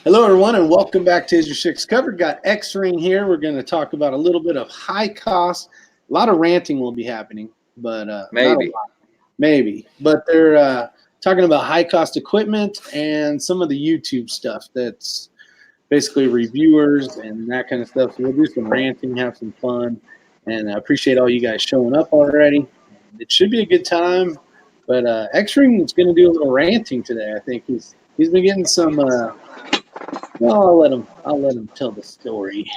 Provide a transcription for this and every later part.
Hello, everyone, and welcome back to Is Your Six Covered. Got X-Ring here. We're going to talk about a little bit of high cost. A lot of ranting will be happening, but not a Maybe. lot. Maybe. But they're talking about high cost equipment and some of the YouTube stuff that's basically reviewers and that kind of stuff. So we'll do some ranting, have some fun, and I appreciate all you guys showing up already. It should be a good time, but X-Ring is going to do a little ranting today. I think he's been getting some. Well, I'll let him tell the story.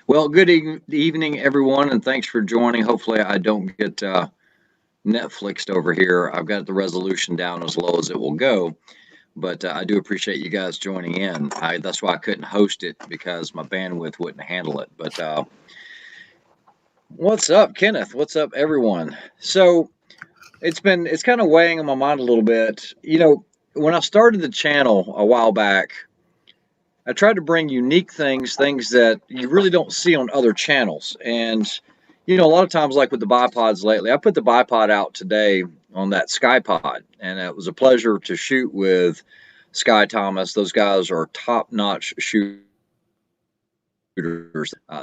Well, good evening, everyone, and thanks for joining. Hopefully, I don't get Netflixed over here. I've got the resolution down as low as it will go, but I do appreciate you guys joining in. That's why I couldn't host it because my bandwidth wouldn't handle it. But what's up, Kenneth? What's up, everyone? So it's kind of weighing on my mind a little bit. When I started the channel a while back, I tried to bring unique things that you really don't see on other channels. And, a lot of times, like with the bipods lately, I put the bipod out today on that SkyPod, and it was a pleasure to shoot with Sky Thomas. Those guys are top-notch shooters.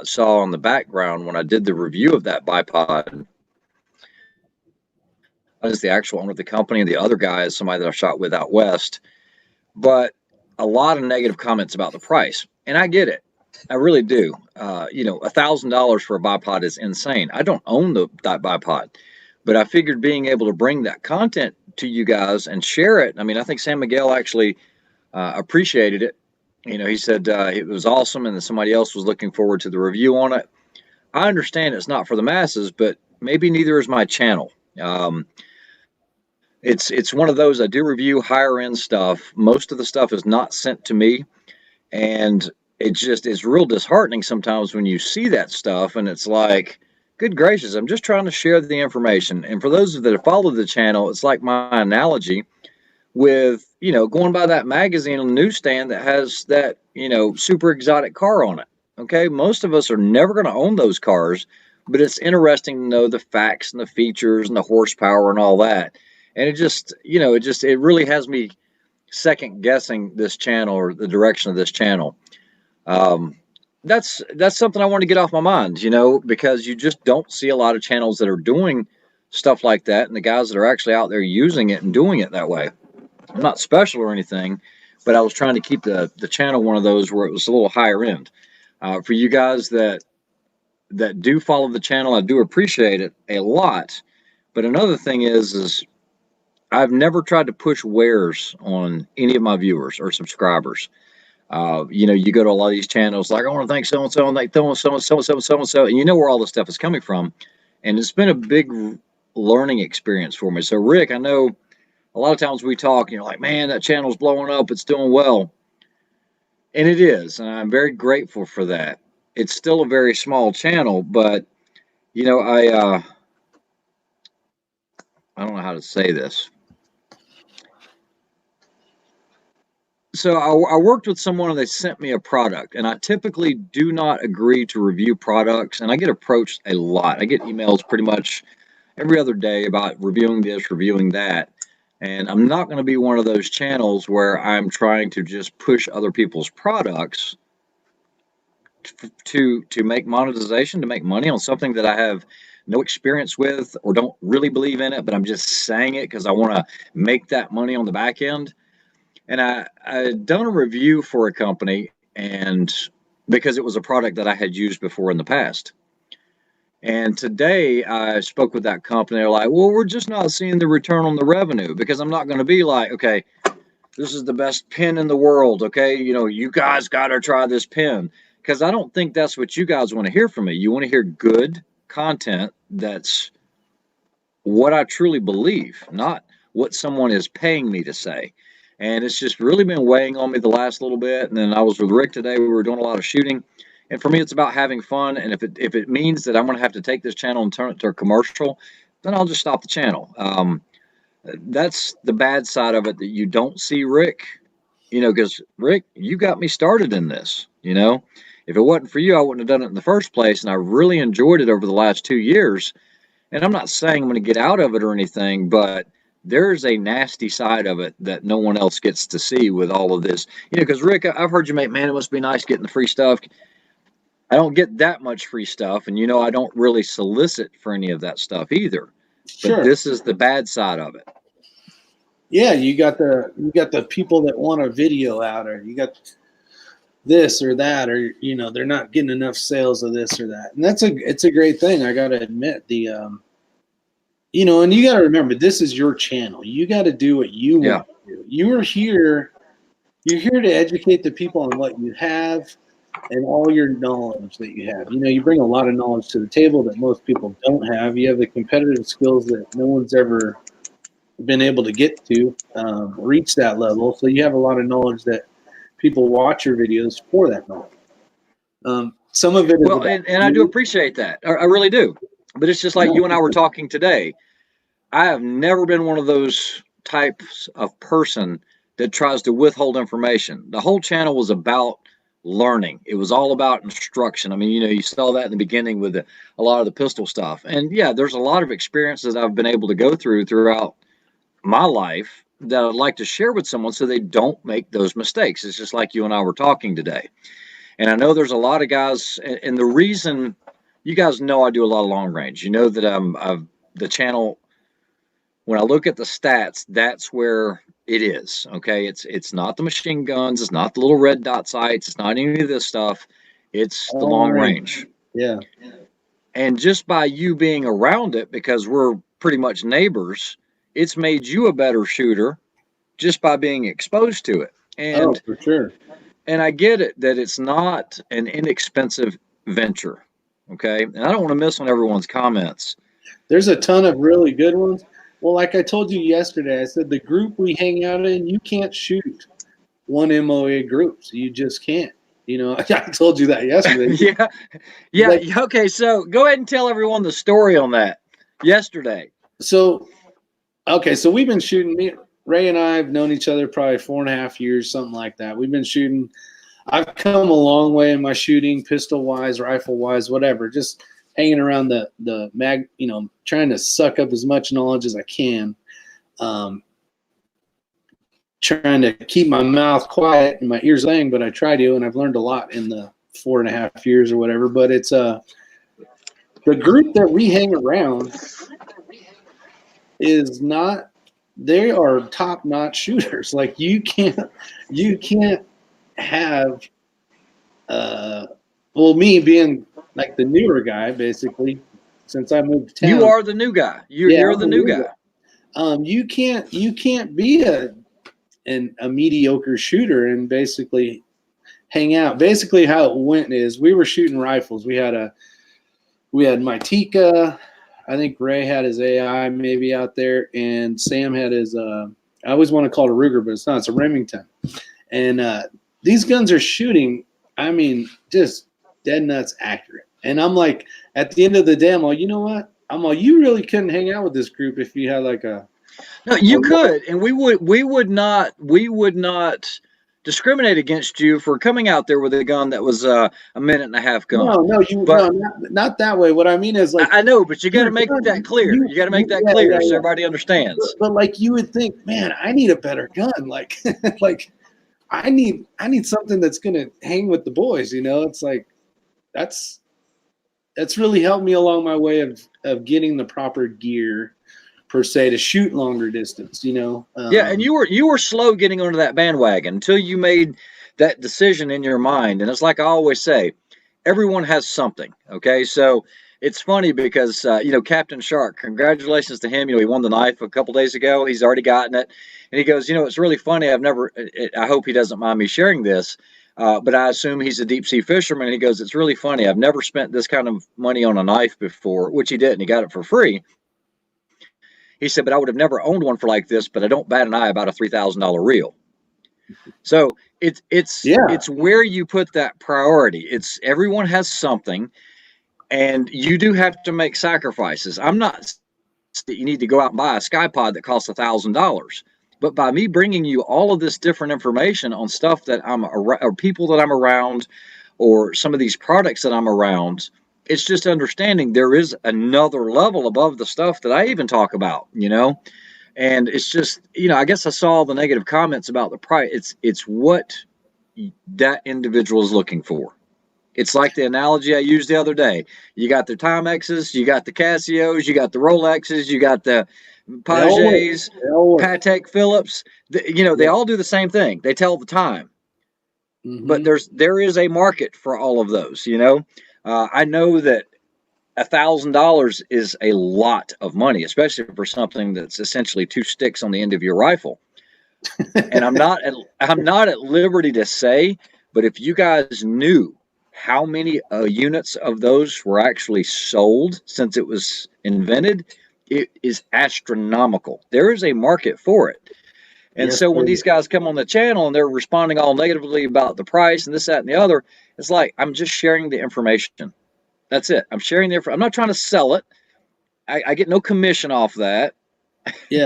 Saw on the background when I did the review of that bipod, I was the actual owner of the company, and the other guy is somebody that I shot with out west. But a lot of negative comments about the price, and I get it. I really do. $1,000 for a bipod is insane. I don't own that bipod, but I figured being able to bring that content to you guys and share it. I mean, I think San Miguel actually appreciated it. He said it was awesome, and then somebody else was looking forward to the review on it. I understand it's not for the masses, but maybe neither is my channel. It's one of those. I do review higher end stuff. Most of the stuff is not sent to me, and it's real disheartening sometimes when you see that stuff and it's like, good gracious, I'm just trying to share the information. And for those that have followed the channel, it's like my analogy with going by that magazine on the newsstand that has that super exotic car on it. Okay, most of us are never going to own those cars, but it's interesting to know the facts and the features and the horsepower and all that. And it really has me second guessing this channel or the direction of this channel. That's something I want to get off my mind, because you just don't see a lot of channels that are doing stuff like that, and the guys that are actually out there using it and doing it that way. I'm not special or anything, but I was trying to keep the channel one of those where it was a little higher end. For you guys that do follow the channel, I do appreciate it a lot. But another thing is I've never tried to push wares on any of my viewers or subscribers. You go to a lot of these channels like, I want to thank so and so, and like so and so and so and so and so and so, and you know where all this stuff is coming from. And it's been a big learning experience for me. So, Rick, I know a lot of times we talk, like, man, that channel's blowing up, it's doing well. And it is, and I'm very grateful for that. It's still a very small channel, but I don't know how to say this. So I worked with someone and they sent me a product, and I typically do not agree to review products, and I get approached a lot. I get emails pretty much every other day about reviewing this, reviewing that, and I'm not going to be one of those channels where I'm trying to just push other people's products to make monetization, to make money on something that I have no experience with or don't really believe in it, but I'm just saying it because I want to make that money on the back end. And I done a review for a company, and because it was a product that I had used before in the past. And today I spoke with that company. They're like, well, we're just not seeing the return on the revenue, because I'm not going to be like, okay, this is the best pen in the world. Okay, you guys got to try this pen, because I don't think that's what you guys want to hear from me. You want to hear good content that's what I truly believe, not what someone is paying me to say. And it's just really been weighing on me the last little bit. And then I was with Rick today. We were doing a lot of shooting. And for me, it's about having fun. And if it means that I'm going to have to take this channel and turn it to a commercial, then I'll just stop the channel. That's the bad side of it that you don't see, Rick. Because Rick, you got me started in this. If it wasn't for you, I wouldn't have done it in the first place. And I really enjoyed it over the last 2 years. And I'm not saying I'm going to get out of it or anything, but there's a nasty side of it that no one else gets to see with all of this. Because Rick, I've heard you make, man, it must be nice getting the free stuff. I don't get that much free stuff, and I don't really solicit for any of that stuff either. But Sure. this is the bad side of it. Yeah, you got the people that want a video out, or you got this or that, or they're not getting enough sales of this or that, and it's a great thing. I got to admit and you got to remember, this is your channel. You got to do what you want to do. You're here to educate the people on what you have and all your knowledge that you have. You bring a lot of knowledge to the table that most people don't have. You have the competitive skills that no one's ever been able to get to, reach that level. So you have a lot of knowledge that people watch your videos for that knowledge. Some of it is and I do appreciate that. I really do. But it's just like you and I were talking today. I have never been one of those types of person that tries to withhold information. The whole channel was about learning. It was all about instruction. I mean, you saw that in the beginning with a lot of the pistol stuff. And yeah, there's a lot of experiences I've been able to go throughout my life that I'd like to share with someone so they don't make those mistakes. It's just like you and I were talking today. And I know there's a lot of guys, and the reason, you guys know I do a lot of long range. You know that I've the channel, when I look at the stats, that's where it is. Okay, it's not the machine guns, it's not the little red dot sights, it's not any of this stuff. It's the long range. Yeah. And just by you being around it, because we're pretty much neighbors, it's made you a better shooter just by being exposed to it. And for sure. And I get it that it's not an inexpensive venture. Okay, and I don't want to miss on everyone's comments. There's a ton of really good ones. Well, like I told you yesterday, I said the group we hang out in, you can't shoot one MOA group. So you just can't. I told you that yesterday. Yeah. Okay, so go ahead and tell everyone the story on that yesterday. So we've been shooting. Ray and I have known each other probably 4.5 years, something like that. We've been shooting. I've come a long way in my shooting, pistol wise, rifle wise, whatever. Just hanging around the mag, trying to suck up as much knowledge as I can. Trying to keep my mouth quiet and my ears playing, but I try to, and I've learned a lot in the 4.5 years or whatever. But it's the group that we hang around is not. They are top-notch shooters. Like you can't have. Me being like the newer guy, basically, since I moved to town. You are the new guy. You're the new guy. You can't be a mediocre shooter and basically hang out. Basically, how it went is we were shooting rifles. We had my Tika. I think Ray had his AI maybe out there, and Sam had his. I always want to call it a Ruger, but it's not. It's a Remington. And these guns are shooting. I mean, just dead nuts accurate. And I'm like, at the end of the day, I'm like, you know what? You really couldn't hang out with this group if you had like a. No, you could, and we would not discriminate against you for coming out there with a gun that was a minute and a half gun. No, not that way. What I mean is, like, I know, but you got to make that clear. You got to make that clear so everybody understands. But like, you would think, man, I need a better gun. Like, like I need something that's gonna hang with the boys. It's like that's really helped me along my way of getting the proper gear, per se, to shoot longer distance. Yeah, and you were slow getting onto that bandwagon until you made that decision in your mind. And it's like I always say, everyone has something. Okay, so it's funny because Captain Shark, congratulations to him. He won the knife a couple days ago. He's already gotten it, and he goes, it's really funny. I hope he doesn't mind me sharing this. But I assume he's a deep sea fisherman. And he goes, it's really funny. I've never spent this kind of money on a knife before, which he did, and he got it for free. He said, but I would have never owned one for like this, but I don't bat an eye about a $3,000 reel. So it's where you put that priority. It's everyone has something, and you do have to make sacrifices. I'm not that you need to go out and buy a SkyPod that costs $1,000. But by me bringing you all of this different information on stuff that I'm around, or people that I'm around, or some of these products that I'm around, it's just understanding there is another level above the stuff that I even talk about, And it's just, I guess I saw the negative comments about the price. It's what that individual is looking for. It's like the analogy I used the other day. You got the Timexes, you got the Casios, you got the Rolexes, you got the They all work. Pagets, They all work. Patek Philips. They all do the same thing. They tell the time, but there is a market for all of those. I know that $1,000 is a lot of money, especially for something that's essentially two sticks on the end of your rifle. And I'm not at liberty to say, but if you guys knew how many units of those were actually sold since it was invented, it is astronomical. There is a market for it. And Yes, so when sir. these guys come on the channel and they're responding all negatively about the price and this, that, and the other, it's like, I'm just sharing the information. That's it. I'm sharing the information. I'm not trying to sell it. I get no commission off that. Yeah.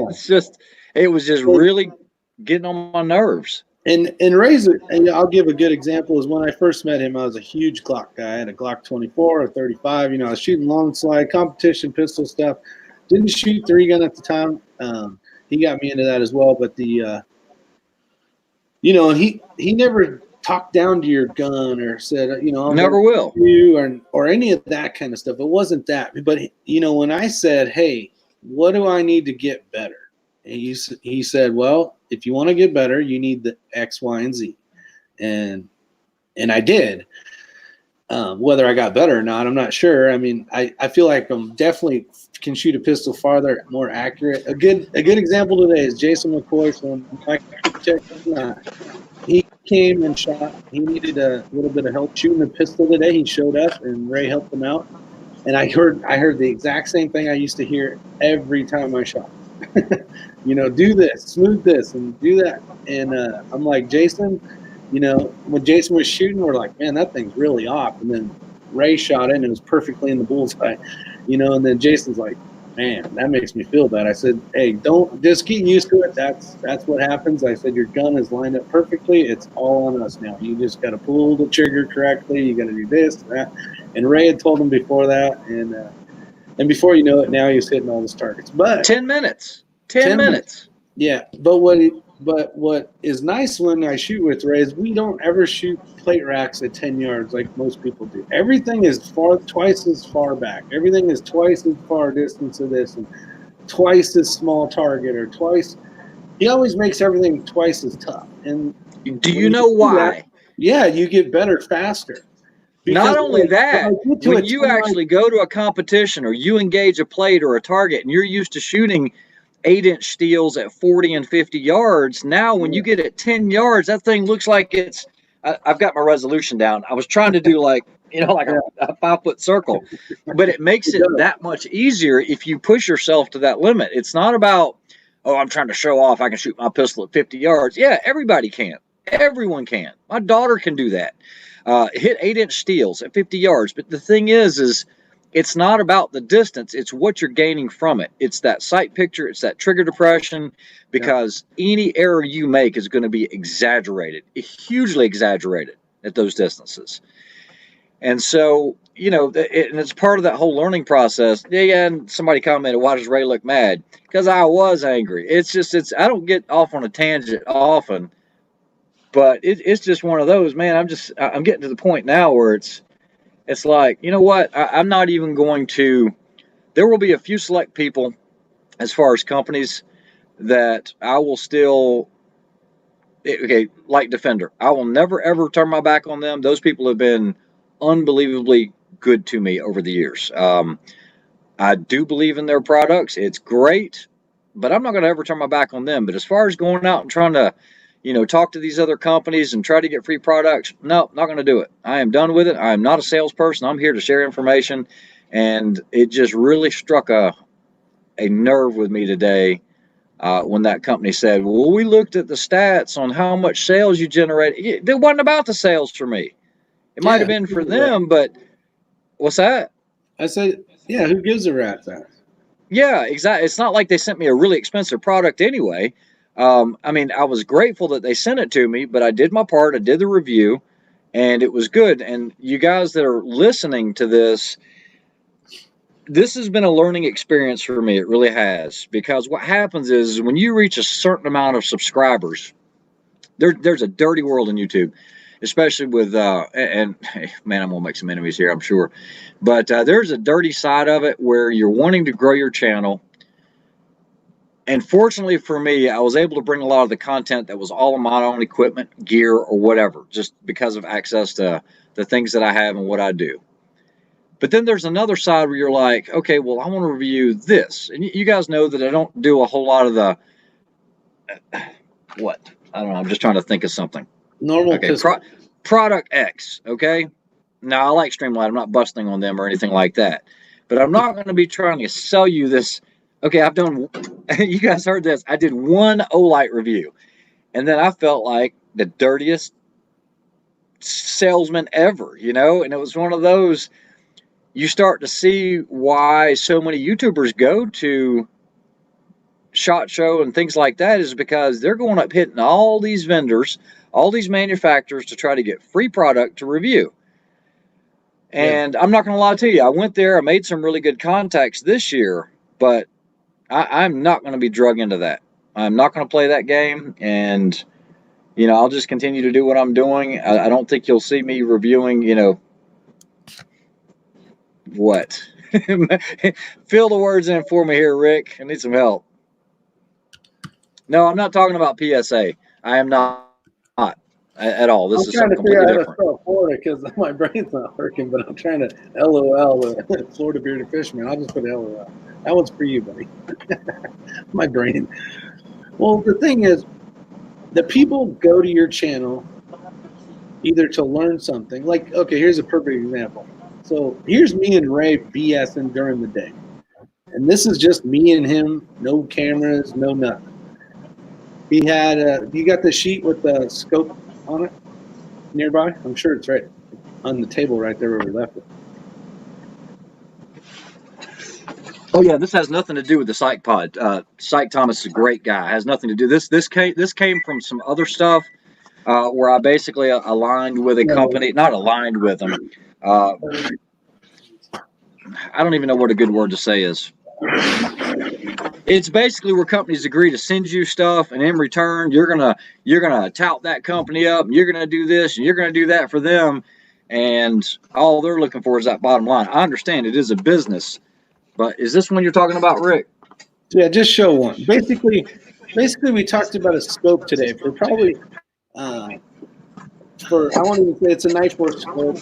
It was just really getting on my nerves. And Razor, and I'll give a good example, is when I first met him, I was a huge Glock guy. I had a Glock 24 or 35. I was shooting long slide, competition pistol stuff. Didn't shoot 3-gun at the time. He got me into that as well. But he never talked down to your gun or said, I'll Never will. you or any of that kind of stuff. It wasn't that. But when I said, hey, what do I need to get better? And he said, well, if you want to get better, you need the X, Y, and Z. And I did. Whether I got better or not, I'm not sure. I mean, I feel like I'm definitely can shoot a pistol farther, more accurate. A good example today is Jason McCoy from Mike Check. He came and shot. He needed a little bit of help shooting a pistol today. He showed up, and Ray helped him out. And I heard the exact same thing I used to hear every time I shot. Do this, smooth this, and do that. And I'm like, Jason, when Jason was shooting, we're like, man, that thing's really off. And then Ray shot it, and it was perfectly in the bullseye. And then Jason's like, man, that makes me feel bad. I said, hey, don't just get used to it. That's what happens. I said, your gun is lined up perfectly. It's all on us now. You just got to pull the trigger correctly. You got to do this, that. And Ray had told him before that, and before you know it, now he's hitting all his targets. But 10 minutes. 10 minutes. Yeah, but what is nice when I shoot with Ray is we don't ever shoot plate racks at 10 yards like most people do. Everything is twice as far back. Everything is twice as far distance of this, and twice as small target, or twice. He always makes everything twice as tough. And do you know why? Yeah, you get better faster. Not only that, when you actually go to a competition or you engage a plate or a target and you're used to shooting 8-inch steels at 40 and 50 yards, now when you get at 10 yards, that thing looks like it's, I've got my resolution down. I was trying to do like a 5-foot circle, but it makes it that much easier if you push yourself to that limit. It's not about, oh, I'm trying to show off I can shoot my pistol at 50 yards. Yeah, everybody can. Everyone can. My daughter can do that. Hit 8-inch steels at 50 yards. But the thing is it's not about the distance. It's what you're gaining from it. It's that sight picture. It's that trigger depression, because any error you make is going to be exaggerated, hugely exaggerated at those distances. And so, and it's part of that whole learning process. Yeah, and somebody commented, why does Ray look mad? Because I was angry. I don't get off on a tangent often, but it's just one of those, man. I'm getting to the point now where it's like, you know what? I'm not even going to. There will be a few select people, as far as companies, that I will still. Okay, like Defender, I will never ever turn my back on them. Those people have been unbelievably good to me over the years. I do believe in their products. It's great, but I'm not going to ever turn my back on them. But as far as going out and trying to, talk to these other companies and try to get free products, no, not going to do it. I am done with it. I am not a salesperson. I'm here to share information. And it just really struck a nerve with me today when that company said, well, we looked at the stats on how much sales you generated. It wasn't about the sales for me. It might have been for them, but what's that? I said, yeah, who gives a rat's ass? Yeah, exactly. It's not like they sent me a really expensive product anyway. I mean, I was grateful that they sent it to me, but I did my part. I did the review, and it was good. And you guys that are listening to this, this has been a learning experience for me. It really has, because what happens is when you reach a certain amount of subscribers, there's a dirty world in YouTube, especially with and man, I'm gonna make some enemies here, I'm sure, but there's a dirty side of it where you're wanting to grow your channel. And fortunately for me, I was able to bring a lot of the content that was all of my own equipment, gear, or whatever, just because of access to the things that I have and what I do. But then there's another side where you're like, okay, well, I want to review this. And you guys know that I don't do a whole lot of the, what? I don't know. I'm just trying to think of something. Normal. Okay, product X, okay? Now, I like Streamlight. I'm not busting on them or anything like that. But I'm not going to be trying to sell you this. Okay, I've done, you guys heard this. I did one Olight review. And then I felt like the dirtiest salesman ever, you know? And it was one of those, you start to see why so many YouTubers go to SHOT Show and things like that, is because they're going up hitting all these vendors, all these manufacturers to try to get free product to review. And I'm not going to lie to you, I went there, I made some really good contacts this year, but I'm not going to be drug into that. I'm not going to play that game, and you know, I'll just continue to do what I'm doing. I don't think you'll see me reviewing, you know, what? Fill the words in for me here, Rick. I need some help. No, I'm not talking about PSA. I am not at all. This is something completely different. I'm trying to figure out how to spell Florida because my brain's not working, but I'm trying to LOL with Florida Bearded Fisherman. I'll just put LOL. That one's for you, buddy. My brain. Well, the thing is, the people go to your channel either to learn something. Like, okay, here's a perfect example. So here's me and Ray BSing during the day. And this is just me and him, no cameras, no nothing. He had, you got the sheet with the scope on it nearby? I'm sure it's right on the table right there where we left it. Oh yeah, this has nothing to do with the Psych Pod. Psych Thomas is a great guy. It has nothing to do. This came from some other stuff where I basically aligned with a company, not aligned with them. I don't even know what a good word to say is. It's basically where companies agree to send you stuff, and in return, you're gonna tout that company up, and you're gonna do this, and you're gonna do that for them, and all they're looking for is that bottom line. I understand it is a business, but is this one you're talking about, Rick? Yeah, just show one. Basically, we talked about a scope today for probably for, I won't even say it's a knife work scope.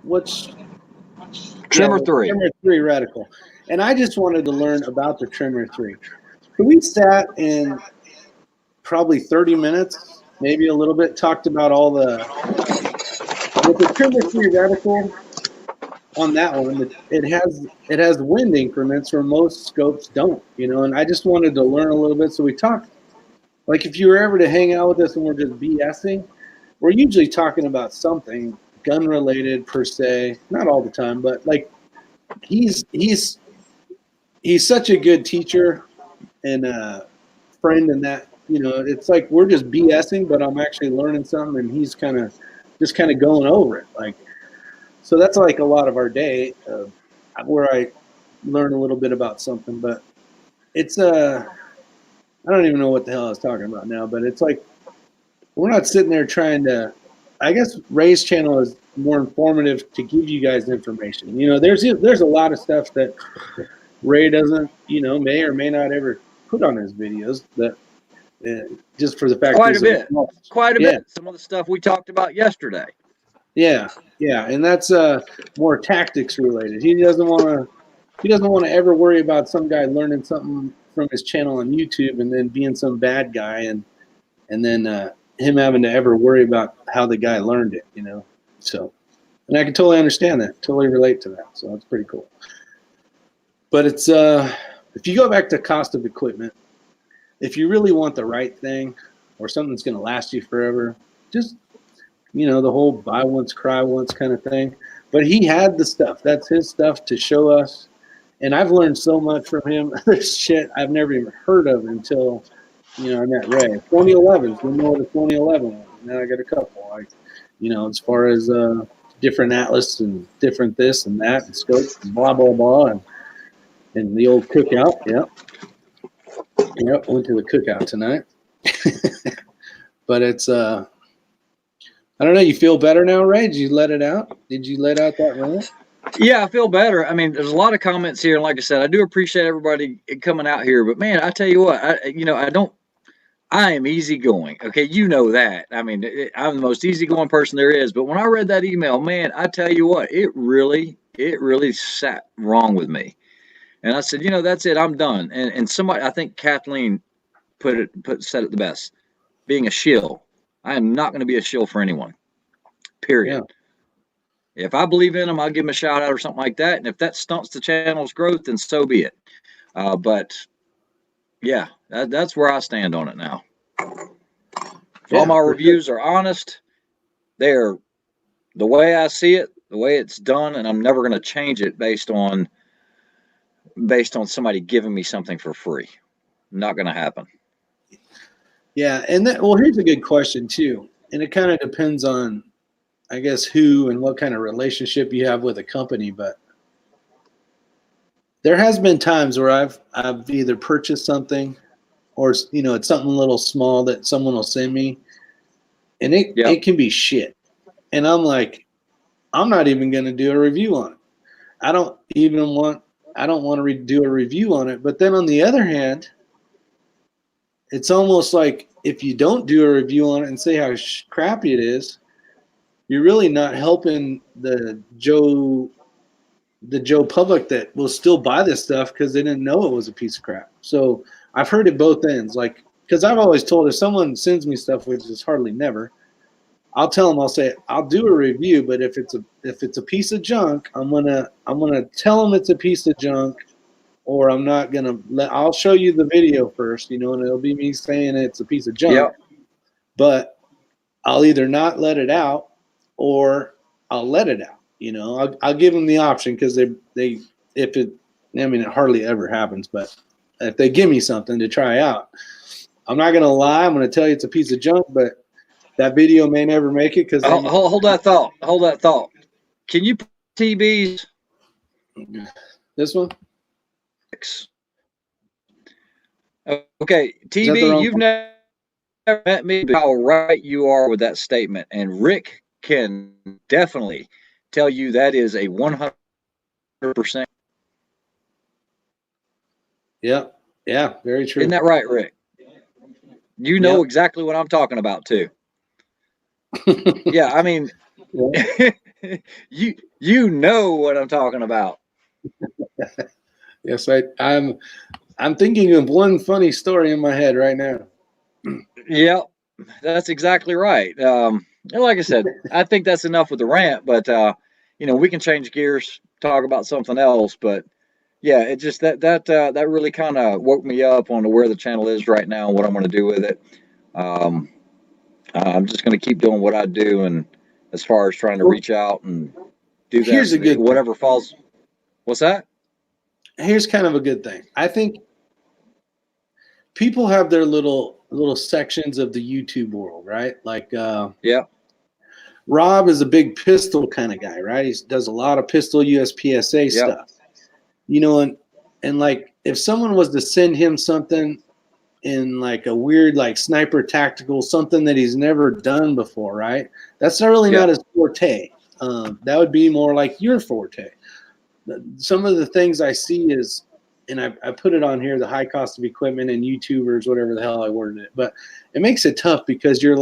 What's Trimmer 3. Trimmer 3 reticle. And I just wanted to learn about the Trimmer 3. So we sat in probably 30 minutes, maybe a little bit, talked about all the, with the Trimmer 3 reticle on that one, it has wind increments where most scopes don't, you know, and I just wanted to learn a little bit. So we talked, like if you were ever to hang out with us and we're just BSing, we're usually talking about something gun related per se, not all the time, but like he's such a good teacher and a friend, and that, you know, it's like we're just BSing, but I'm actually learning something, and he's just kind of going over it. Like, so that's like a lot of our day where I learn a little bit about something, but it's I don't even know what the hell I was talking about now, but it's like we're not sitting there trying to, I guess Ray's channel is more informative to give you guys information. You know, there's a lot of stuff that Ray doesn't, you know, may or may not ever put on his videos, that just for the fact quite a bit. Some of the stuff we talked about yesterday. Yeah, and that's more tactics related. He doesn't want to ever worry about some guy learning something from his channel on YouTube and then being some bad guy, and then him having to ever worry about how the guy learned it, you know. So, and I can totally understand that, totally relate to that. So it's pretty cool. But it's if you go back to cost of equipment, if you really want the right thing or something that's going to last you forever, just, you know, the whole buy once, cry once kind of thing. But he had the stuff. That's his stuff to show us. And I've learned so much from him. There's shit I've never even heard of until, you know, I met Ray. 2011s, we know what a 2011 was. Now I got a couple. Like, you know, as far as different atlas and different this and that and scopes and blah blah blah and the old cookout. Yep, went to the cookout tonight. But it's I don't know. You feel better now, Ray? Did you let it out? Did you let out that rant? Yeah, I feel better. I mean, there's a lot of comments here, and like I said, I do appreciate everybody coming out here. But man, I tell you what, I am easygoing. Okay, you know that. I mean, I'm the most easygoing person there is. But when I read that email, man, I tell you what, it really sat wrong with me. And I said, that's it. I'm done. And somebody, I think Kathleen said it the best. Being a shill, I am not going to be a shill for anyone. Period. Yeah. If I believe in them, I'll give them a shout out or something like that. And if that stunts the channel's growth, then so be it. But yeah, that's where I stand on it now. If all my reviews are honest, they're the way I see it, the way it's done, and I'm never going to change it based on somebody giving me something for free. Not going to happen. Yeah, and here's a good question too, and it kind of depends on, I guess, who and what kind of relationship you have with a company. But there has been times where I've either purchased something, or it's something a little small that someone will send me, and it can be shit, and I'm like, I'm not even going to do a review on it. I don't want to do a review on it. But then on the other hand, it's almost like if you don't do a review on it and say how crappy it is, you're really not helping the Joe public that will still buy this stuff because they didn't know it was a piece of crap. So I've heard it both ends. Like, because I've always told, if someone sends me stuff, which is hardly never, I'll tell them, I'll say, I'll do a review, but if it's a piece of junk, I'm gonna tell them it's a piece of junk, or I'm not gonna I'll show you the video first, and it'll be me saying it's a piece of junk. But I'll either not let it out, or I'll let it out. I'll give them the option, because it hardly ever happens, but if they give me something to try out, I'm not gonna lie. I'm gonna tell you it's a piece of junk, but that video may never make it because hold that thought. Hold that thought. Can you put TBs? This one? Okay, TB, you've never met me, but how right you are with that statement. And Rick can definitely tell you that is a 100%. Yeah, very true. Isn't that right, Rick? You know exactly what I'm talking about too. Yeah, I mean, you know what I'm talking about. Yes, I'm thinking of one funny story in my head right now. Yep, that's exactly right. Like I said, I think that's enough with the rant, but we can change gears, talk about something else. But yeah, it just that really kind of woke me up on where the channel is right now and what I'm going to do with it. I'm just going to keep doing what I do, and as far as trying to reach out and do that, here's a good whatever falls. What's that? Here's kind of a good thing. I think people have their little sections of the YouTube world, right? Like, Rob is a big pistol kind of guy, right? He does a lot of pistol USPSA stuff, and like, if someone was to send him something in like a weird, like, sniper tactical, something that he's never done before, right? That's not really not his forte. That would be more like your forte. Some of the things I see is, and I put it on here, the high cost of equipment and YouTubers, whatever the hell I worded it, but it makes it tough because you're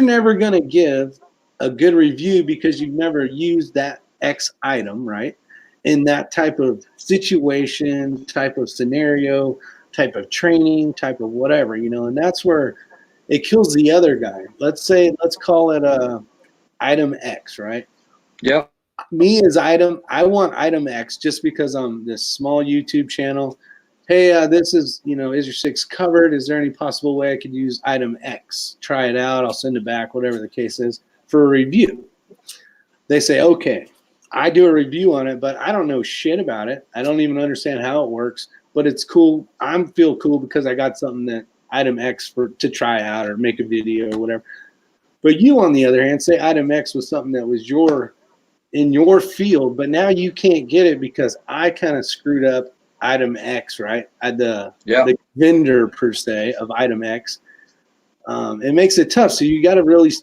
never going to give a good review because you've never used that X item, right? In that type of situation, type of scenario, type of training, type of whatever, and that's where it kills the other guy. Let's call it item X, right? Yep. Me as I want item X just because I'm this small YouTube channel. Hey, this is, is your 6 covered? Is there any possible way I could use item X? Try it out. I'll send it back, whatever the case is, for a review. They say, okay, I do a review on it, but I don't know shit about it. I don't even understand how it works, but it's cool. I feel cool because I got something that item X to try out or make a video or whatever. But you, on the other hand, say item X was something that was in your field, but now you can't get it because I kind of screwed up item X, right? The vendor per se of item X. It makes it tough. So you got to really,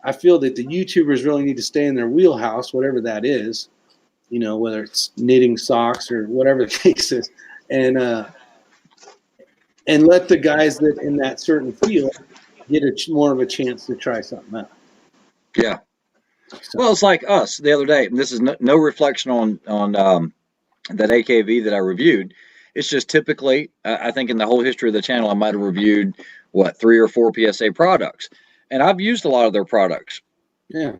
I feel that the YouTubers really need to stay in their wheelhouse, whatever that is, you know, whether it's knitting socks or whatever the case is, and let the guys that in that certain field get more of a chance to try something out. Yeah. So. Well, it's like us the other day, and this is no reflection on that AKV that I reviewed. It's just typically, I think in the whole history of the channel, I might have reviewed, 3 or 4 PSA products. And I've used a lot of their products. Yeah.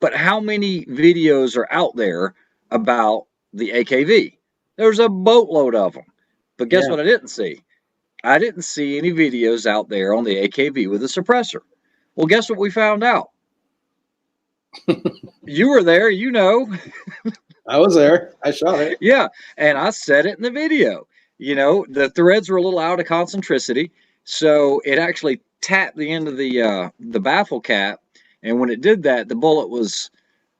But how many videos are out there about the AKV? There's a boatload of them. But guess what I didn't see? I didn't see any videos out there on the AKV with a suppressor. Well, guess what we found out? You were there, you know. I was there. I shot it. Yeah, and I said it in the video. You know, the threads were a little out of concentricity, so it actually tapped the end of the baffle cap, and when it did that, the bullet was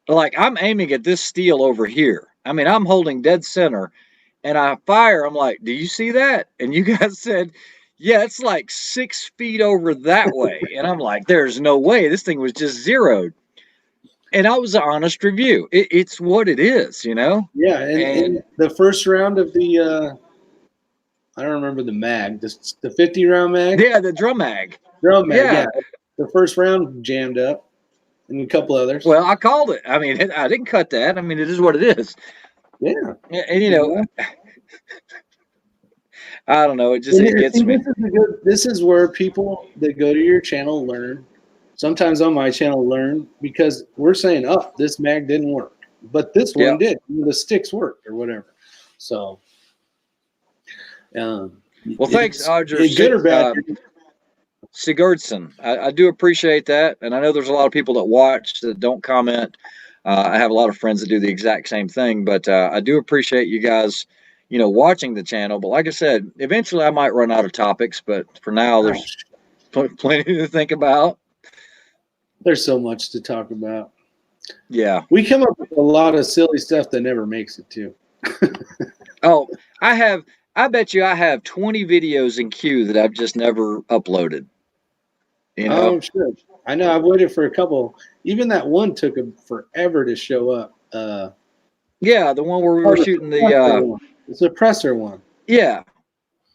like, I'm aiming at this steel over here. I mean, I'm holding dead center, and I fire. I'm like, do you see that? And you guys said, yeah, it's like 6 feet over that way. And I'm like, there's no way. This thing was just zeroed. And that was an honest review. It's what it is, you know? Yeah, and the first round of the, I don't remember the mag, the 50 round mag? Yeah, the drum mag. Drum mag, yeah. The first round jammed up, and a couple others. Well, I called it. I mean, I didn't cut that. I mean, it is what it is. Yeah. And, you know, I don't know. It gets me. This is where people that go to your channel learn. Sometimes on my channel learn because we're saying, oh, this mag didn't work, but this one did. The sticks worked or whatever. So, well, thanks, Audrey. Good or bad? Sigurdsson, I do appreciate that, and I know there's a lot of people that watch that don't comment. I have a lot of friends that do the exact same thing, but I do appreciate you guys, you know, watching the channel. But like I said, eventually I might run out of topics, but for now, there's plenty to think about. There's so much to talk about. Yeah. We come up with a lot of silly stuff that never makes it too. Oh, I bet you I have 20 videos in queue that I've just never uploaded. You know? Oh, sure. I know. I've waited for a couple. Even that one took forever to show up. Yeah, the one where we were shooting the suppressor one. Yeah.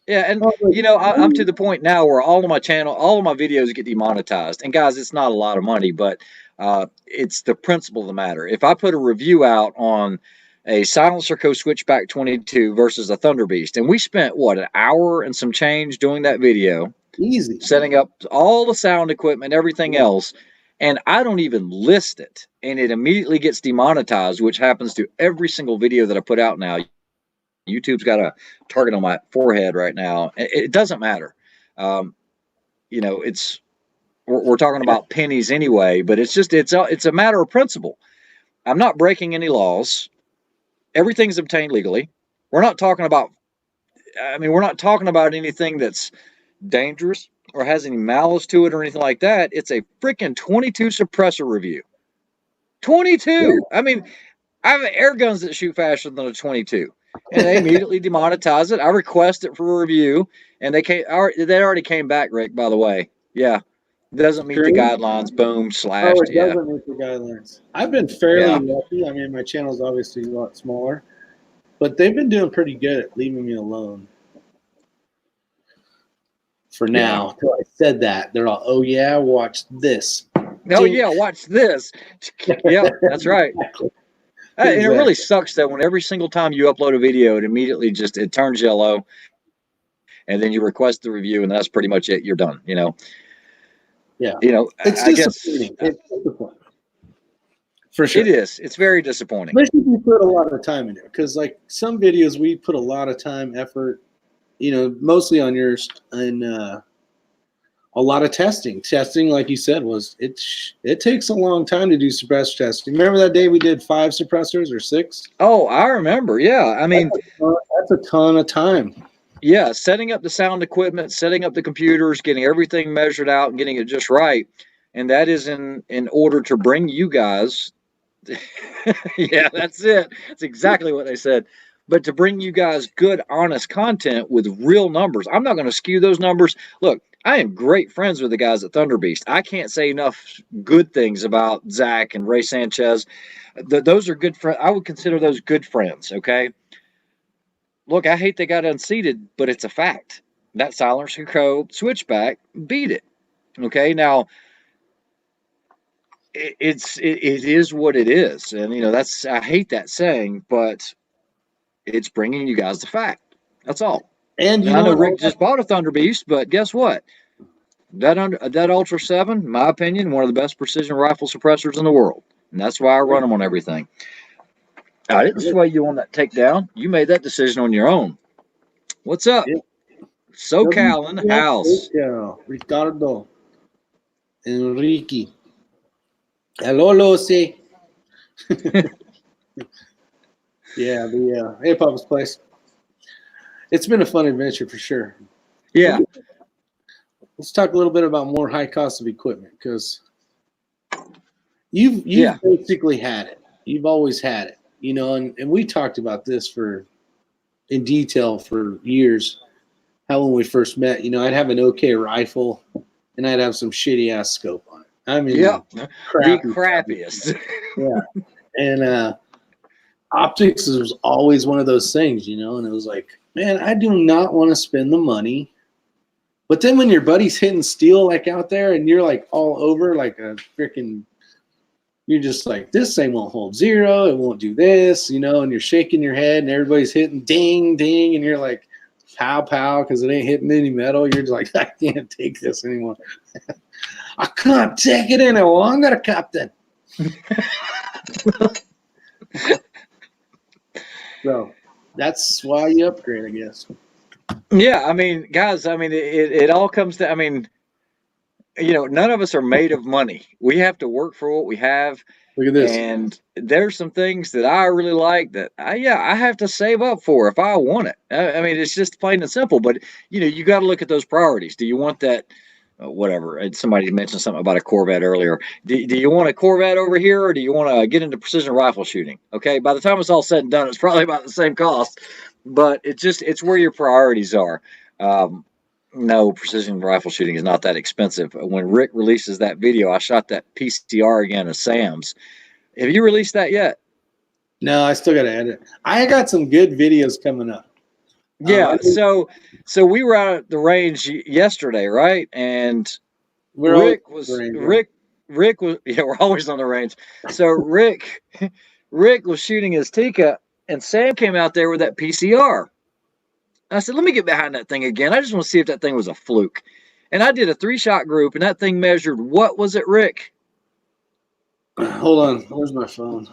Yeah, and you know, I'm to the point now where all of my videos get demonetized. And guys, it's not a lot of money, but it's the principle of the matter. If I put a review out on a Silencer Co. Switchback 22 versus a Thunder Beast, and we spent an hour and some change doing that video, easy, setting up all the sound equipment, everything else, and I don't even list it, and it immediately gets demonetized, which happens to every single video that I put out now. YouTube's got a target on my forehead right now. It doesn't matter. You know, we're talking about pennies anyway, but it's a matter of principle. I'm not breaking any laws. Everything's obtained legally. We're not talking about anything that's dangerous or has any malice to it or anything like that. It's a freaking 22 suppressor review. 22. Yeah. I mean, I have air guns that shoot faster than a 22. And they immediately demonetize it. I request it for a review, and they already came back, Rick, by the way. Yeah. It doesn't meet the guidelines. Boom, slashed. Oh, it doesn't meet the guidelines. I've been fairly lucky. I mean, my channel's obviously a lot smaller, but they've been doing pretty good at leaving me alone. For now, until I said that, they're all, oh, yeah, watch this. Oh, yeah, watch this. Yeah, that's right. Exactly. And it really sucks that when every single time you upload a video, it immediately it turns yellow, and then you request the review, and that's pretty much it. You're done, you know? Yeah. You know, it's disappointing. It's disappointing. For sure. It is. It's very disappointing. Especially if you put a lot of time into it. Because, like, some videos we put a lot of time, effort, you know, mostly on yours, and a lot of testing. Testing, like you said, it takes a long time to do suppressor testing. Remember that day we did 5 suppressors or 6? Oh, I remember. Yeah. I mean, that's a ton of time. Yeah, setting up the sound equipment, setting up the computers, getting everything measured out and getting it just right. and that is in order to bring you guys. Yeah, that's it. That's exactly what they said. But to bring you guys good, honest content with real numbers. I'm not going to skew those numbers. Look, I am great friends with the guys at Thunder Beast. I can't say enough good things about Zach and Ray Sanchez. Those are good friends. I would consider those good friends. Okay. Look, I hate they got unseated, but it's a fact. That Silencer Co. switchback beat it. Okay. Now, it is what it is, and that's, I hate that saying, but it's bringing you guys the fact. That's all. And you And I know know what? Rick just bought a Thunder Beast, but guess what? That Ultra 7, in my opinion, one of the best precision rifle suppressors in the world, and that's why I run them on everything. I didn't sway you on that takedown. You made that decision on your own. What's up, Yeah. SoCal in the house? Ricardo, Enrique, hello, Lucy. Yeah, the Hey Papa's place. It's been a fun adventure for sure. Yeah, Let's talk a little bit about more high cost of equipment, because you've Yeah. basically had it. You've always had it, and we talked about this in detail for years. How when we first met, I'd have an okay rifle and I'd have some shitty ass scope on it. I mean, yep, the crappy. crappiest. Yeah. And optics was always one of those things, and it was like, man, I do not want to spend the money. But then when your buddy's hitting steel like out there and you're like all over like a freaking, you're just like, this thing won't hold zero, it won't do this, and you're shaking your head and everybody's hitting ding, ding, and you're like, pow, pow, because it ain't hitting any metal. You're just like, I can't take this anymore. I can't take it any longer, Captain. So that's why you upgrade, I guess. Yeah, I mean, guys, I mean, it all comes to, I mean, none of us are made of money. We have to work for what we have. Look at this. And there's some things that I really like that I have to save up for if I want it. I mean, it's just plain and simple. But you got to look at those priorities. Do you want that? Whatever. And somebody mentioned something about a Corvette earlier. Do you want a Corvette over here, or do you want to get into precision rifle shooting? Okay. By the time it's all said and done, it's probably about the same cost. But it's where your priorities are. No, precision rifle shooting is not that expensive. When Rick releases that video, I shot that PCR again of Sam's. Have you released that yet? No, I still got to edit. I got some good videos coming up. Yeah. So we were out at the range yesterday, right? And Rick was yeah, we're always on the range. So Rick was shooting his Tika, and Sam came out there with that PCR. I said, let me get behind that thing again. I just want to see if that thing was a fluke. And I did a 3-shot group, and that thing measured, what was it, Rick? Hold on. Where's my phone?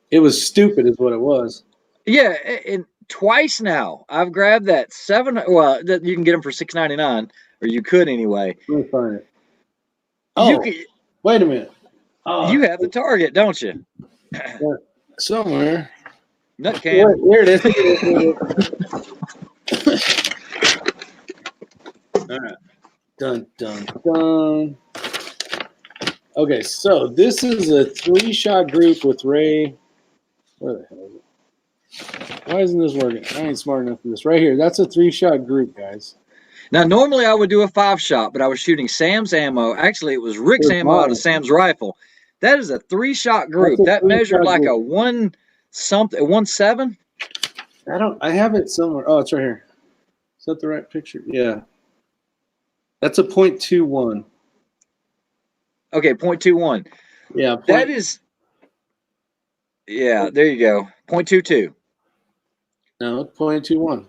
It was stupid is what it was. Yeah, and twice now I've grabbed that 7. Well, that you can get them for $6.99, or you could anyway. Let me find it. Oh, wait a minute. Oh, you have the target, don't you? Somewhere. Nut cam. Here it is. All right. Dun, dun, dun. Okay, so this is a 3-shot group with Ray. Where the hell is it? Why isn't this working? I ain't smart enough for this. Right here. That's a 3-shot group, guys. Now, normally I would do a 5-shot, but I was shooting Sam's ammo. Actually, it was Rick's ammo out of Sam's rifle. That is a 3-shot group. That measured like a 1.7. I have it somewhere. Oh, it's right here. Is that the right picture? Yeah. That's a .21. Okay, 0.21. Yeah. That is. Yeah, there you go. 0.22. No, 0.21.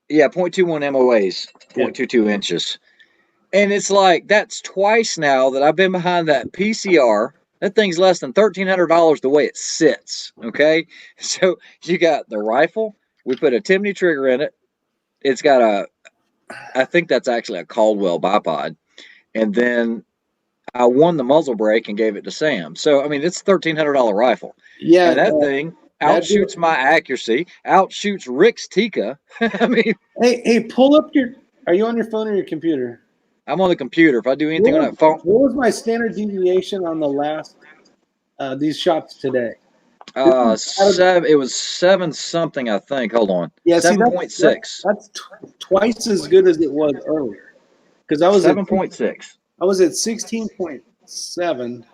Yeah, 0.21 MOAs, 0.22 inches. And it's like, that's twice now that I've been behind that PCR. That thing's less than $1,300 the way it sits, okay? So you got the rifle. We put a Timney trigger in it. It's got I think that's actually a Caldwell bipod. And then I won the muzzle brake and gave it to Sam. So, I mean, it's a $1,300 rifle. Yeah. And that thing outshoots my accuracy, outshoots Rick's Tika. I mean, hey, pull up are you on your phone or your computer? I'm on the computer. If I do anything on that phone, What was my standard deviation on the last these shots today? it was 7 something, I think. Hold on. Yeah, see, Seven point six. that's twice as good as it was earlier. Because I was 7.6. I was at 16.7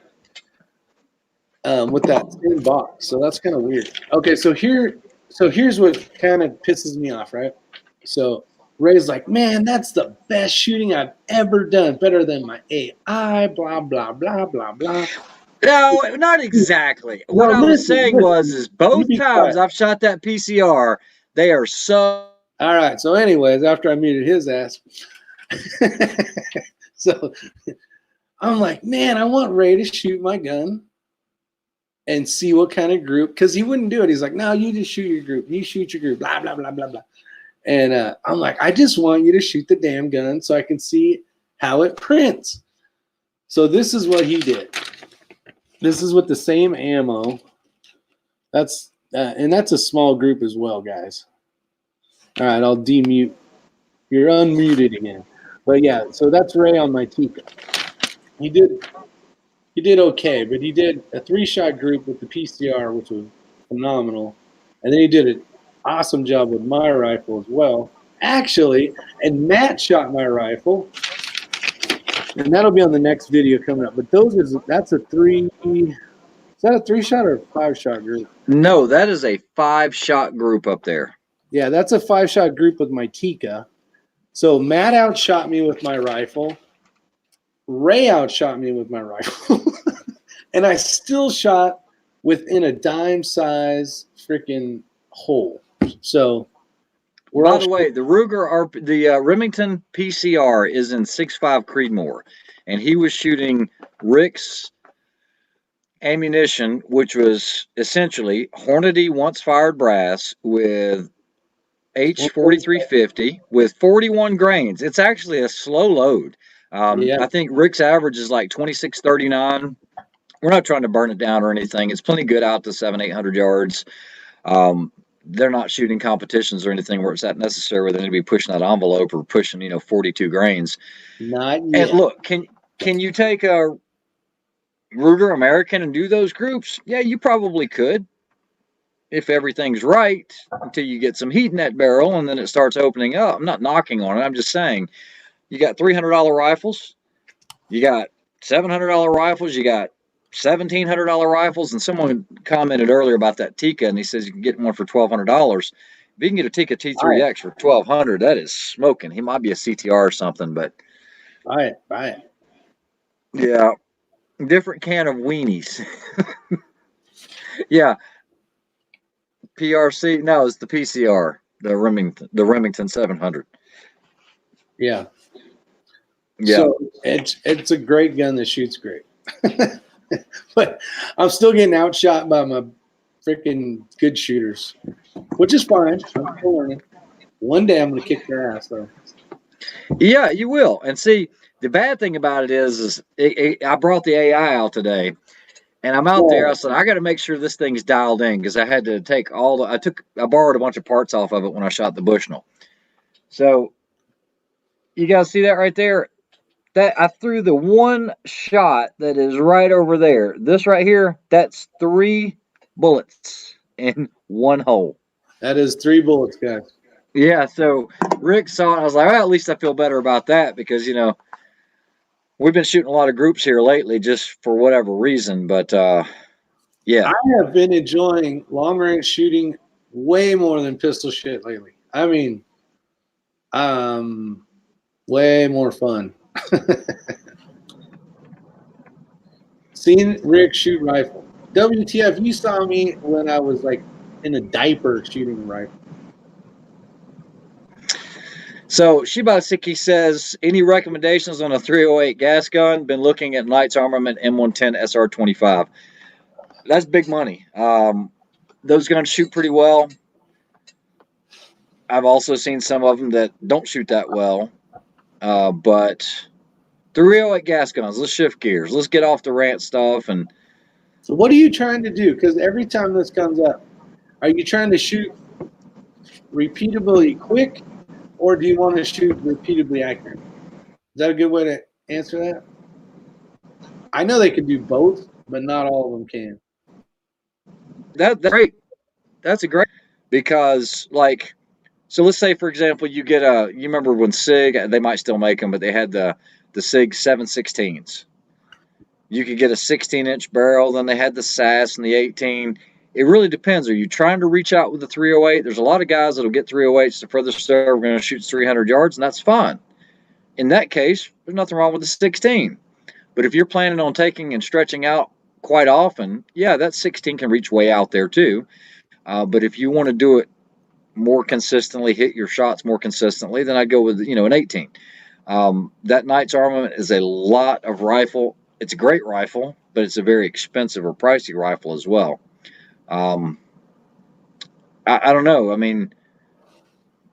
with that same box. So that's kind of weird. Okay, so here's what kind of pisses me off, right? So Ray's like, man, that's the best shooting I've ever done. Better than my AI, blah, blah, blah, blah, blah. No, not exactly. No, What I was saying was, is you both be times quiet. I've shot that PCR, they are so. All right. So, anyways, after I muted his ass, so I'm like, man, I want Ray to shoot my gun and see what kind of group, because he wouldn't do it. He's like, no, you just shoot your group. You shoot your group, blah, blah, blah, blah, blah. And I'm like, I just want you to shoot the damn gun so I can see how it prints. So this is what he did. This is with the same ammo. That's and that's a small group as well, guys. All right, I'll demute. You're unmuted again. But yeah, so that's Ray on my Tika. He did okay, but he did a 3-shot group with the PCR, which was phenomenal. And then he did an awesome job with my rifle as well. Actually, and Matt shot my rifle. And that'll be on the next video coming up. But that's a 3. Is that a 3-shot or a 5-shot group? No, that is a 5-shot group up there. Yeah, that's a 5-shot group with my Tika. So Matt outshot me with my rifle. Ray outshot me with my rifle. And I still shot within a dime size freaking hole. So by the way, the Remington PCR is in 6.5 Creedmoor, and he was shooting Rick's ammunition, which was essentially Hornady once fired brass with H4350 with 41 grains. It's actually a slow load. Yeah. I think Rick's average is like 2639. We're not trying to burn it down or anything. It's plenty good out to 700-800 yards. They're not shooting competitions or anything where it's that necessary where they need to be pushing that envelope or pushing 42 grains. Not yet. And look, can you take a Ruger American and do those groups? Yeah, you probably could if everything's right until you get some heat in that barrel and then it starts opening up. I'm not knocking on it. I'm just saying you got $300 rifles, you got $700 rifles, you got $1,700 rifles, and someone commented earlier about that Tika, and he says you can get one for $1,200. If you can get a Tika T3X for $1,200, that is smoking. He might be a CTR or something, but buy it. Yeah, different can of weenies. Yeah, PRC. No, it's the PCR, the Remington 700. Yeah. Yeah. So it's a great gun that shoots great. But I'm still getting outshot by my freaking good shooters, which is fine. I'm still learning. One day I'm going to kick their ass, though. Yeah, you will. And see, the bad thing about it is I brought the AI out today, and I'm out there. I said I got to make sure this thing's dialed in because I had to take I borrowed a bunch of parts off of it when I shot the Bushnell. So you guys see that right there? That I threw the one shot that is right over there. This right here, that's 3 bullets in one hole. That is 3 bullets, guys. Yeah, so Rick saw it. I was like, well, at least I feel better about that because, we've been shooting a lot of groups here lately just for whatever reason. But, yeah. I have been enjoying long-range shooting way more than pistol shit lately. I mean, way more fun. Seeing Rick shoot rifle. WTF, you saw me when I was like in a diaper shooting a rifle. So Shibasiki says, any recommendations on a 308 gas gun? Been looking at Knights Armament M110 SR25. That's big money. Those guns shoot pretty well. I've also seen some of them that don't shoot that well. But 308 gas guns, let's shift gears. Let's get off the rant stuff. And so what are you trying to do? Because every time this comes up, are you trying to shoot repeatably quick, or do you want to shoot repeatably accurate? that a good way to answer that? I know they can do both, but not all of them can. That's great. That's a great, because like, so let's say for example you get you remember when SIG, they might still make them, but they had the SIG 716s. You could get a 16-inch barrel. Then they had the SAS and the 18. It really depends. Are you trying to reach out with the 308? There's a lot of guys that'll get 308s. The furthest they're going to shoot 300 yards, and that's fine. In that case, there's nothing wrong with the 16. But if you're planning on taking and stretching out quite often, yeah, that 16 can reach way out there too. But if you want to do it more consistently, hit your shots more consistently, then I'd go with an 18. That Knight's Armament is a lot of rifle. It's a great rifle, but it's a very expensive or pricey rifle as well. I don't know. I mean,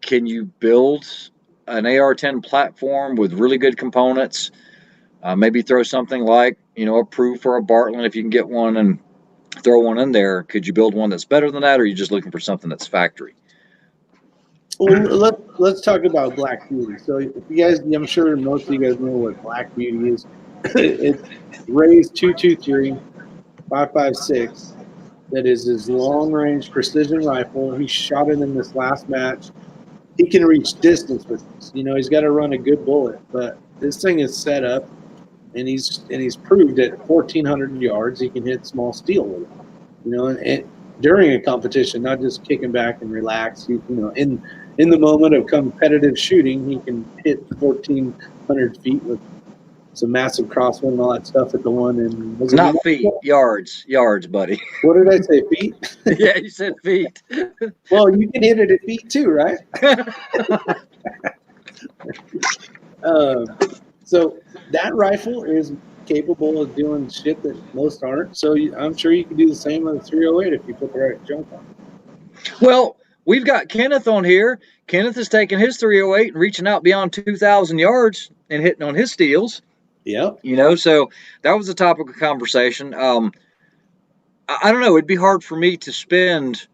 can you build an AR-10 platform with really good components? Maybe throw something like, a Proof or a Bartlett if you can get one, and throw one in there. Could you build one that's better than that, or are you just looking for something that's factory? Well, let's talk about Black Beauty. So, if you guys, I'm sure most of you guys know what Black Beauty is. It's raised 223 5.56. That is his long-range precision rifle. He shot it in this last match. He can reach distance with this. He's got to run a good bullet, but this thing is set up, and he's proved at 1,400 yards he can hit small steel with it. And during a competition, not just kicking back and relax. In the moment of competitive shooting, he can hit 1,400 feet with some massive crosswind and all that stuff at the one. And not feet, yards, buddy. What did I say? Feet? Yeah, you said feet. Well, you can hit it at feet too, right? So that rifle is capable of doing shit that most aren't. So I'm sure you can do the same with a 308 if you put the right jump on it. Well, we've got Kenneth on here. Kenneth is taking his 308 and reaching out beyond 2,000 yards and hitting on his steels. Yep. So that was a topic of conversation. I don't know. It'd be hard for me to spend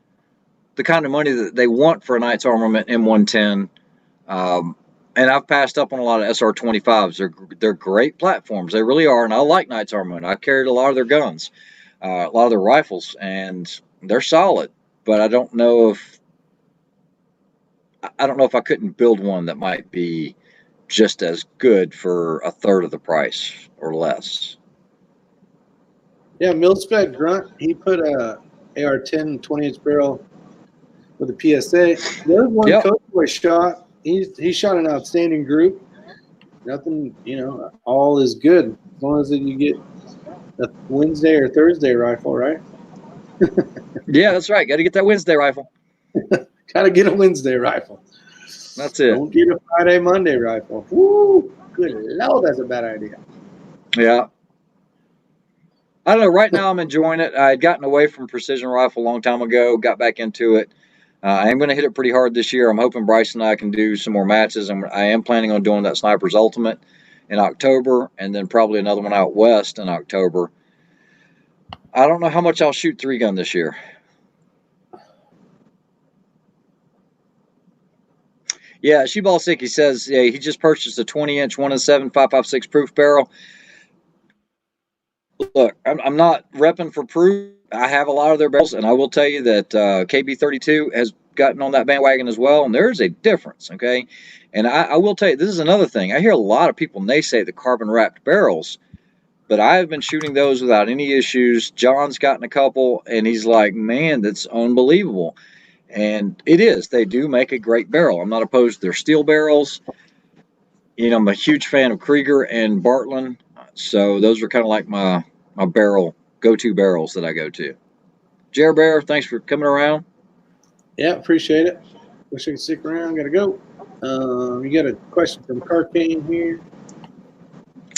the kind of money that they want for a Knight's Armament M110. And I've passed up on a lot of SR25s. They're great platforms. They really are. And I like Knight's Armament. I've carried a lot of their guns, a lot of their rifles, and they're solid. But I don't know if I couldn't build one that might be just as good for a third of the price or less. Yeah, Milspec Grunt, he put a AR-10 20-inch barrel with a PSA. There's one Coach Boy shot. He shot an outstanding group. Nothing, all is good as long as you get a Wednesday or Thursday rifle, right? Yeah, that's right. Got to get that Wednesday rifle. Got to get a Wednesday rifle. That's it. Don't get a Friday, Monday rifle. Woo! Good Lord, that's a bad idea. Yeah. I don't know. Right now, I'm enjoying it. I had gotten away from precision rifle a long time ago, got back into it. I am going to hit it pretty hard this year. I'm hoping Bryce and I can do some more matches, and I am planning on doing that Sniper's Ultimate in October, and then probably another one out west in October. I don't know how much I'll shoot 3-gun this year. Yeah, Shebalsick, he says he just purchased a 20-inch 1-7 5.56 proof barrel. Look, I'm not repping for proof. I have a lot of their barrels, and I will tell you that KB32 has gotten on that bandwagon as well, and there's a difference, okay? And I will tell you, this is another thing. I hear a lot of people naysay the carbon-wrapped barrels, but I have been shooting those without any issues. John's gotten a couple, and he's like, man, that's unbelievable. And it is. They do make a great barrel. I'm not opposed to their steel barrels. I'm a huge fan of Krieger and Bartlett, so those are kind of like my barrel go-to barrels that I go to. Jer Bear, thanks for coming around. Yeah, appreciate it. Wish I could stick around. Gotta go. You got a question from Carcane here.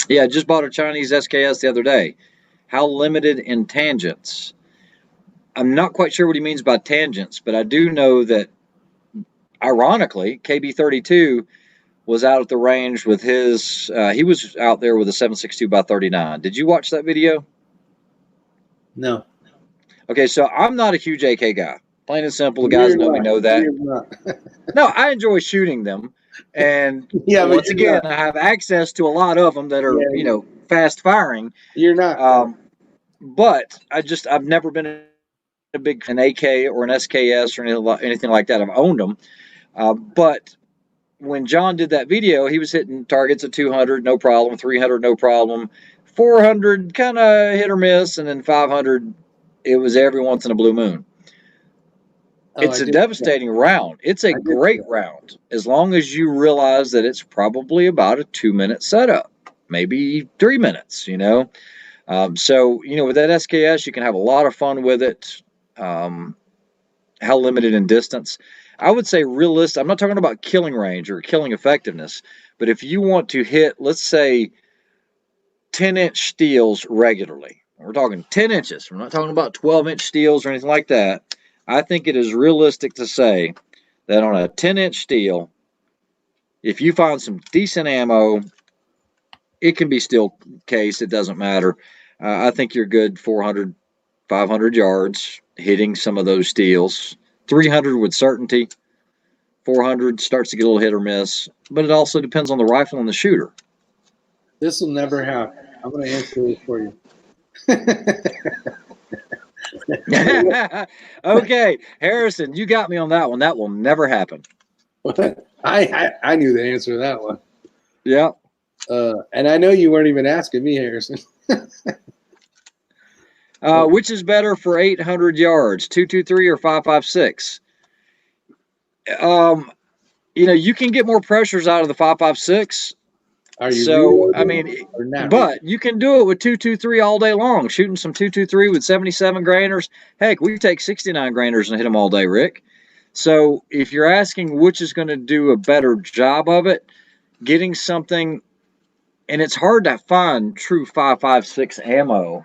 Yeah, just bought a Chinese SKS the other day. How limited in tangents? I'm not quite sure what he means by tangents, but I do know that, ironically, KB32 was out at the range with his, he was out there with a 7.62 by 39. Did you watch that video? No. Okay, so I'm not a huge AK guy. Plain and simple, the guys know me know that. No, I enjoy shooting them, And Yeah, but once again, I have access to a lot of them that are, Yeah, fast firing. you're not. But I've never been a big an AK or an SKS or anything like that. I've owned them. But when John did that video, he was hitting targets at 200, no problem, 300, no problem, 400, kind of hit or miss, and then 500, it was every once in a blue moon. It's a devastating round. It's a great round as long as you realize that it's probably about a 2-minute setup, maybe 3 minutes, So, with that SKS, you can have a lot of fun with it. How limited in distance. I would say realistic. I'm not talking about killing range or killing effectiveness, but if you want to hit, let's say, 10-inch steels regularly, we're talking 10 inches. We're not talking about 12-inch steels or anything like that. I think it is realistic to say that on a 10-inch steel, if you find some decent ammo, it can be steel case. It doesn't matter. I think you're good 400, 500 yards hitting some of those steels. 300 with certainty. 400 starts to get a little hit or miss, but it also depends on the rifle and the shooter. This will never happen. I'm going to answer this for you. Okay, Harrison, you got me on that one. That will never happen. I knew the answer to that one. Yeah. And I know you weren't even asking me, Harrison. Which is better for 800 yards, 223 or 5.56? You can get more pressures out of the 5.56. Are you so I mean, but you can do it with 223 all day long, shooting some 223 with 77 grainers. Heck, we take 69 grainers and hit them all day, Rick. So if you're asking which is going to do a better job of it, getting something, and it's hard to find true 5.56 ammo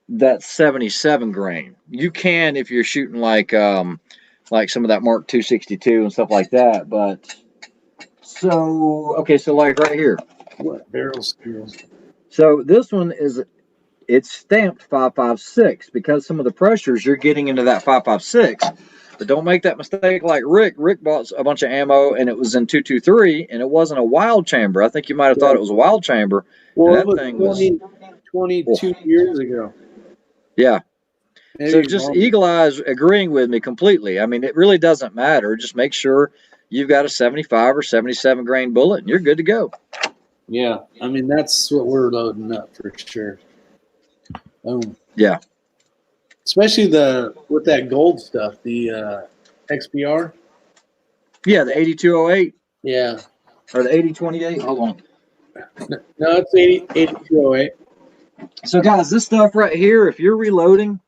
that's 77 grain. You can if you're shooting like some of that Mark 262 and stuff like that, but. So like right here. What barrel steel? So this one it's stamped 5.56 because some of the pressures you're getting into that 5.56. But don't make that mistake like Rick. Rick bought a bunch of ammo and it was in 223 and it wasn't a wild chamber. I think you might have thought it was a wild chamber. Well, it was 22 years ago. Yeah. Maybe so just Eagle Eye's agreeing with me completely. I mean, it really doesn't matter. Just make sure you've got a 75 or 77 grain bullet and you're good to go. Yeah. I mean, that's what we're loading up for sure. Boom. Yeah. Especially with that gold stuff, the XPR. Yeah, the 8208. Yeah. Or the 8028. Hold on. No, it's 8208. So, guys, this stuff right here, if you're reloading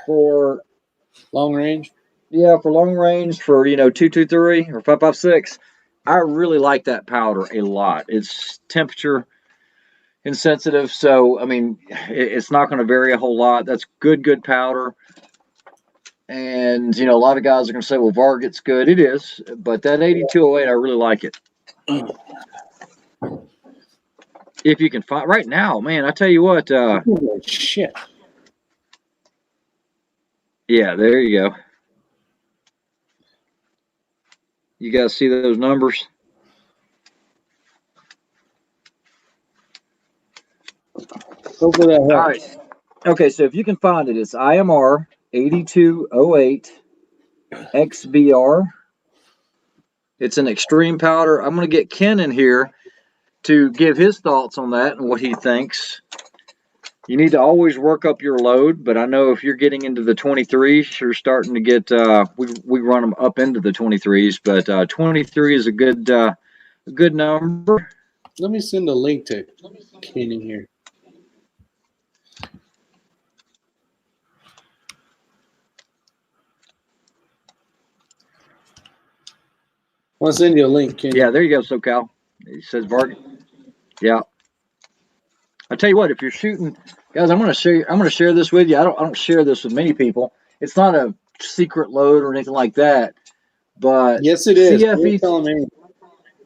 for long range, for long range, for 223 or 5.56, I really like that powder a lot. It's temperature insensitive, so I mean, it's not going to vary a whole lot. That's good powder. And a lot of guys are going to say, "Well, Varget's good." It is, but that 8208, I really like it. If you can find right now, man, I tell you what. Shit. Yeah, there you go. You guys see those numbers? Hopefully that helps. All right. Okay, so if you can find it, it's IMR 8208 XBR. It's an extreme powder. I'm going to get Ken in here to give his thoughts on that and what he thinks. You need to always work up your load, but I know if you're getting into the 23s, you're starting to get, we run them up into the 23s, but 23 is a good number. Let me send a link to Ken in here. I'll send you a link, Ken. Yeah, there you go, SoCal. It says Vargas. Yeah. I tell you what, if you're shooting, guys, I'm going to share this with you. I don't share this with many people. It's not a secret load or anything like that. But yes, it is. CFE.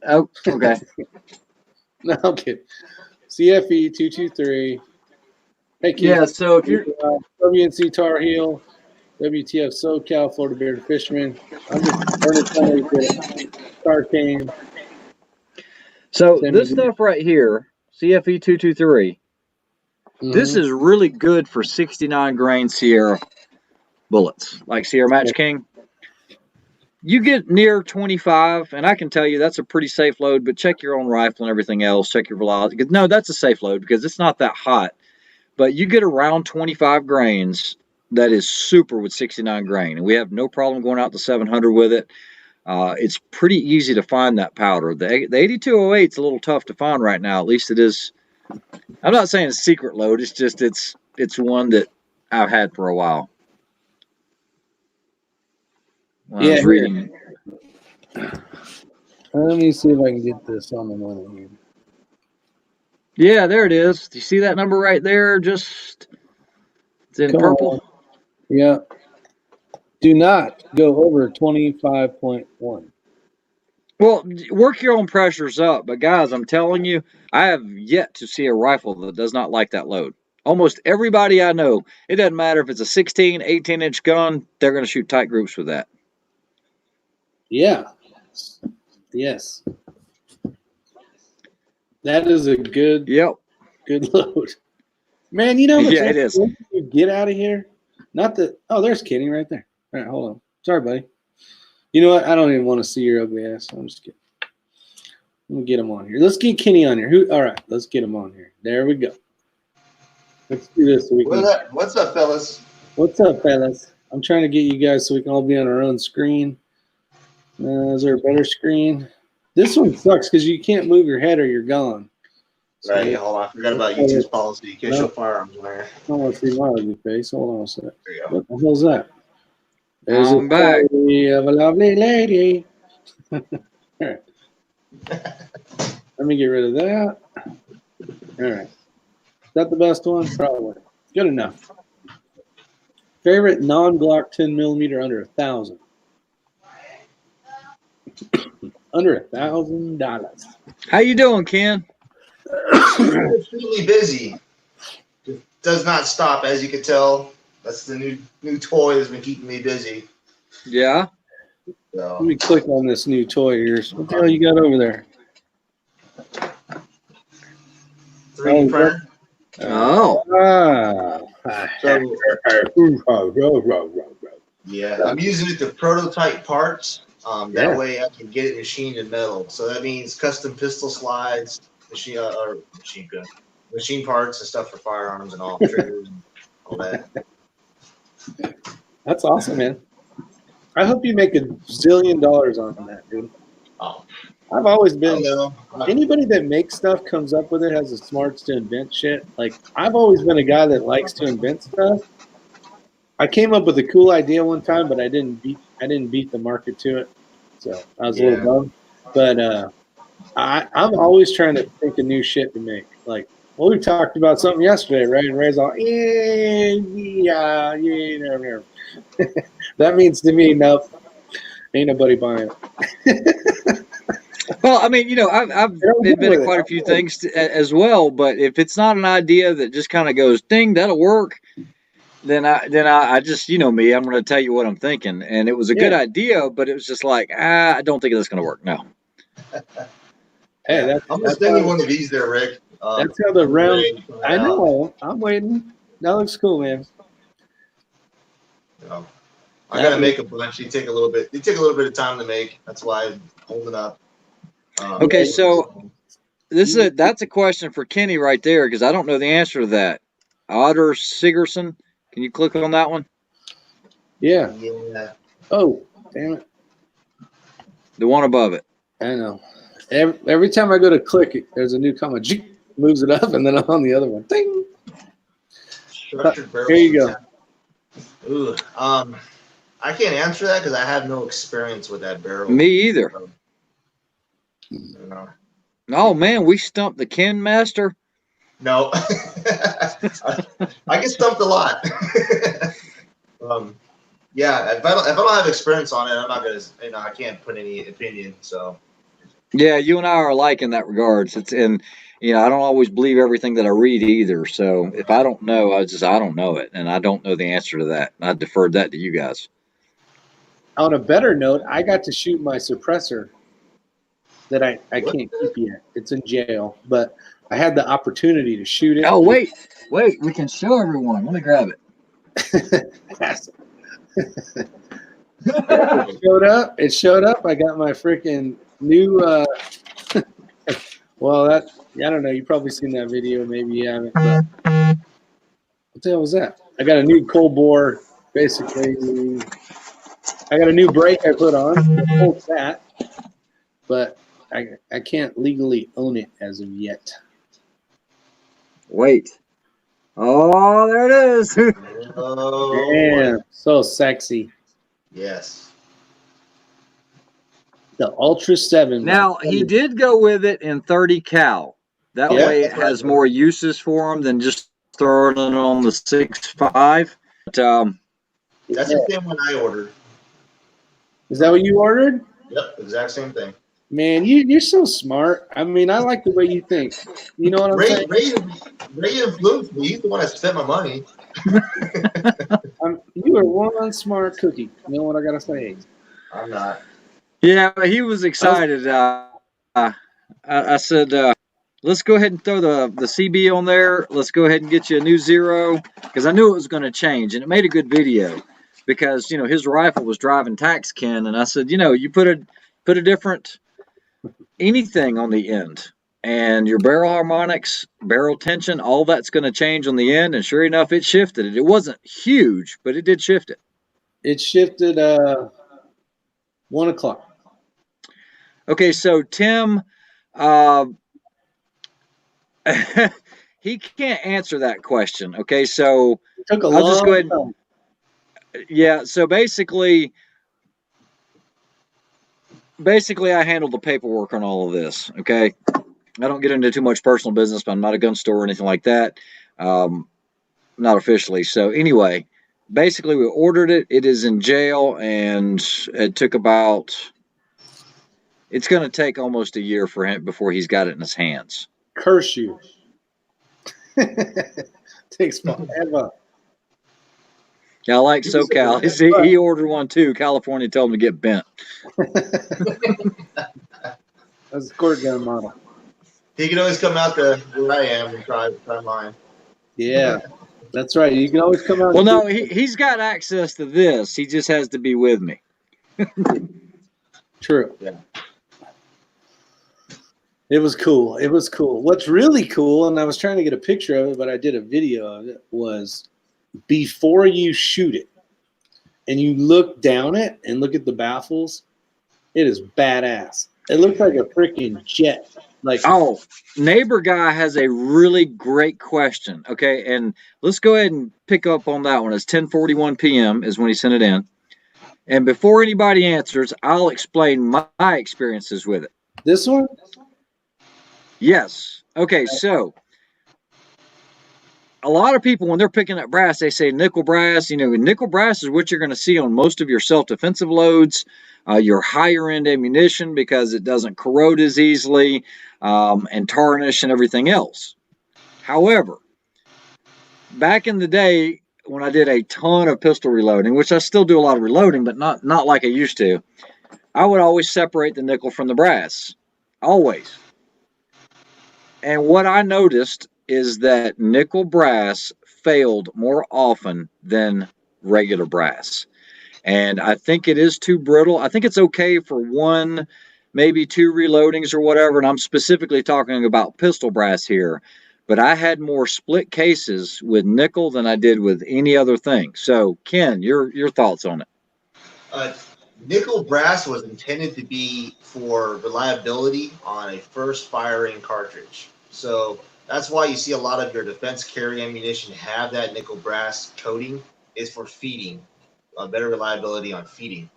Oh, okay. No, okay. CFE 223. Hey, Keith, yeah. So if you're WNC Tar Heel, WTF SoCal, Florida Bearded Fisherman. I'm just learning somebody get Sarcane. So Same this as you. stuff right here, CFE 223, this is really good for 69 grain Sierra bullets, like Sierra Match King. You get near 25, and I can tell you that's a pretty safe load, but check your own rifle and everything else. Check your velocity. No, that's a safe load because it's not that hot. But you get around 25 grains, that is super with 69 grain. And we have no problem going out to 700 with it. It's pretty easy to find that powder. The 8208 is a little tough to find right now. At least it is. I'm not saying it's secret load. It's just it's one that I've had for a while. When I was reading. Let me see if I can get this on the money here. Yeah, there it is. Do you see that number right there? Just it's in purple. On. Yeah. Do not go over 25.1. Well, work your own pressures up. But guys, I'm telling you, I have yet to see a rifle that does not like that load. Almost everybody I know, it doesn't matter if it's a 16, 18-inch gun, they're going to shoot tight groups with that. Yeah. Yes. That is a good load. Man, you know how much it is. you get out of here? Not that. Oh, there's Kenny right there. All right, hold on. Sorry, buddy. You know what? I don't even want to see your ugly ass. I'm just kidding. Let me get him on here. Let's get Kenny on here. All right, let's get him on here. There we go. Let's do this. So we can... What's up, fellas? What's up, fellas? I'm trying to get you guys so we can all be on our own screen. Is there a better screen? This one sucks because you can't move your head or you're gone. So, right, hold on. I forgot about YouTube's policy. You can't show firearms on there. I don't want to see my ugly face. Hold on a second. There you go. What the hell's that? There's a story of a lovely lady. All right. Let me get rid of that. All right. Is that the best one? Probably. Good enough. Favorite non-Glock 10 millimeter under $1,000. Under $1,000. How you doing, Ken? Extremely busy. It does not stop, as you can tell. That's the new toy that's been keeping me busy. Yeah. So. Let me click on this new toy here. What the hell you got over there? 3D printer. Oh. Yeah, I'm using it to prototype parts. That way I can get it machined in metal. So that means custom pistol slides, machine parts and stuff for firearms and all triggers and all that. That's awesome, man. I hope you make $1 zillion on that, dude. Oh. I've always been anybody that makes stuff comes up with it has the smarts to invent shit. Like I've always been a guy that likes to invent stuff. I came up with a cool idea one time, but I didn't beat the market to it. So I was a little bummed. But I'm always trying to think of new shit to make. Like, well, we talked about something yesterday, right? And Ray's all, yeah. That means to me, nope, ain't nobody buying it. Well, I mean, you know, I've invented quite a few things as well, but if it's not an idea that just kind of goes, ding, that'll work, then I just, you know me, I'm going to tell you what I'm thinking. And it was a good idea, but it was just like, I don't think that's going to work. No. Hey, I'm just thinking one of these there, Rick. That's how the round. I know. I'm waiting. That looks cool, man. You know, I gotta make a bunch. They take a little bit of time to make. That's why I'm holding up. Okay, so that's a question for Kenny right there because I don't know the answer to that. Otter Sigerson, can you click on that one? Yeah. Yeah. Oh, damn it. The one above it. I know. Every time I go to click it, there's a new comment. Moves it up, and then I'm on the other one. Ding. Structured barrel. Here you go. Ooh, I can't answer that because I have no experience with that barrel. Me either. No. Oh man, we stumped the Ken Master. No, I get stumped a lot. Yeah, if I don't have experience on it, I'm not gonna. You know, I can't put any opinion. So. Yeah, you and I are alike in that regards. I don't always believe everything that I read either. So if I don't know, I don't know it, and I don't know the answer to that. I deferred that to you guys. On a better note, I got to shoot my suppressor that I What? can't keep yet. It's in jail, but I had the opportunity to shoot it. Oh wait, we can show everyone. Let me grab it. It showed up. It showed up. I got my freaking new. Well, that I don't know. You've probably seen that video. Maybe you haven't. But what the hell was that? I got a new cold bore. Basically, I got a new brake I put on. It holds that, but I can't legally own it as of yet. Wait. Oh, there it is. Oh, Damn, so sexy. yes. The Ultra 7. Now, he did go with it in 30 cal. That Yeah. way it has more uses for him than just throwing it on the 6.5. But, That's the same one I ordered. Is that what you ordered? Yep, exact same thing. Man, you're so smart. I mean, I like the way you think. You know what I'm saying? Ray influenced me. He's the one that spent my money. You are one smart cookie. You know what I gotta say? I'm not. yeah, he was excited. I said, let's go ahead and throw the CB on there. Let's go ahead and get you a new zero because I knew it was going to change, and it made a good video because his rifle was driving tax Ken, and I said, you put a different anything on the end, and your barrel harmonics, barrel tension, all that's going to change on the end. And sure enough, it shifted it. It wasn't huge, but it did shift it. It shifted 1 o'clock. Okay, so Tim, he can't answer that question. Okay, so It took a I'll just go ahead. time. Yeah, so basically, I handled the paperwork on all of this. Okay, I don't get into too much personal business, but I'm not a gun store or anything like that. Not officially. So anyway, basically, we ordered it. It is in jail, and it took about. It's going to take almost a year for him before he's got it in his hands. Curse you. Takes forever. Yeah, I like SoCal. He ordered one too. California told him to get bent. That's a squirt gun model. He can always come out to where I am and try mine. Yeah, that's right. You can always come out. Well, no, he's got access to this. He just has to be with me. True. Yeah. It was cool. It was cool. What's really cool, and I was trying to get a picture of it, but I did a video of it, was before you shoot it and you look down it and look at the baffles, it is badass. It looks like a freaking jet. Like, oh, neighbor guy has a really great question. Okay, and let's go ahead and pick up on that one. It's 10:41 p.m. is when he sent it in. And before anybody answers, I'll explain my experiences with it. This one? Yes. Okay, so a lot of people, when they're picking up brass, they say nickel brass. Nickel brass is what you're going to see on most of your self-defensive loads, your higher-end ammunition, because it doesn't corrode as easily, and tarnish and everything else. However, back in the day, when I did a ton of pistol reloading, which I still do a lot of reloading, but not like I used to, I would always separate the nickel from the brass. Always. And what I noticed is that nickel brass failed more often than regular brass. And I think it is too brittle. I think it's okay for one, maybe two reloadings or whatever. And I'm specifically talking about pistol brass here. But I had more split cases with nickel than I did with any other thing. So, Ken, your thoughts on it? Nickel brass was intended to be for reliability on a first firing cartridge. So that's why you see a lot of your defense carry ammunition have that nickel brass coating, is for feeding, better reliability on feeding.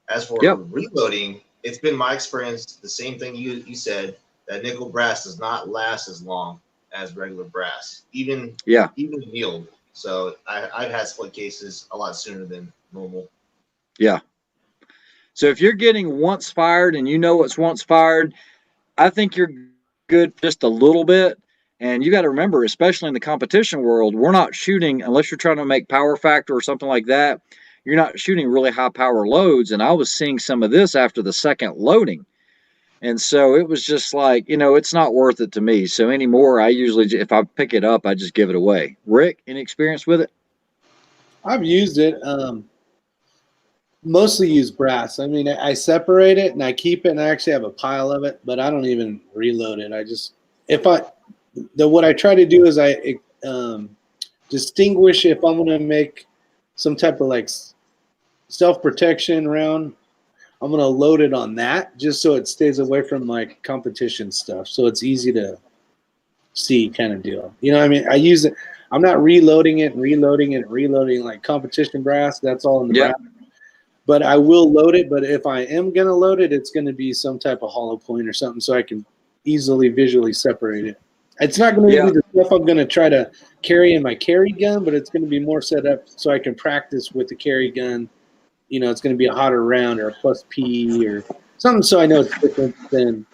As for reloading, it's been my experience, the same thing you said, that nickel brass does not last as long as regular brass, even annealed. So I've had split cases a lot sooner than normal. Yeah. So if you're getting once fired and you know it's once fired, I think you're good just a little bit. And you got to remember, especially in the competition world, we're not shooting, unless you're trying to make power factor or something like that, you're not shooting really high power loads. And I was seeing some of this after the second loading. And so it was just like, it's not worth it to me. So anymore, I usually, if I pick it up, I just give it away. Rick, any experience with it? I've used it. Mostly use brass. I mean, I separate it and I keep it, and I actually have a pile of it, but I don't even reload it. I just, what I try to do is I distinguish if I'm going to make some type of like self-protection round, I'm going to load it on that just so it stays away from like competition stuff. So it's easy to see kind of deal. You know what I mean? I use it. I'm not reloading it and reloading like competition brass. That's all in the brass. But I will load it. But if I am going to load it, it's going to be some type of hollow point or something so I can easily visually separate it. It's not going to be the stuff I'm going to try to carry in my carry gun, but it's going to be more set up so I can practice with the carry gun. It's going to be a hotter round or a plus P or something so I know it's different than.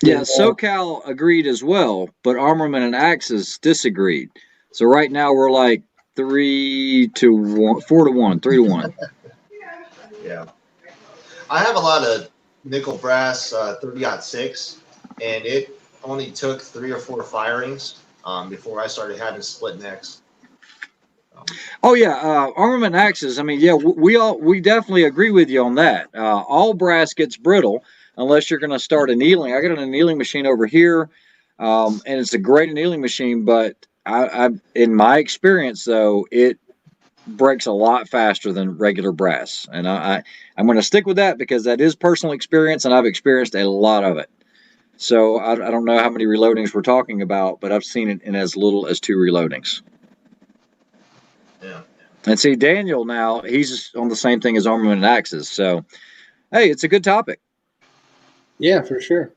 Yeah, SoCal agreed as well, but Armament and Axis disagreed. So right now we're like 3 to 1, 4 to 1, 3 to 1. Yeah. I have a lot of nickel brass 30-06, and it only took 3 or 4 firings before I started having split necks. Oh yeah, Armament Axis. I mean, yeah, we definitely agree with you on that. All brass gets brittle unless you're going to start annealing. I got an annealing machine over here, and it's a great annealing machine. But I in my experience, though, it breaks a lot faster than regular brass, and I'm going to stick with that because that is personal experience, and I've experienced a lot of it. So I don't know how many reloadings we're talking about, but I've seen it in as little as 2 reloadings. Yeah. And see, Daniel now, he's on the same thing as Armament and Axis. So, hey, it's a good topic. Yeah, for sure.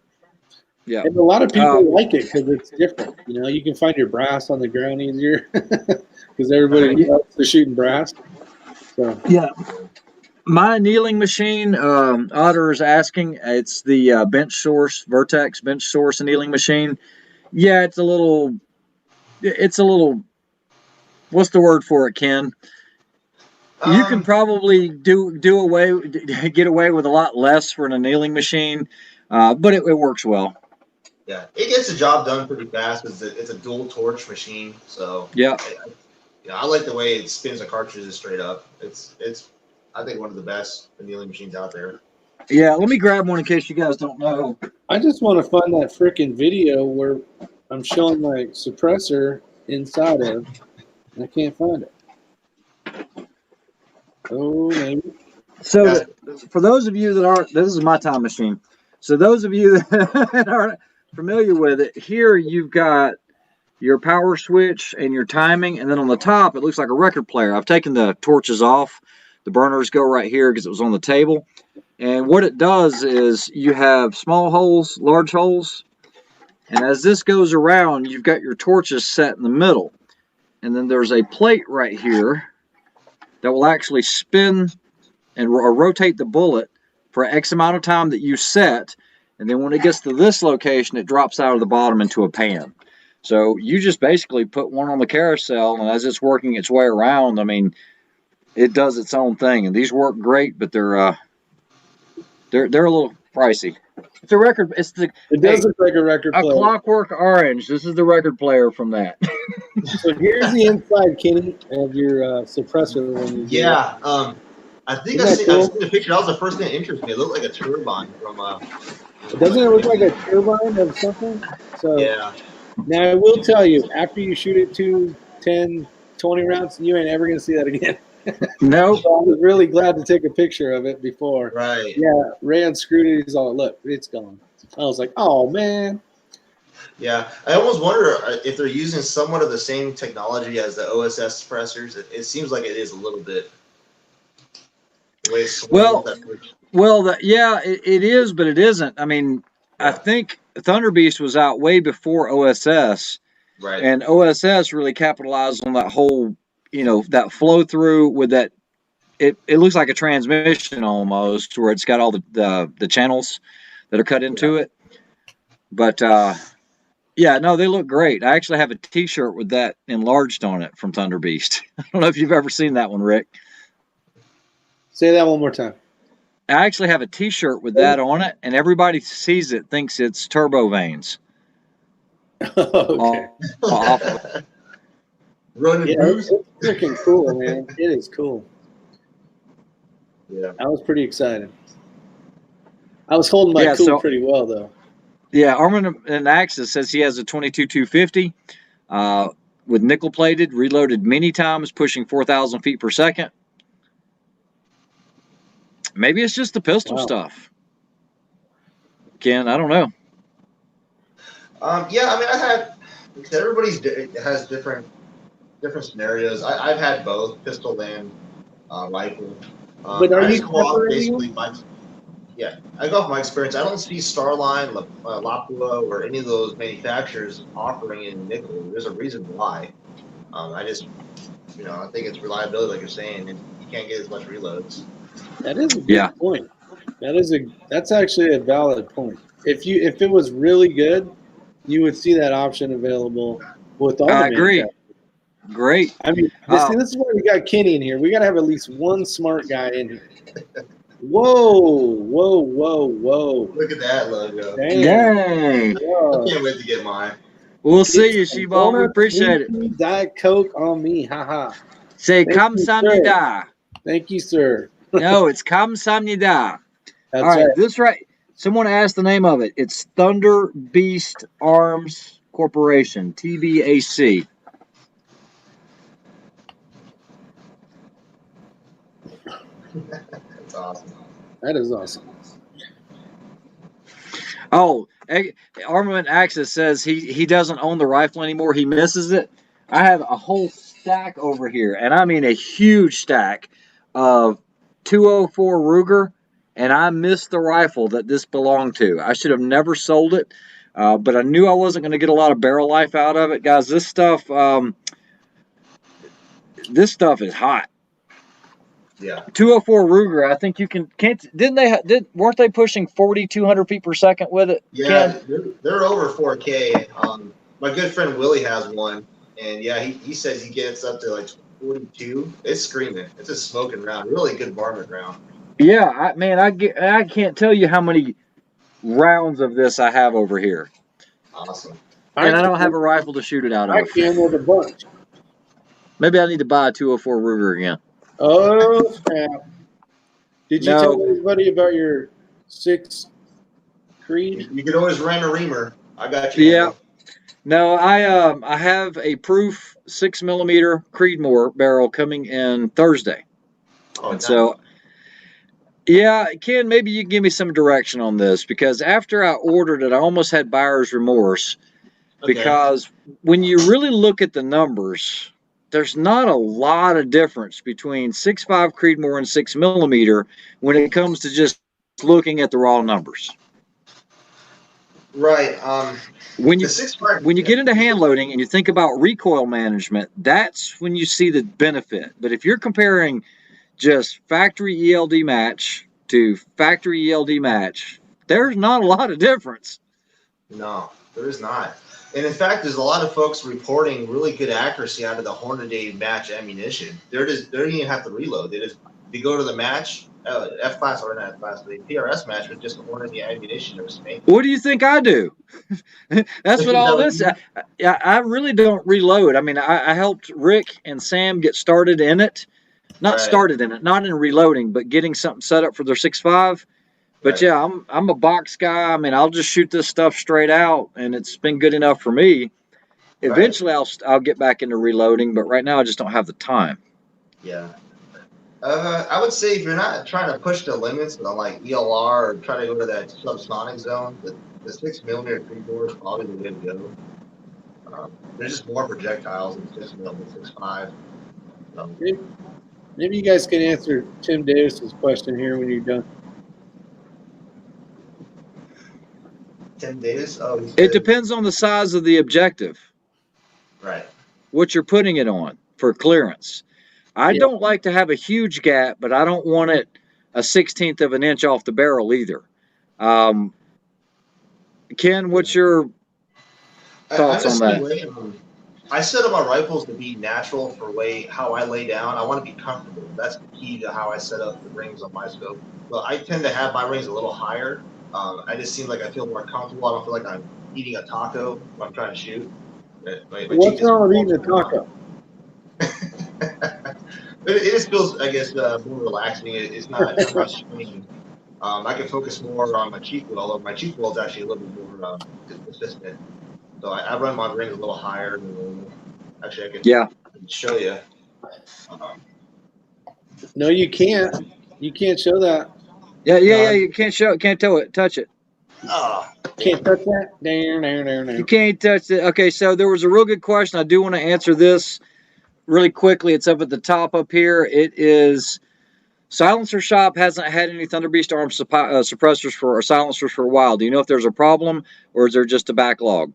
Yeah. And a lot of people like it because it's different. You can find your brass on the ground easier because everybody loves the shooting brass. So. Yeah. My annealing machine, Otter is asking, it's the Bench Source, Vertex Bench Source annealing machine. Yeah, it's a little, what's the word for it, Ken? You can probably get away with a lot less for an annealing machine, but it works well. Yeah, it gets the job done pretty fast because it's a dual torch machine. So yeah, I like the way it spins the cartridges straight up. It's I think one of the best annealing machines out there. Yeah, let me grab one in case you guys don't know. I just want to find that freaking video where I'm showing my suppressor inside of, and I can't find it. Oh, maybe. So, for those of you that aren't, this is my time machine. So, those of you that aren't familiar with it, here you've got your power switch and your timing, and then on the top, it looks like a record player. I've taken the torches off. The burners go right here because it was on the table. And what it does is you have small holes, large holes, and as this goes around, you've got your torches set in the middle. And then there's a plate right here that will actually spin and rotate the bullet for X amount of time that you set. And then when it gets to this location, it drops out of the bottom into a pan. So you just basically put one on the carousel, and as it's working its way around, I mean, it does its own thing. And these work great, but they're a little pricey. It's a record. It does look like a record player. A Clockwork Orange. This is the record player from that. So here's the inside, Kenny, of your suppressor. Yeah. I think I've seen the picture. That was the first thing that interested me. It looked like a turbine from. Doesn't it look like a turbine of something? So yeah. Now I will tell you, after you shoot it 2, 10, 20 rounds, you ain't ever gonna see that again. No. So I was really glad to take a picture of it before. Right. Yeah. Ray unscrewed it. He's all, look, it's gone. I was like, oh man. Yeah, I almost wonder if they're using somewhat of the same technology as the OSS suppressors. It seems like it is a little bit. Well, it is, but it isn't. I mean, I think Thunder Beast was out way before OSS, right? And OSS really capitalized on that whole, that flow through with that. It looks like a transmission almost, where it's got all the channels that are cut into it. But yeah, no, they look great. I actually have a T-shirt with that enlarged on it from Thunder Beast. I don't know if you've ever seen that one, Rick. Say that one more time. I actually have a T-shirt with that on it, and everybody sees it thinks it's turbo vanes. Okay. Off of it. Running Yeah, boost. it's freaking cool, man. It is cool. Yeah. I was pretty excited. I was holding my cool pretty well, though. Yeah, Armin and Axis says he has a 22-250 with nickel plated, reloaded many times, pushing 4,000 feet per second. Maybe it's just the pistol stuff. Ken, I don't know. Yeah, I mean, everybody has different scenarios. I've had both pistol and rifle. But are I you just go off separating? I go off my experience. I don't see Starline, Lapua, or any of those manufacturers offering in nickel. There's a reason why. I just, I think it's reliability, like you're saying, and you can't get as much reloads. That is a good point. That's actually a valid point. If it was really good, you would see that option available with all the manufacturers. Great. I mean, this is why we got Kenny in here. We got to have at least one smart guy in here. Whoa. Look at that logo. Dang. I can't wait to get mine. We'll see you, Sheball. We appreciate it. Diet Coke on me. Haha. Say kamsamnida. Thank you, sir. No, it's kamsamnida. That's all right. right. This right. Someone asked the name of it. It's Thunder Beast Arms Corporation, TBAC. That's awesome. That is awesome. Oh, Armament Axis says he doesn't own the rifle anymore. He misses it. I have a whole stack over here, and I mean a huge stack of 204 Ruger, and I missed the rifle that this belonged to. I should have never sold it, but I knew I wasn't going to get a lot of barrel life out of it, guys. This stuff is hot. Yeah. 204 Ruger. I think you weren't they pushing 4,200 feet per second with it? Yeah, they're over 4K. My good friend Willie has one, and yeah, he says he gets up to like 42. It's screaming. It's a smoking round. Really good varmint round. Yeah, I can't tell you how many rounds of this I have over here. Awesome. And I don't have a rifle to shoot it out of. I can with a bunch. Maybe I need to buy a 204 Ruger again. Oh, snap. Did you tell anybody about your 6 Creed? You can always rent a reamer. I got you. Yeah. No, I have a proof 6mm Creedmoor barrel coming in Thursday. Oh, and so, yeah, Ken, maybe you can give me some direction on this, because after I ordered it, I almost had buyer's remorse. Okay. Because when you really look at the numbers, there's not a lot of difference between 6.5 Creedmoor and 6mm when it comes to just looking at the raw numbers. Right. When you get into hand loading and you think about recoil management, that's when you see the benefit. But if you're comparing just factory ELD match to factory ELD match, there's not a lot of difference. No, there is not. And in fact, there's a lot of folks reporting really good accuracy out of the Hornady match ammunition. They don't even have to reload. They go to the match, F-class or not F-class, the PRS match with just the Hornady ammunition. What do you think I do? That's what all this. I really don't reload. I mean, I helped Rick and Sam get started in it. Not started in it, not in reloading, but getting something set up for their 6.5. But yeah, I'm a box guy. I mean, I'll just shoot this stuff straight out, and it's been good enough for me. Eventually, I'll get back into reloading, but right now I just don't have the time. Yeah. I would say if you're not trying to push the limits on like ELR or try to go to that subsonic zone, the 6mm Creedmoor is probably the way to go. There's just more projectiles than 6mm 6.5. So. Maybe you guys can answer Tim Davis's question here when you're done. Tim Davis? Oh, it depends on the size of the objective. Right. What you're putting it on for clearance. I don't like to have a huge gap, but I don't want it a 1/16 of an inch off the barrel either. Ken, what's your thoughts I'm on the same that? way. I set up my rifles to be natural for how I lay down. I want to be comfortable. That's the key to how I set up the rings on my scope. But I tend to have my rings a little higher. I just seem like I feel more comfortable. I don't feel like I'm eating a taco when I'm trying to shoot. My cheek What's just wrong with falls eating a down. taco? It just feels, I guess, more relaxing. It's not. I'm not straining. I can focus more on my cheek weld. Or my cheek weld is actually a little bit more consistent. So I run my rings a little higher than normal. Actually, Yeah. I can show you. Um, No, you can't. You can't show that. Yeah. You can't touch it. oh, Can't touch that. There. You can't touch it. Okay, so there was a real good question. I do want to answer this really quickly. It's up at the top up here. It is Silencer Shop hasn't had any Thunder Beast arm suppressors or silencers for a while. Do you know if there's a problem or is there just a backlog?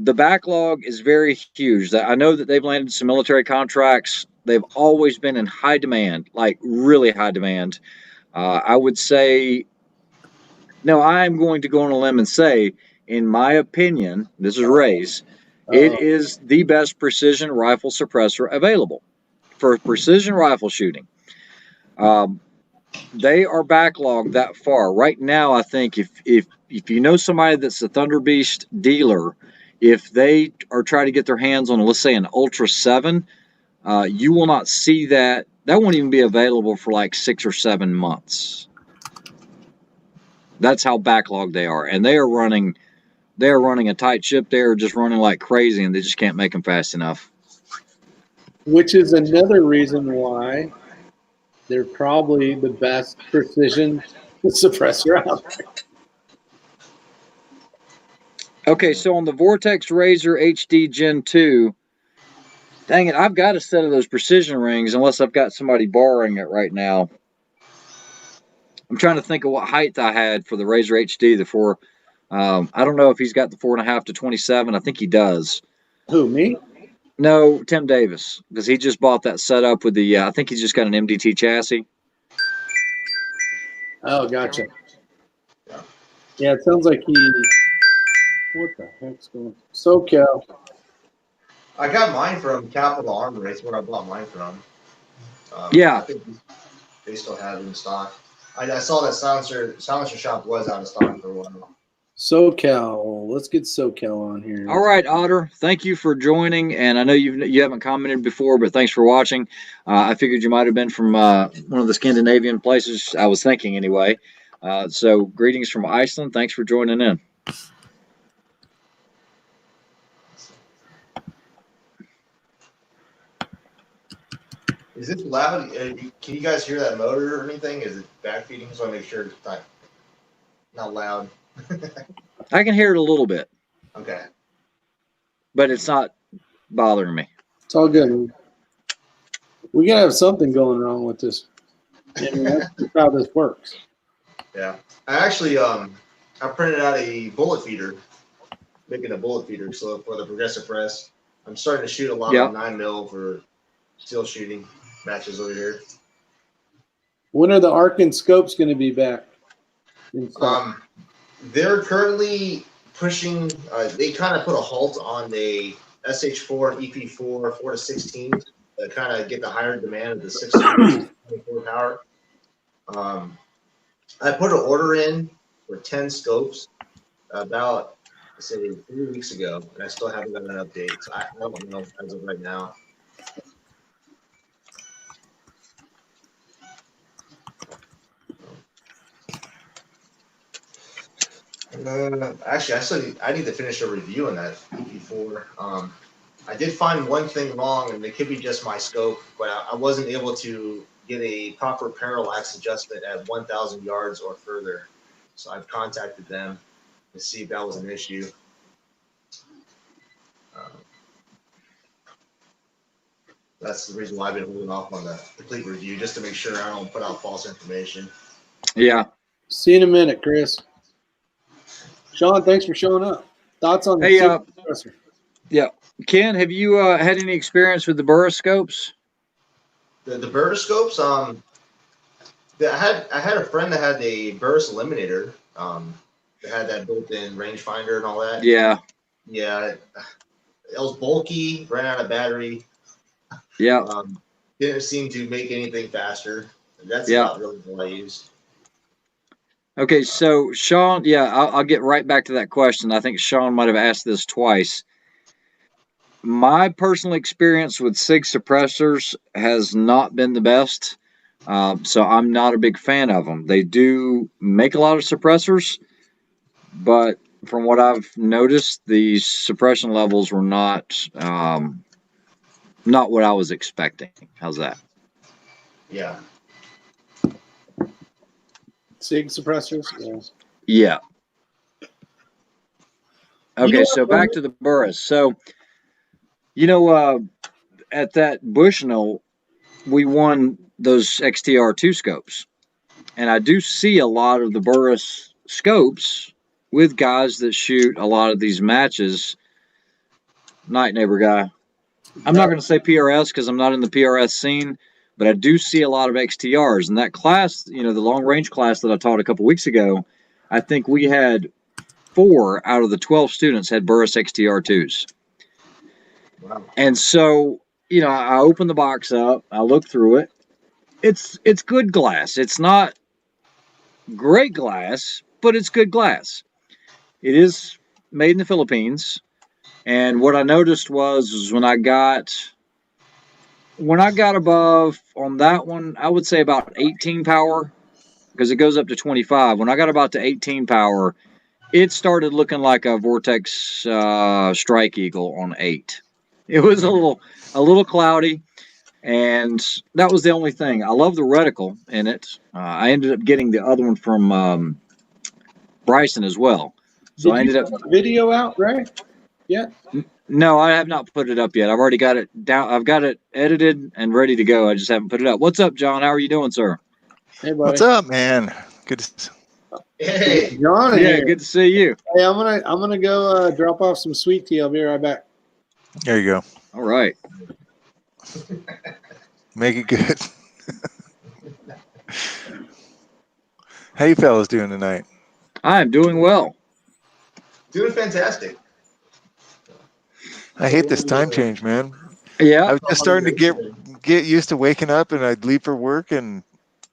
The backlog is very huge. I know that they've landed some military contracts. They've always been in high demand, like really high demand. I would say, no, I'm going to go on a limb and say, in my opinion, this is Ray's, it Uh-oh. is the best precision rifle suppressor available for precision rifle shooting. They are backlogged that far right now. I think if you know somebody that's a Thunder Beast dealer, if they are trying to get their hands on, let's say, an Ultra 7, you will not see that. That won't even be available for like 6 or 7 months. That's how backlogged they are, and they are running a tight ship. They are just running like crazy, and they just can't make them fast enough. Which is another reason why they're probably the best precision suppressor out there. Okay, so on the Vortex Razor HD Gen 2, dang it, I've got a set of those precision rings unless I've got somebody borrowing it right now. I'm trying to think of what height I had for the Razor HD. I don't know if he's got the 4.5 to 27. I think he does. Who, me? No, Tim Davis, because he just bought that setup with the. I think he's just got an MDT chassis. Oh, gotcha. Yeah, it sounds like he. What the heck's going on? SoCal. I got mine from Capital Armory. It's where I bought mine from. Yeah. I think they still have it in stock. I saw that silencer shop was out of stock for a while. SoCal. Let's get SoCal on here. All right, Otter. Thank you for joining, and I know you haven't commented before, but thanks for watching. I figured you might have been from one of the Scandinavian places. I was thinking anyway. So greetings from Iceland. Thanks for joining in. Is this loud? Can you guys hear that motor or anything? Is it backfeeding? So I make sure it's not loud. I can hear it a little bit, Okay. but it's not bothering me. It's all good. We gotta have something going wrong with this. I mean, that's how this works. Yeah. I actually I printed out a bullet feeder, making a bullet feeder so for the Progressive Press. I'm starting to shoot a lot of 9mm for steel shooting matches over here. When are the Arkin scopes going to be back? They're currently pushing. They kind of put a halt on the SH4 and EP4 4 to 16 to kind of get the higher demand of the 624 power. I put an order in for 10 scopes about, let's say, 3 weeks ago, and I still haven't gotten an update. So I don't know as of right now. Actually, I need to finish a review on that EP4. I did find one thing wrong, and it could be just my scope, but I wasn't able to get a proper parallax adjustment at 1,000 yards or further. So I've contacted them to see if that was an issue. That's the reason why I've been holding off on the complete review, just to make sure I don't put out false information. Yeah. See you in a minute, Chris. Sean, thanks for showing up. Thoughts on the suppressor? Yeah. Ken, have you had any experience with the buroscopes? The buroscopes, I had a friend that had a burst eliminator. It had that built-in rangefinder and all that. Yeah. Yeah, it was bulky, ran out of battery. Yeah. Didn't seem to make anything faster. That's Yeah. about really what I used. Okay, so Sean, yeah, I'll get right back to that question. I think Sean might have asked this twice. My personal experience with SIG suppressors has not been the best, so I'm not a big fan of them. They do make a lot of suppressors, but from what I've noticed, the suppression levels were not what I was expecting. How's that? Yeah. SIG suppressors. Yeah. Yeah. You know Okay, what, so back to the Burris. So, at that Bushnell, we won those XTR2 scopes. And I do see a lot of the Burris scopes with guys that shoot a lot of these matches. Night neighbor guy. I'm not going to say PRS because I'm not in the PRS scene, but I do see a lot of XTRs. And that class, the long range class that I taught a couple weeks ago, I think we had 4 out of the 12 students had Burris XTR2s. Wow. And so, I opened the box up, I looked through it. It's good glass. It's not great glass, but it's good glass. It is made in the Philippines. And what I noticed was when I got above on that one, I would say about 18 power, because it goes up to 25. When I got about to 18 power, it started looking like a Vortex Strike Eagle on 8. It was a little cloudy, and that was the only thing. I love the reticle in it. I ended up getting the other one from Bryson as well. So I ended up put a video out, right? Yeah. No, I have not put it up yet. I've already got it down. I've got it edited and ready to go. I just haven't put it up. What's up, John? How are you doing, sir? Hey, buddy. What's up, man? Good. Hey. John. Yeah, Here. good to see you. Hey, I'm gonna go drop off some sweet tea. I'll be right back. There you go. All right. Make it good. How you fellas doing tonight? I am doing well. Doing fantastic. I hate this time change, man. Yeah. I was just starting to get used to waking up, and I'd leave for work, and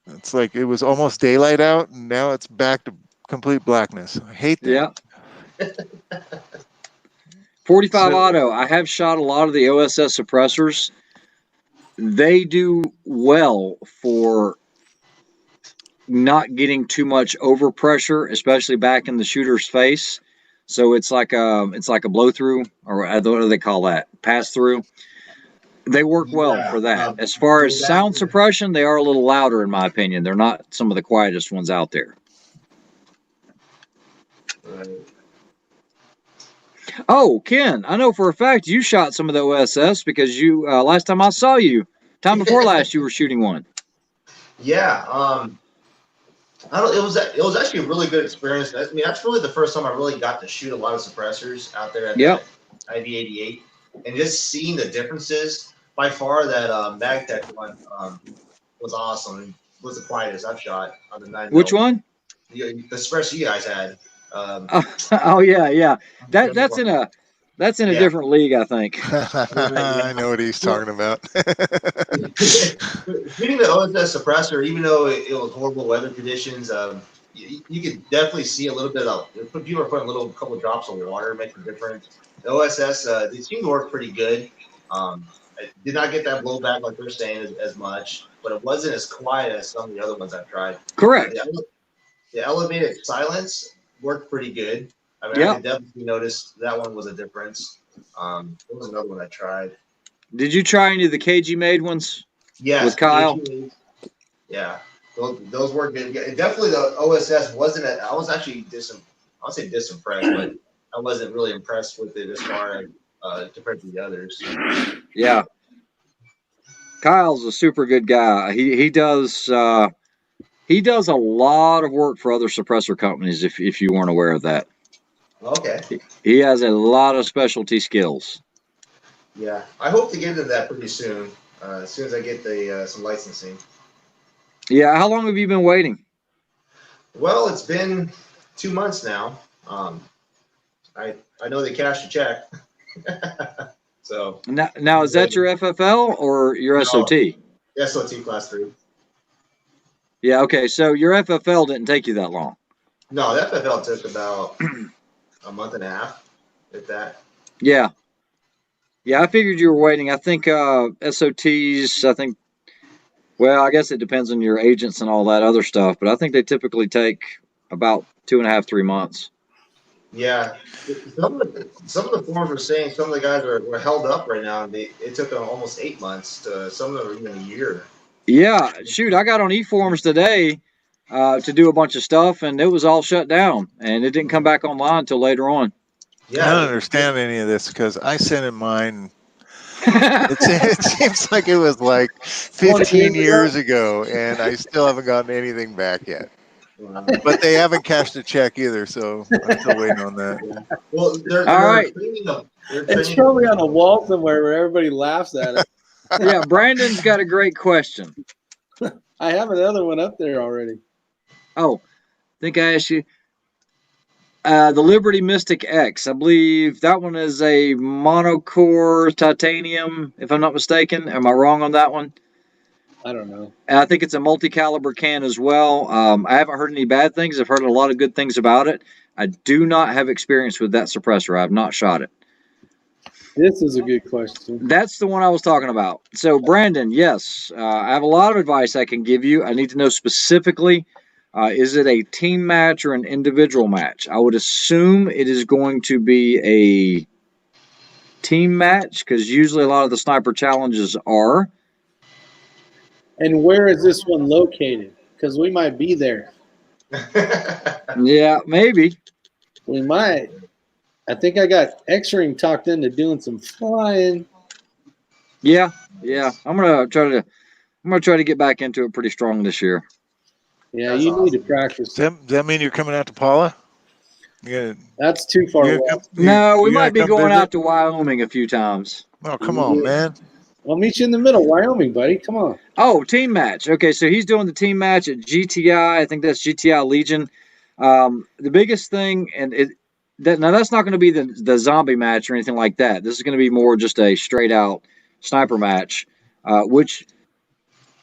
it's like it was almost daylight out, and now it's back to complete blackness. I hate that. Yeah. 45 auto. I have shot a lot of the OSS suppressors. They do well for not getting too much overpressure, especially back in the shooter's face. So it's like a blow through, or what do they call that? Pass through. They work well for that. As far as sound suppression, they are a little louder, in my opinion. They're not some of the quietest ones out there. Right. Oh, Ken, I know for a fact you shot some of the OSS because you last time I saw you, time before last, you were shooting one. Yeah. It was actually a really good experience. I mean, that's really the first time I really got to shoot a lot of suppressors out there at IV88, and just seeing the differences. By far, that Magtech one was awesome. It was the quietest I've shot on the 9mm. Which one? The suppressor you guys had. Oh yeah. That's in a different league, I think. I know what he's talking about. Shooting the OSS suppressor, even though it was horrible weather conditions, you could definitely see a little bit of people are putting a couple of drops of water, making a difference. The OSS, they seem to work pretty good. I did not get that blowback like they're saying as much, but it wasn't as quiet as some of the other ones I've tried. Correct. The elevated silence worked pretty good. I mean, I could definitely notice that one was a difference. There was another one I tried. Did you try any of the KG made ones? Yeah, with Kyle. Yeah, those were good. Yeah, definitely the OSS wasn't. I was actually I'll say disimpressed, but I wasn't really impressed with it as far as compared to the others. Yeah, Kyle's a super good guy. He does a lot of work for other suppressor companies. If you weren't aware of that. Okay. He has a lot of specialty skills. Yeah, I hope to get into that pretty soon. As soon as I get some licensing. Yeah, how long have you been waiting? Well, it's been 2 months now. I know they cashed a check. So Now is that your FFL or your SOT? No, SOT class 3. Yeah, okay. So your FFL didn't take you that long. No, the FFL took about a month and a half, if that. Yeah. Yeah, I figured you were waiting. I think SOTs, well, I guess it depends on your agents and all that other stuff, but I think they typically take about 2.5, 3 months. Yeah. Some of the forums were saying some of the guys were held up right now. It took them almost 8 months to, some of them were even a year. Yeah, shoot, I got on eForms today to do a bunch of stuff, and it was all shut down, and it didn't come back online until later on. Yeah. I don't understand any of this because I sent in mine. It seems like it was like 15 years ago, and I still haven't gotten anything back yet. Wow. But they haven't cashed a check either, so I'm still waiting on that. Yeah. Well, they're right. training them. It's probably on a wall somewhere where everybody laughs at it. Yeah, Brandon's got a great question. I have another one up there already. Oh, I think I asked you. The Liberty Mystic X, I believe that one is a monocore titanium, if I'm not mistaken. Am I wrong on that one? I don't know. And I think it's a multi-caliber can as well. I haven't heard any bad things. I've heard a lot of good things about it. I do not have experience with that suppressor. I have not shot it. This is a good question. That's the one I was talking about. So, Brandon, yes, I have a lot of advice I can give you. I need to know specifically, is it a team match or an individual match? I would assume it is going to be a team match because usually a lot of the sniper challenges are. And where is this one located? Because we might be there. Yeah, maybe. We might. I think I got X-Ring talked into doing some flying. Yeah. I'm gonna try to get back into it pretty strong this year. Yeah, That's you awesome. need to practice. Does that mean you're coming out to Paula? That's too far west. No, we might be going out to Wyoming a few times. Oh, come on, man. I'll meet you in the middle, Wyoming, buddy. Come on. Oh, team match. Okay, so he's doing the team match at GTI. I think that's GTI Legion. The biggest thing, now that's not going to be the zombie match or anything like that. This is going to be more just a straight out sniper match, which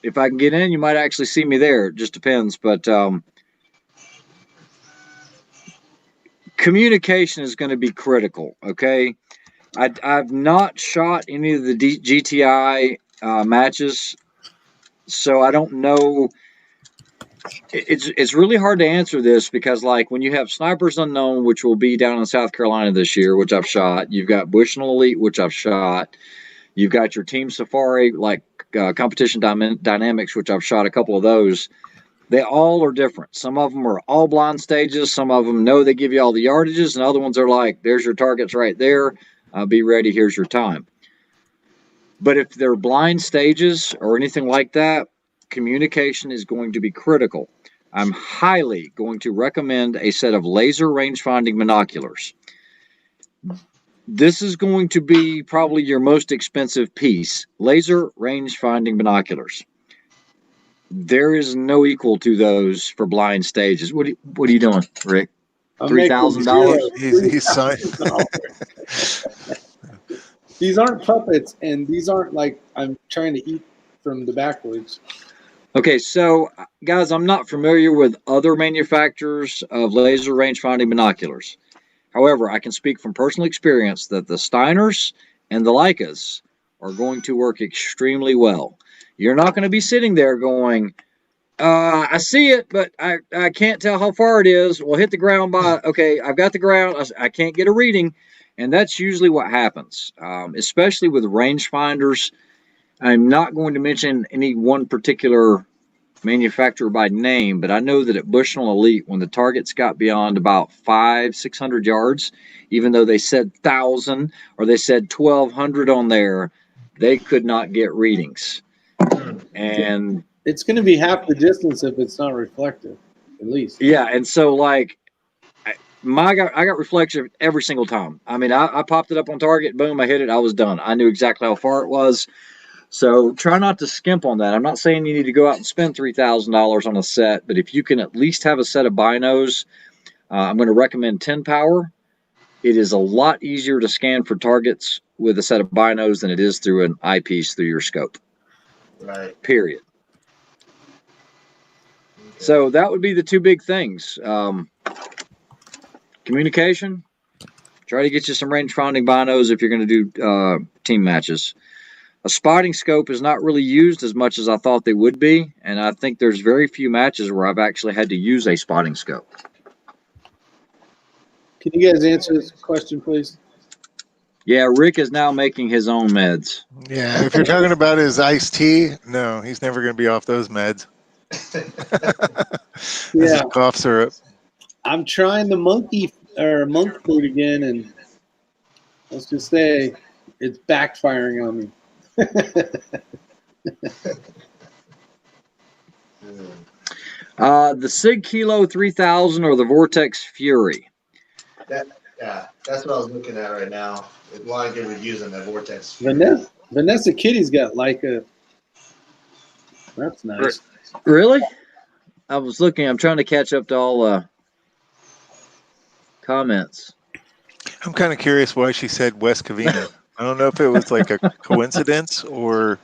if I can get in, you might actually see me there. It just depends. But communication is going to be critical. Okay, I've not shot any of the GTI matches, so I don't know. It's really hard to answer this because, like, when you have Snipers Unknown, which will be down in South Carolina this year, which I've shot, you've got Bushnell Elite, which I've shot, you've got your Team Safari, like Competition Dynamics, which I've shot a couple of those. They all are different. Some of them are all blind stages. Some of them know they give you all the yardages, and other ones are like, there's your targets right there. Be ready. Here's your time. But if they're blind stages or anything like that, communication is going to be critical. I'm highly going to recommend a set of laser range-finding binoculars. This is going to be probably your most expensive piece. Laser range-finding binoculars. There is no equal to those for blind stages. What are you doing, Rick? $3,000? He's signed. These aren't puppets, and these aren't like I'm trying to eat from the backwoods. Okay, so guys, I'm not familiar with other manufacturers of laser range-finding binoculars. However, I can speak from personal experience that the Steiners and the Leicas are going to work extremely well. You're not going to be sitting there going, I see it, but I can't tell how far it is. We'll hit the ground by, okay, I've got the ground. I can't get a reading. And that's usually what happens, especially with rangefinders. I'm not going to mention any one particular manufacturer by name, but I know that at Bushnell Elite, when the targets got beyond about 500-600 yards, even though they said 1,000 or they said 1,200 on there, they could not get readings. And it's going to be half the distance if it's not reflective, at least. Yeah, and so like I got reflection every single time. I mean, I popped it up on target, boom, I hit it, I was done. I knew exactly how far it was. So try not to skimp on that. I'm not saying you need to go out and spend $3,000 on a set, but if you can at least have a set of binos, I'm going to recommend 10 power. It is a lot easier to scan for targets with a set of binos than it is through an eyepiece through your scope. Right. Period. Okay. So that would be the two big things. Communication. Try to get you some range-finding binos if you're going to do team matches. A spotting scope is not really used as much as I thought they would be, and I think there's very few matches where I've actually had to use a spotting scope. Can you guys answer this question, please? Yeah, Rick is now making his own meds. Yeah, if you're talking about his iced tea, no, he's never going to be off those meds. This is Yeah. cough syrup. I'm trying the monk food again, and let's just say it's backfiring on me. The Sig Kilo 3000 or the Vortex Fury? Yeah, that's what I was looking at right now. A lot of good reviews on that Vortex. Vanessa Kitty's got Leica. That's nice. Really? I was looking. I'm trying to catch up to all comments. I'm kind of curious why she said West Covina. I don't know if it was like a coincidence or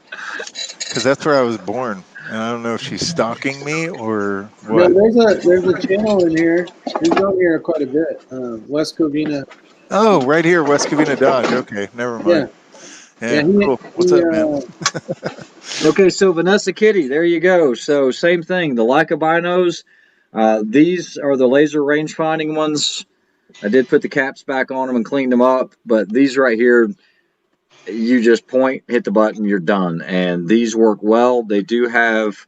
because that's where I was born. And I don't know if she's stalking me or what. No, there's a channel in here. He's on here quite a bit. West Covina. Oh, right here, West Covina Dodge. Okay, never mind. Yeah, cool. What's up, man? Okay, so Vanessa Kitty, there you go. So same thing. The Leica binos. These are the laser range finding ones. I did put the caps back on them and cleaned them up, but these right here, you just point, hit the button, you're done. And these work well. They do have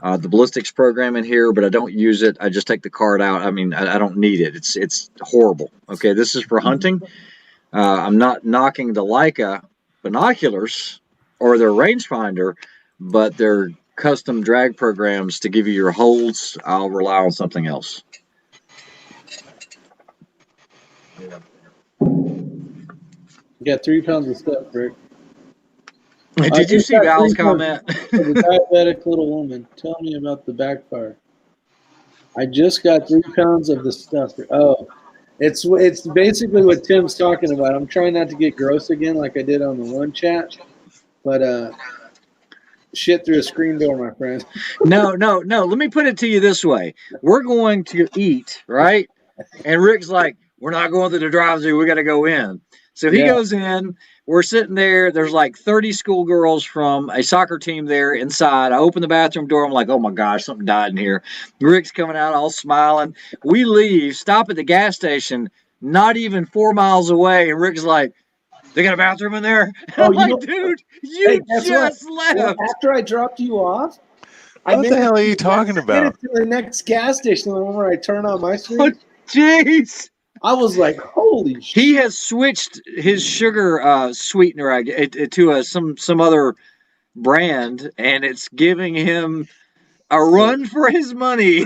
the ballistics program in here, but I don't use it. I just take the card out. I mean, I don't need it. It's horrible. Okay, this is for hunting. I'm not knocking the Leica binoculars or their rangefinder, but their custom drag programs to give you your holds. I'll rely on something else. You got 3 pounds of stuff, Rick. Did you see Val's comment? The diabetic little woman. Tell me about the backfire. I just got 3 pounds of the stuff. Oh, it's basically what Tim's talking about. I'm trying not to get gross again like I did on the one chat, but shit through a screen door, my friend. No. Let me put it to you this way. We're going to eat, right? And Rick's like, we're not going to the drive-thru. We got to go in. So he goes in. We're sitting there. There's like 30 schoolgirls from a soccer team there inside. I open the bathroom door. I'm like, oh my gosh, something died in here. Rick's coming out all smiling. We leave, stop at the gas station, not even 4 miles away. And Rick's like, they got a bathroom in there? I'm like, dude, you just left. Well, after I dropped you off, what the hell are you talking about? To the next gas station, the one where I turn on my screen. Jeez. I was like, holy shit. He has switched his sugar sweetener to some other brand, and it's giving him a run for his money.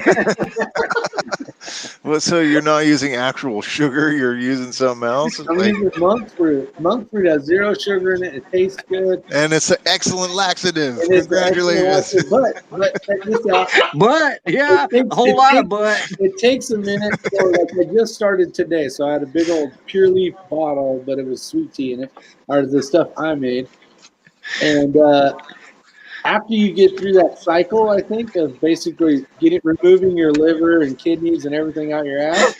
Well, so you're not using actual sugar, you're using something else? I'm using monk fruit. Monk fruit has 0 sugar in it. It tastes good. And it's an excellent laxative. Congratulations. But check this out. But, yeah, a whole lot of but. It takes a minute. So, like, I just started today, so I had a big old Pure Leaf bottle, but it was sweet tea in it, or the stuff I made. And after you get through that cycle, I think, of basically removing your liver and kidneys and everything out your ass,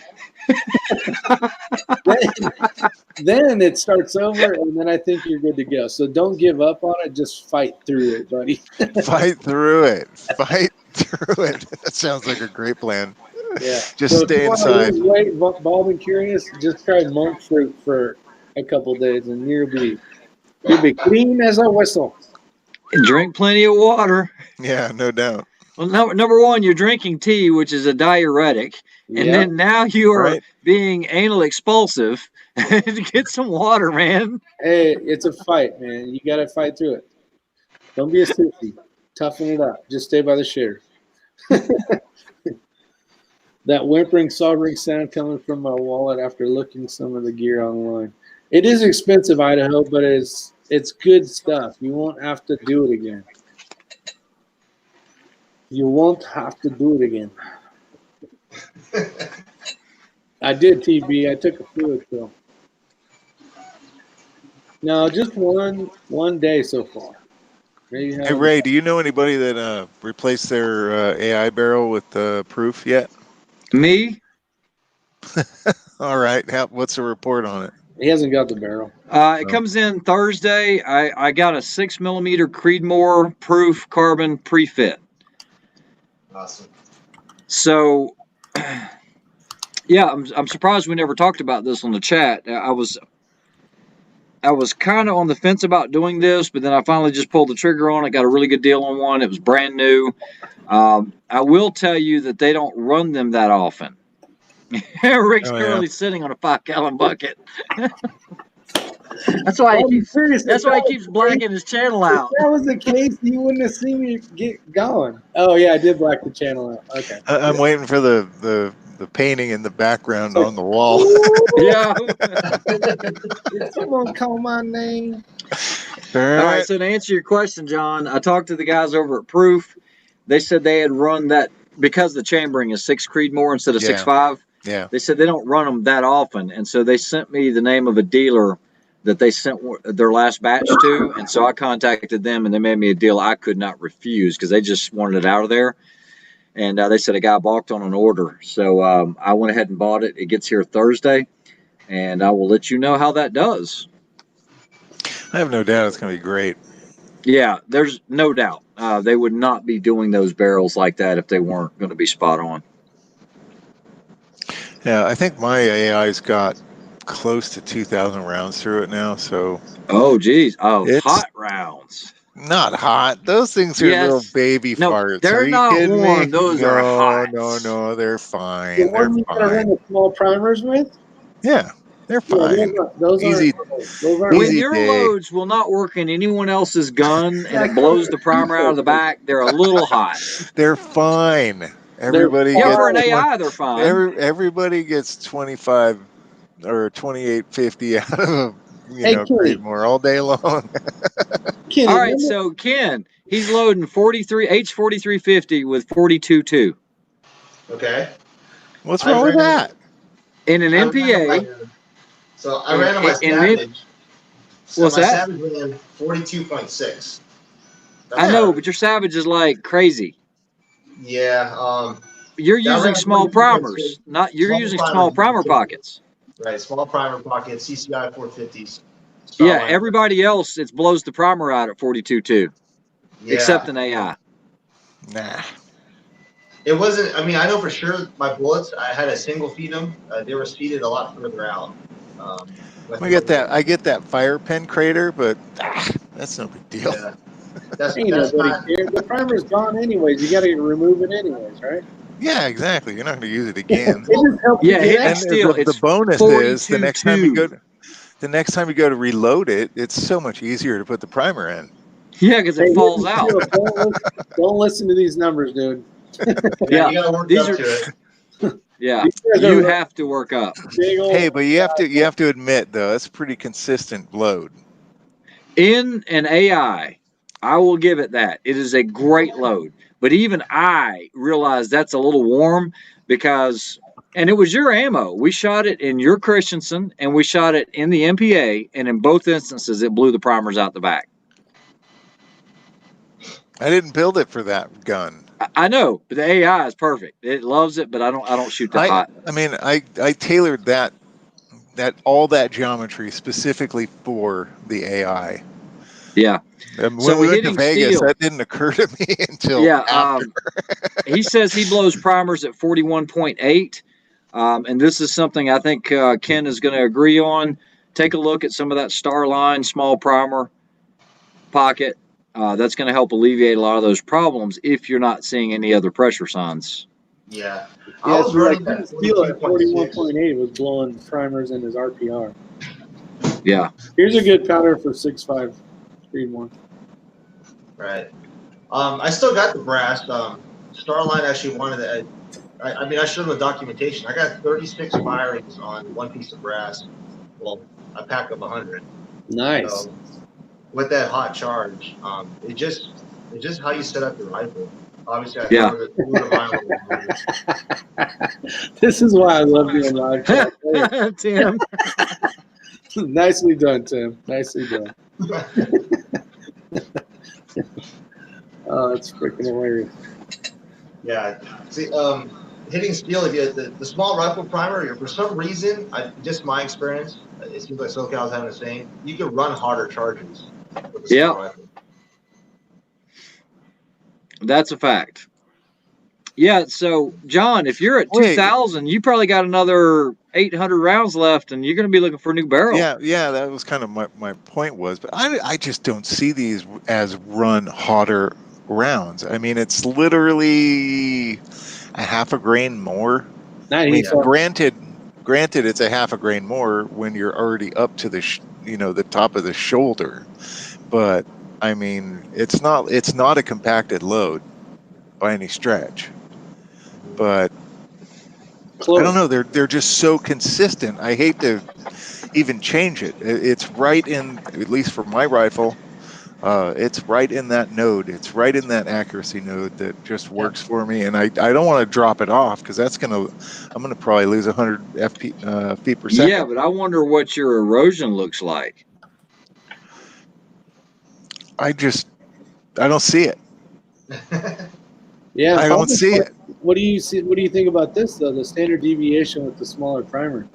then it starts over, and then I think you're good to go. So don't give up on it. Just fight through it, buddy. Fight through it. Fight through it. That sounds like a great plan. Yeah. Just stay inside. Wait, bald and curious, just try monk fruit for a couple days, and you'll be clean as a whistle. Drink plenty of water. Yeah, no doubt. Well, number one, you're drinking tea, which is a diuretic, and then now you are being anal expulsive. Get some water, man. Hey, it's a fight, man. You got to fight through it. Don't be a sissy. Toughen it up. Just stay by the shitter. That whimpering, sobbing sound coming from my wallet after looking some of the gear online. It is expensive, Idaho, but it's good stuff. You won't have to do it again. You won't have to do it again. I did TB. I took a fluid pill. No, just one day so far. Maybe Hey Ray, do you know anybody that replaced their AI barrel with proof yet? Me? All right. What's the report on it? he hasn't got the barrel. It comes in Thursday. I got a 6mm Creedmoor proof carbon pre-fit. Awesome. So, yeah, I'm surprised we never talked about this on the chat. I was kind of on the fence about doing this, but then I finally just pulled the trigger on it. Got a really good deal on one. It was brand new. I will tell you that they don't run them that often. Rick's currently sitting on a 5-gallon bucket. That's why he keeps blacking his channel out. If that was the case, you wouldn't have seen me get going. Oh yeah, I did black the channel out. Okay. I'm waiting for the painting in the background on the wall. Yeah. Did someone call my name? All right. So to answer your question, John, I talked to the guys over at Proof. They said they had run that because the chambering is 6 Creedmoor instead of 6.5. Yeah. They said they don't run them that often, and so they sent me the name of a dealer that they sent their last batch to, and so I contacted them, and they made me a deal I could not refuse because they just wanted it out of there. And they said a guy balked on an order, so I went ahead and bought it. It gets here Thursday, and I will let you know how that does. I have no doubt it's going to be great. Yeah, there's no doubt. They would not be doing those barrels like that if they weren't going to be spot on. Yeah, I think my AI's got close to 2,000 rounds through it now, so... Oh, geez. Oh, it's hot rounds. Not hot. Those things are little baby farts. They're not warm. Those are hot. No, they're fine. The one you gotta run the small primers with? Yeah, they're fine. Those easy. When your loads will not work in anyone else's gun and it blows the primer out of the back, they're a little hot. They're fine. Everybody gets for an AI, they're fine. Everybody gets 25 or 28.50 out of Creedmoor all day long. Kenny, all right, so Ken, he's loading 43 H4350 with 42.2. Okay. What's wrong with that? In an MPA. So I ran on my Savage. What's that? Savage ran 42.6. I know, but your Savage is like crazy. Yeah. You're using small primers, you're using small primer pockets. Right, small primer pockets, CCI 450s. Yeah, everybody else, it blows the primer out at 42.2, except an AI. Nah. It wasn't, I mean, I know for sure my bullets, I had a single feed them. They were seated a lot further out. I get that fire pen crater, but that's no big deal. Yeah. The primer's gone anyways. You got to remove it anyways, right? Yeah, exactly. You're not going to use it again. The bonus is the next time you go to reload it, it's so much easier to put the primer in. Yeah, because it falls out. Don't listen to these numbers, dude. Yeah, you got to work up to it. Yeah, you have to work up. Hey, but you have to admit though, it's a pretty consistent load. In an AI, I will give it that. It is a great load. But even I realized that's a little warm because, and it was your ammo. We shot it in your Christensen and we shot it in the MPA, and in both instances, it blew the primers out the back. I didn't build it for that gun. I know, but the AI is perfect. It loves it, but I don't shoot that hot. I mean, I tailored all that geometry specifically for the AI. Yeah. When we went to Vegas, that didn't occur to me until after. He says he blows primers at 41.8. And this is something I think Ken is going to agree on. Take a look at some of that Starline small primer pocket. That's going to help alleviate a lot of those problems if you're not seeing any other pressure signs. Yeah. I was running that steel at 41.8 was blowing primers in his RPR. Yeah. Here's a good powder for 6.5 Creedmoor. Right. I still got the brass. Starline actually wanted that. I mean, I showed them the documentation. I got 36 firings on one piece of brass. Well, a pack of 100. Nice. So, with that hot charge, it's just how you set up your rifle. Obviously, I Yeah. threw it a mile away. This is why I love doing live chat. Hey, Tim. nicely done, Tim. Nicely done. Oh, that's freaking hilarious. Yeah. See, hitting steel, if you the small rifle primer, for some reason, just my experience, it seems like SoCal's having the same. You can run harder charges with a small rifle. That's a fact. Yeah, so John, if you're at 2,000, you probably got another 800 rounds left, and you're going to be looking for a new barrel. Yeah, that was kind of my point was, but I just don't see these as run hotter rounds. I mean, it's literally a half a grain more. Nice. I mean, granted, it's a half a grain more when you're already up to the the top of the shoulder, but I mean, it's not a compacted load by any stretch. But Close. I don't know. They're just so consistent. I hate to even change it. It's right in, at least for my rifle, it's right in that node. It's right in that accuracy node that just works for me. And I don't want to drop it off because I'm gonna probably lose 100 feet per second. Yeah, but I wonder what your erosion looks like. I don't see it. Yeah, I don't see it. What do you see? What do you think about this though? The standard deviation with the smaller primer.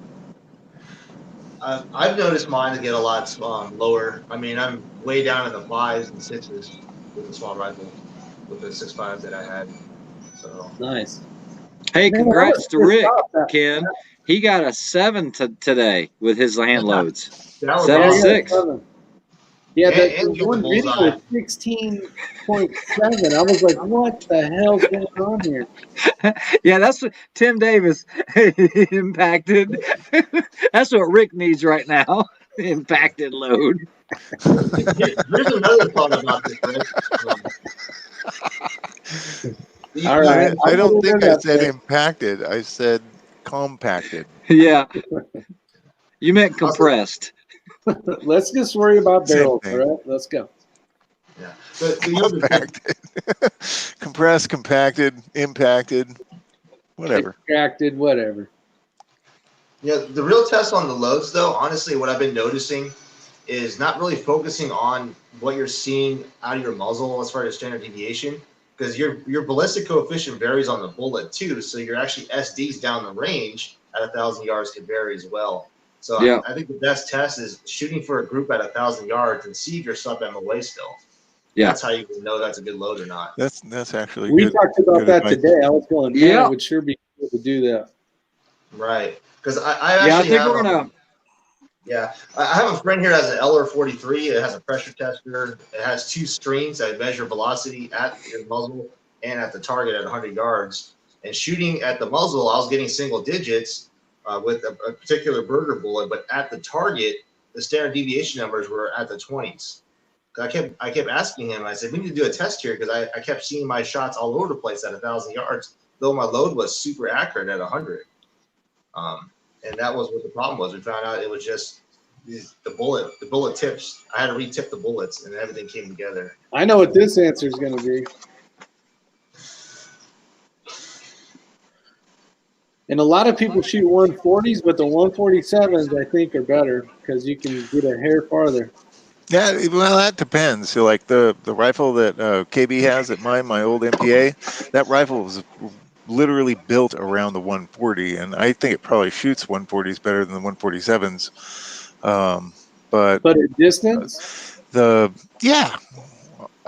I've noticed mine to get a lot lower. I mean, I'm way down in the 5s and 6s with the small rifle, with the 6.5 that I had. So nice. Hey, congrats to Rick, Ken. He got a 7 today with his hand loads. 7.6. Yeah, the one video was 16.7. I was like, what the hell's going on here? Yeah, that's what Tim Davis impacted. That's what Rick needs right now. Impacted load. Here's another thought about this, Rick. All right. I don't think I said impacted. I said compacted. Yeah. You meant compressed. Let's just worry about barrels, all right? Let's go. Yeah. Compacted. Compressed, compacted, impacted, whatever. Extracted, whatever. Yeah, the real test on the loads, though, honestly, what I've been noticing is not really focusing on what you're seeing out of your muzzle as far as standard deviation, because your ballistic coefficient varies on the bullet too. So your actually SDs down the range at 1,000 yards can vary as well. So yeah. I think the best test is shooting for a group at 1,000 yards and see if you're sub MOA still. Yeah, that's how you can know that's a good load or not. That's actually we good. Talked about that advice today. I was going, man, it would sure be cool to do that. Right, because I think we're gonna. Yeah, I have a friend here that has an LR43. It has a pressure tester. It has 2 screens that measure velocity at your muzzle and at the target at 100 yards. And shooting at the muzzle, I was getting single digits with a particular burger bullet, but at the target, the standard deviation numbers were at the 20s. I kept asking him. I said, we need to do a test here because I kept seeing my shots all over the place at 1,000 yards, though my load was super accurate at 100. And that was what the problem was. We found out it was just the bullet tips. I had to retip the bullets, and everything came together. I know what this answer is going to be. And a lot of people shoot 140s, but the 147s I think are better because you can get a hair farther. Yeah, well, that depends. So, like the rifle that KB has at my old MPA, that rifle was literally built around the 140, and I think it probably shoots 140s better than the 147s. But at distance, I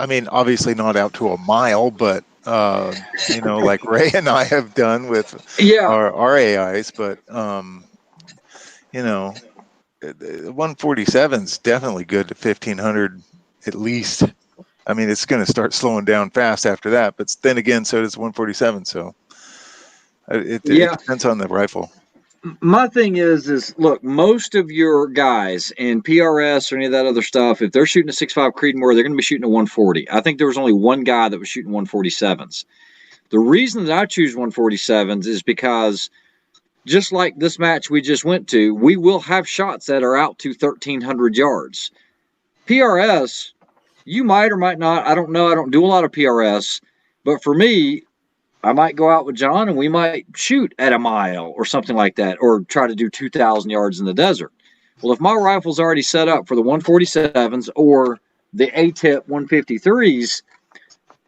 mean, obviously not out to a mile, but like Ray and I have done with our AIs. But 147 is definitely good to 1,500 at least. I mean, it's going to start slowing down fast after that. But then again, so does 147. So it depends on the rifle. My thing is look, most of your guys in PRS or any of that other stuff, if they're shooting a 6.5 Creedmoor, they're going to be shooting a 140. I think there was only one guy that was shooting 147s. The reason that I choose 147s is because just like this match we just went to, we will have shots that are out to 1,300 yards. PRS, you might or might not, I don't know, I don't do a lot of PRS, But for me, I might go out with John and we might shoot at a mile or something like that, or try to do 2,000 yards in the desert. Well, if my rifle's already set up for the 147s or the ATIP 153s,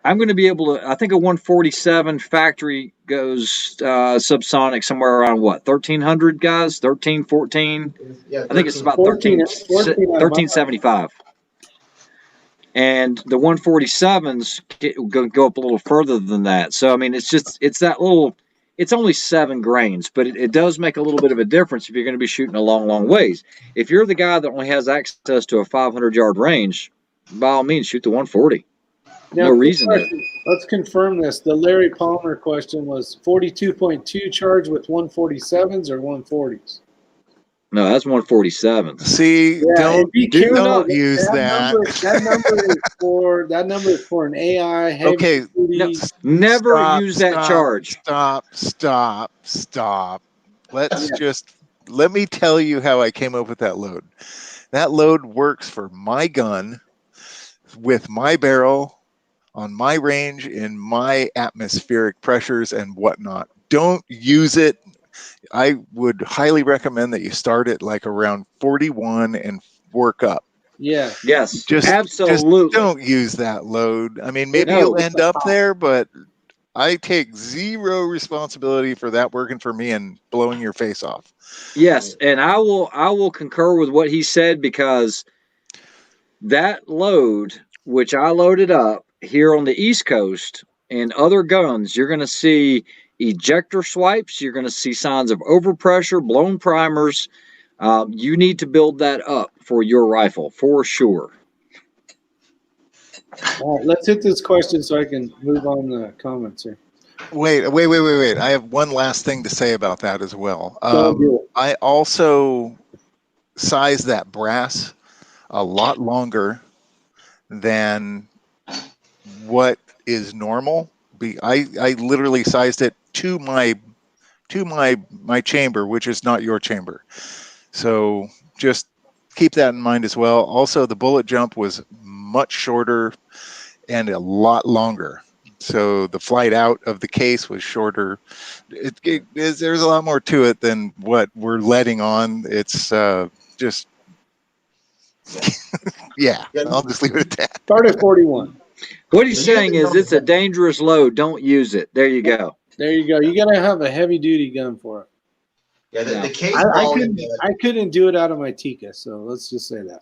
I'm going to be able to. I think a 147 factory goes subsonic somewhere around what, 1,300 guys, 13, 14. Yeah, I think it's 13. about 14, 14 on my 1375. And the 147s go up a little further than that. So I mean, it's that little. It's only 7 grains, but it does make a little bit of a difference if you're going to be shooting a long, long ways. If you're the guy that only has access to a 500-yard range, by all means, shoot the 140. Now, No reason to. let's confirm this. The Larry Palmer question was 42.2 charge with 147s or 140s? No, that's 147s. See, Yeah, don't and be do careful. not use that. That number is for an AI heavy Okay, duty. Never use that charge. Stop. Let me tell you how I came up with that load. That load works for my gun with my barrel on my range in my atmospheric pressures and whatnot. Don't use it. I would highly recommend that you start it like around 41 and work up. Yeah. Yes, Just absolutely. don't use that load. I mean, maybe No. you'll end up there, but I take zero responsibility for that working for me and blowing your face off. Yes, and I will concur with what he said, because that load, which I loaded up here on the East Coast, and other guns, you're going to see ejector swipes. You're going to see signs of overpressure, blown primers. You need to build that up for your rifle for sure. All right, let's hit this question so I can move on the comments here. Wait. I have one last thing to say about that as well. Don't do it. I also size that brass a lot longer than what is normal. I literally sized it to my chamber, which is not your chamber. So just keep that in mind as well. Also, the bullet jump was much shorter and a lot longer. So the flight out of the case was shorter. There's a lot more to it than what we're letting on. It's just, yeah, I'll just leave it at that. Start at 41. What he's saying is it's a dangerous load. Don't use it. There you go. There you go. You got to have a heavy duty gun for it. Yeah, the case I volume. couldn't do it out of my Tika, so let's just say that.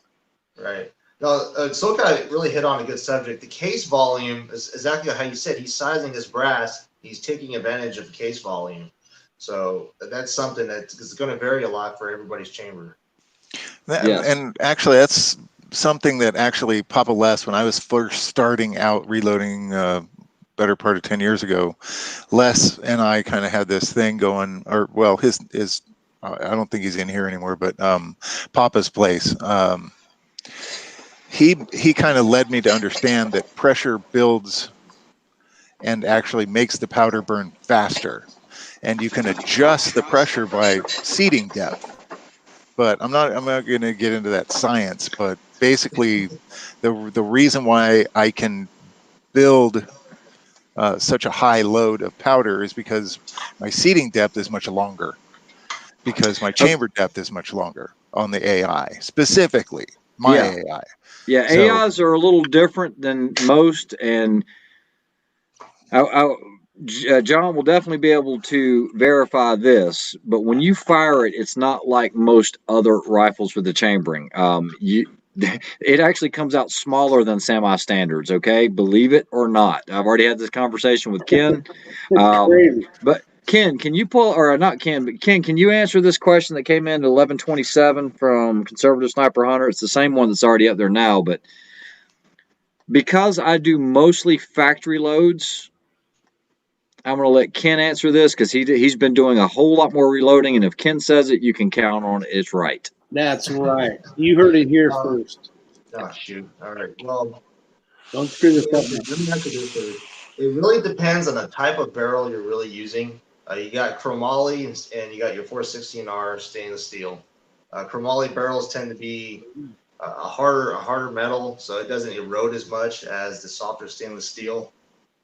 Right. No, so kind of really hit on a good subject. The case volume is exactly how you said. He's sizing his brass. He's taking advantage of the case volume. So that's something that's going to vary a lot for everybody's chamber. Yes. And actually, that's something that actually Papa Les, when I was first starting out reloading, better part of 10 years ago, Les and I kind of had this thing going, or well, his I don't think he's in here anymore, but Papa's place. He kind of led me to understand that pressure builds and actually makes the powder burn faster, and you can adjust the pressure by seating depth. But I'm not going to get into that science. But basically, the reason why I can build such a high load of powder is because my seating depth is much longer, because my chamber depth is much longer on the AI, specifically my AI. Yeah, so, AIs are a little different than most, and John will definitely be able to verify this. But when you fire it, it's not like most other rifles with the chambering. It actually comes out smaller than semi-standards. Okay, believe it or not. I've already had this conversation with Ken. But Ken, can you pull, or not Ken, but Ken, can you answer this question that came in at 1127 from Conservative Sniper Hunter? It's the same one that's already up there now, but because I do mostly factory loads, I'm going to let Ken answer this because he's been doing a whole lot more reloading, and if Ken says it, you can count on it. It's right. That's right. You heard it here first. Oh, shoot. All right. Well, don't screw this up. Let me answer this first. It really depends on the type of barrel you're really using. You got chromoly and you got your 416R stainless steel. Chromoly barrels tend to be a harder metal, so it doesn't erode as much as the softer stainless steel.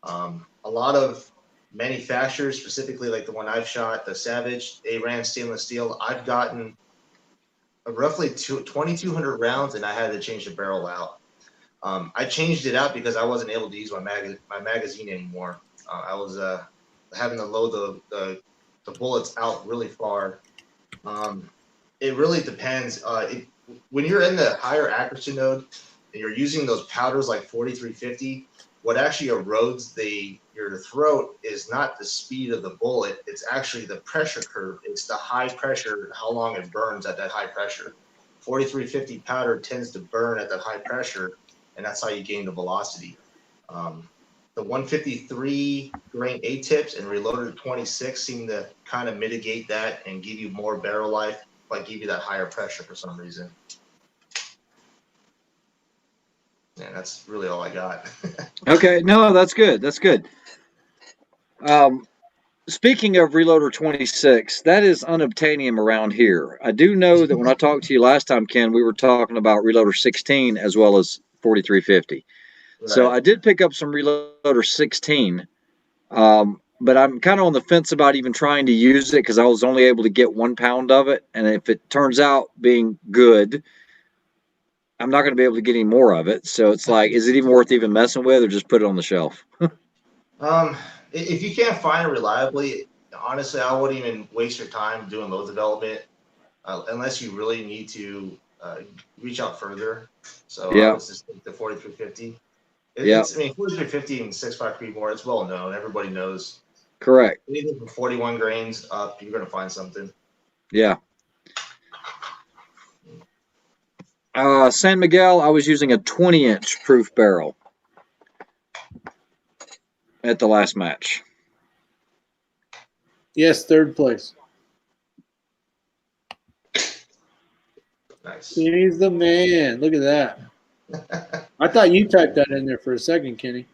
A lot of manufacturers, specifically like the one I've shot, the Savage, they ran stainless steel. I've gotten roughly 2,200 rounds, and I had to change the barrel out. I changed it out because I wasn't able to use my magazine anymore. I was having to load the bullets out really far. It really depends. When you're in the higher accuracy node and you're using those powders like 4350, what actually erodes your throat is not the speed of the bullet. It's actually the pressure curve. It's the high pressure, how long it burns at that high pressure. 4350 powder tends to burn at that high pressure, and that's how you gain the velocity. The 153 grain A tips and reloaded 26 seem to kind of mitigate that and give you more barrel life, but give you that higher pressure for some reason. Yeah, that's really all I got. Okay, no, that's good. That's good. Speaking of Reloader 26, that is unobtainium around here. I do know that when I talked to you last time, Ken, we were talking about Reloader 16 as well as 4350. Right. So I did pick up some Reloader 16, but I'm kind of on the fence about even trying to use it because I was only able to get 1 pound of it. And if it turns out being good, I'm not going to be able to get any more of it. So it's like, is it even worth even messing with, or just put it on the shelf? If you can't find it reliably, honestly, I wouldn't even waste your time doing load development unless you really need to reach out further. So I would just take the 4350. It's, I mean, 4350 and 6.5 Creedmoor, it's well known. Everybody knows. Correct. Anything from 41 grains up, you're going to find something. Yeah. San Miguel, I was using a 20-inch proof barrel at the last match. Yes, third place. Nice. He's the man. Look at that. I thought you typed that in there for a second, Kenny.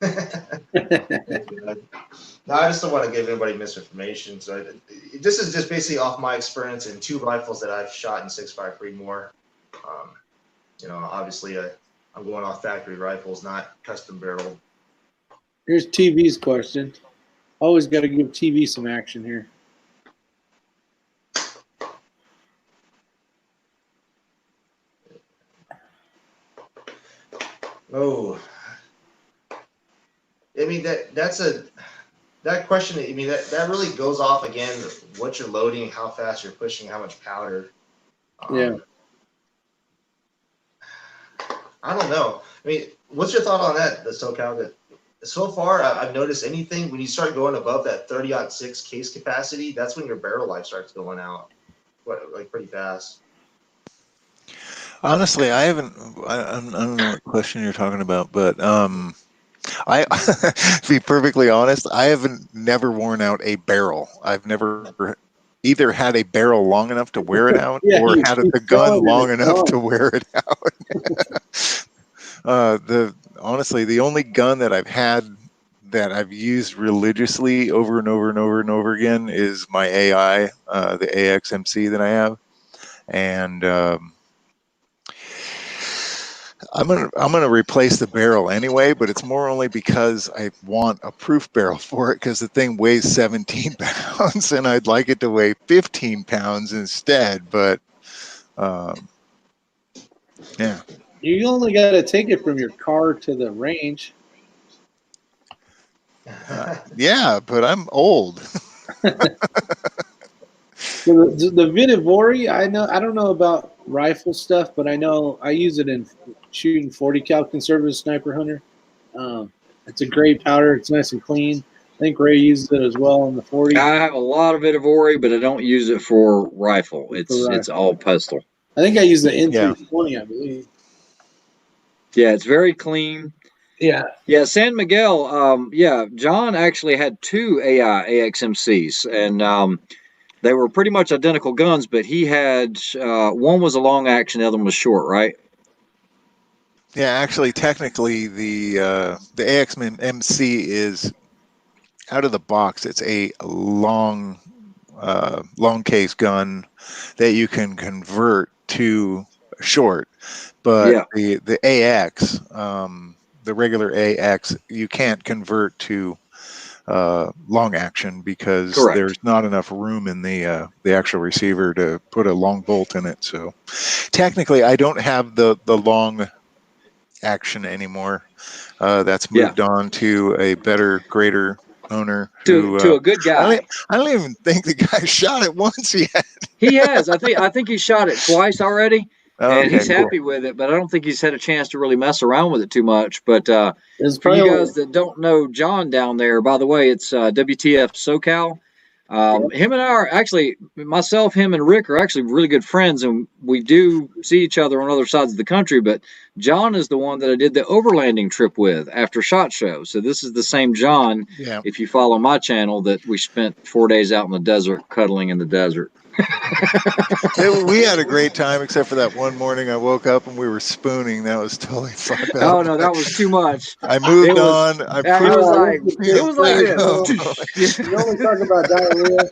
No, I just don't want to give anybody misinformation. So this is just basically off my experience in 2 rifles that I've shot in 6.5 Creedmoor. Obviously, I'm going off factory rifles, not custom barrel. Here's TV's question. Always got to give TV some action here. Oh, I mean that question. I mean that really goes off again. What you're loading, how fast you're pushing, how much powder. Yeah. I don't know. I mean, what's your thought on that, the SoCal? That so far, I've noticed anything when you start going above that 30-06 case capacity, that's when your barrel life starts going out, like pretty fast. Honestly, I don't know what question you're talking about, but I, to be perfectly honest, I haven't never worn out a barrel. I've never either had a barrel long enough to wear it out, or had the gun long enough to wear it out. Honestly, the only gun that I've had that I've used religiously over and over and over and over again is my AI, the AXMC that I have, and I'm gonna replace the barrel anyway, but it's more only because I want a proof barrel for it, because the thing weighs 17 pounds and I'd like it to weigh 15 pounds instead. But yeah, you only got to take it from your car to the range. Yeah, but I'm old. So the Vitivori, I don't know about rifle stuff, but I know I use it in shooting 40 cal conservative sniper hunter. It's a great powder. It's nice and clean. I think Ray uses it as well on the 40. I have a lot of Vitivori, but I don't use it for rifle. It's all pistol. I think I use the N320, I believe. Yeah, it's very clean. Yeah. Yeah, San Miguel, John actually had 2 AI AXMCs, and they were pretty much identical guns, but he had one was a long action, the other one was short, right? Yeah, actually, technically, the AXMC is out of the box. It's a long case gun that you can convert to short, but the AX, the regular AX, you can't convert to long action because Correct. there's not enough room in the actual receiver to put a long bolt in it. So technically, I don't have the long action anymore. That's moved on to a better, greater owner who to a good guy. I don't even think the guy shot it once yet. He has. I think he shot it twice already, and Okay, he's cool. happy with it. But I don't think he's had a chance to really mess around with it too much. But It's for you probably guys that don't know John down there, by the way, it's WTF SoCal. Him and I are actually, myself, him, and Rick are actually really good friends, and we do see each other on other sides of the country. But John is the one that I did the overlanding trip with after SHOT Show. So this is the same John, Yeah. if you follow my channel, that we spent 4 days out in the desert cuddling in the desert. We had a great time, except for that one morning I woke up and we were spooning. That was totally fucked up. Oh no, that was too much. I moved It was- on. I It proved was like back home. this. you only talk about diarrhea.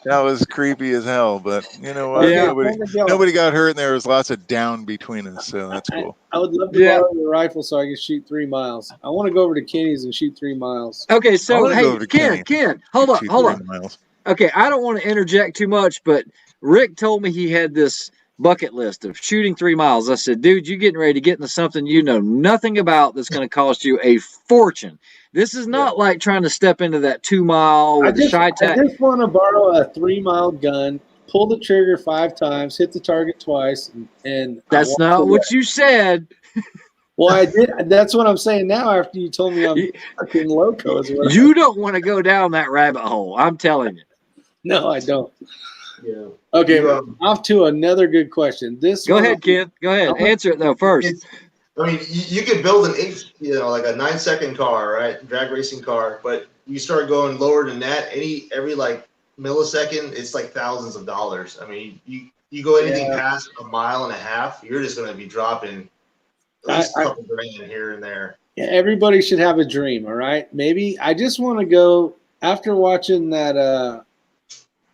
That was creepy as hell, but you know what? Yeah. Nobody got hurt, and there was lots of down between us, so that's cool. I would love to borrow your rifle so I can shoot 3 miles. I want to go over to Kenny's and shoot 3 miles. Okay, I so wanna go hey, over to Ken, hold Shoot on. 3 miles. Okay, I don't want to interject too much, but Rick told me he had this bucket list of shooting 3 miles. I said, dude, you getting ready to get into something you know nothing about that's going to cost you a fortune. This is not like trying to step into that 2 mile with a shy tack. I just want to borrow a 3 mile gun, pull the trigger 5 times, hit the target twice, and that's not what you said. Well, I did. That's what I'm saying now. After you told me I'm fucking loco, you don't want to go down that rabbit hole. I'm telling you. No, I don't. Yeah. Okay, off to another good question. Go ahead, Ken. Go ahead. Answer it though first. I mean, you could build an 8, like a 9-second car, right? Drag racing car, but you start going lower than that. Every like millisecond, it's like thousands of dollars. I mean, you go anything past 1.5 miles, you're just going to be dropping at least a couple grand here and there. Yeah, everybody should have a dream. All right, maybe I just want to go after watching that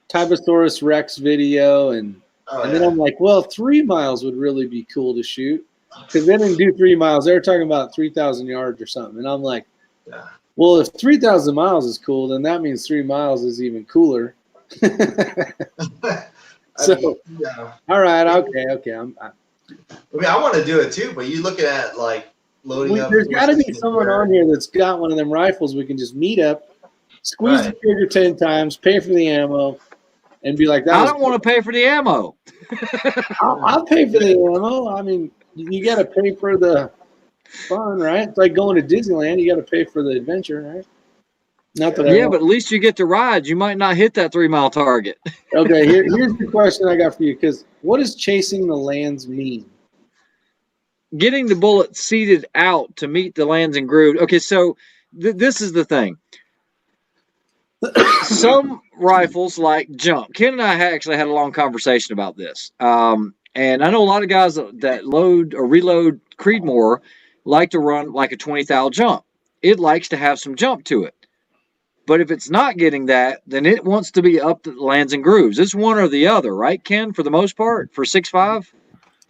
Tybosaurus Rex video, and then I'm like, well, 3 miles would really be cool to shoot, because they didn't do 3 miles. They were talking about 3,000 yards or something, and I'm like, well, if 3,000 miles is cool, then that means 3 miles is even cooler. So, all right, okay. I mean, I want to do it too, but you looking at like loading up. There's got to be someone on here that's got one of them rifles. We can just meet up, squeeze the trigger 10 times, pay for the ammo, and be like, I don't want to pay for the ammo. I'll pay for the ammo. I mean, you got to pay for the fun, right? It's like going to Disneyland. You got to pay for the adventure, right? Not that but at least you get to ride. You might not hit that 3 mile target. Okay, here's the question I got for you. Because what does chasing the lands mean? Getting the bullet seated out to meet the lands and grooves. Okay, so this is the thing. Some rifles like jump. Ken and I actually had a long conversation about this. And I know a lot of guys that load or reload Creedmoor like to run like a 20 thou jump. It likes to have some jump to it. But if it's not getting that, then it wants to be up the lands and grooves. It's one or the other, right, Ken, for the most part, for 6.5?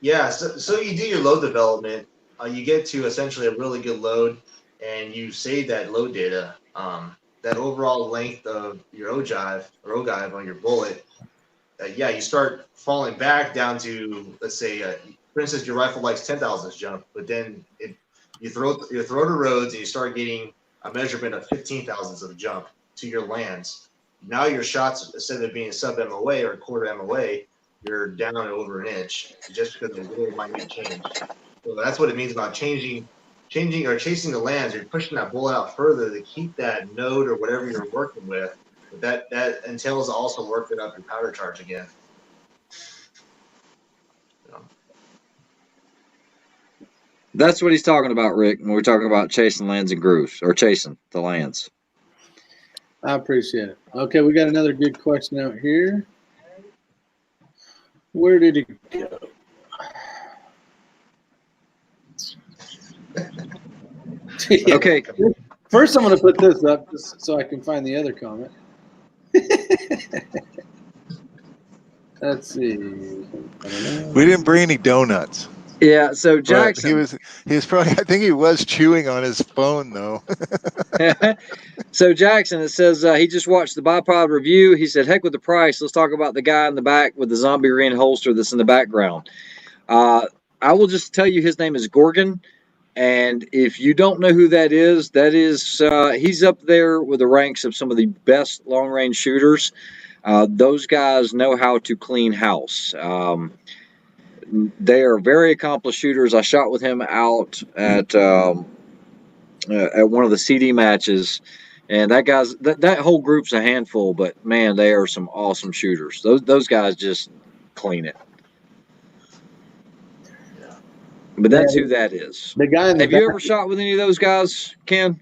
Yeah, so you do your load development. You get to essentially a really good load, and you save that load data. That overall length of your ogive on your bullet. You start falling back down to, let's say, for instance, your rifle likes 10,000 jump, but then you throw to roads and you start getting a measurement of 15,000 of jump to your lands. Now your shots, instead of being sub MOA or quarter MOA, you're down over an inch just because of a little minute change. So that's what it means about changing or chasing the lands. You're pushing that bullet out further to keep that node or whatever you're working with. But that entails also working up your powder charge again. That's what he's talking about, Rick, when we're talking about chasing lands and grooves, or chasing the lands. I appreciate it. Okay, we got another good question out here. Where did it go? Okay. First, I'm going to put this up just so I can find the other comment. Let's see. We didn't bring any donuts. Yeah. So But Jackson, he was probably, I think he was chewing on his phone though. so Jackson, it says he just watched the bipod review. He said, "Heck with the price. Let's talk about the guy in the back with the zombie green holster that's in the background." I will just tell you, his name is Gorgon, and if you don't know who that is, he's up there with the ranks of some of the best long range shooters. Those guys know how to clean house. They are very accomplished shooters. I shot with him out at one of the CD matches, and that whole group's a handful. But man, they are some awesome shooters. Those guys just clean it. But that's who that is. The guy in the Have you back, ever shot with any of those guys, Ken?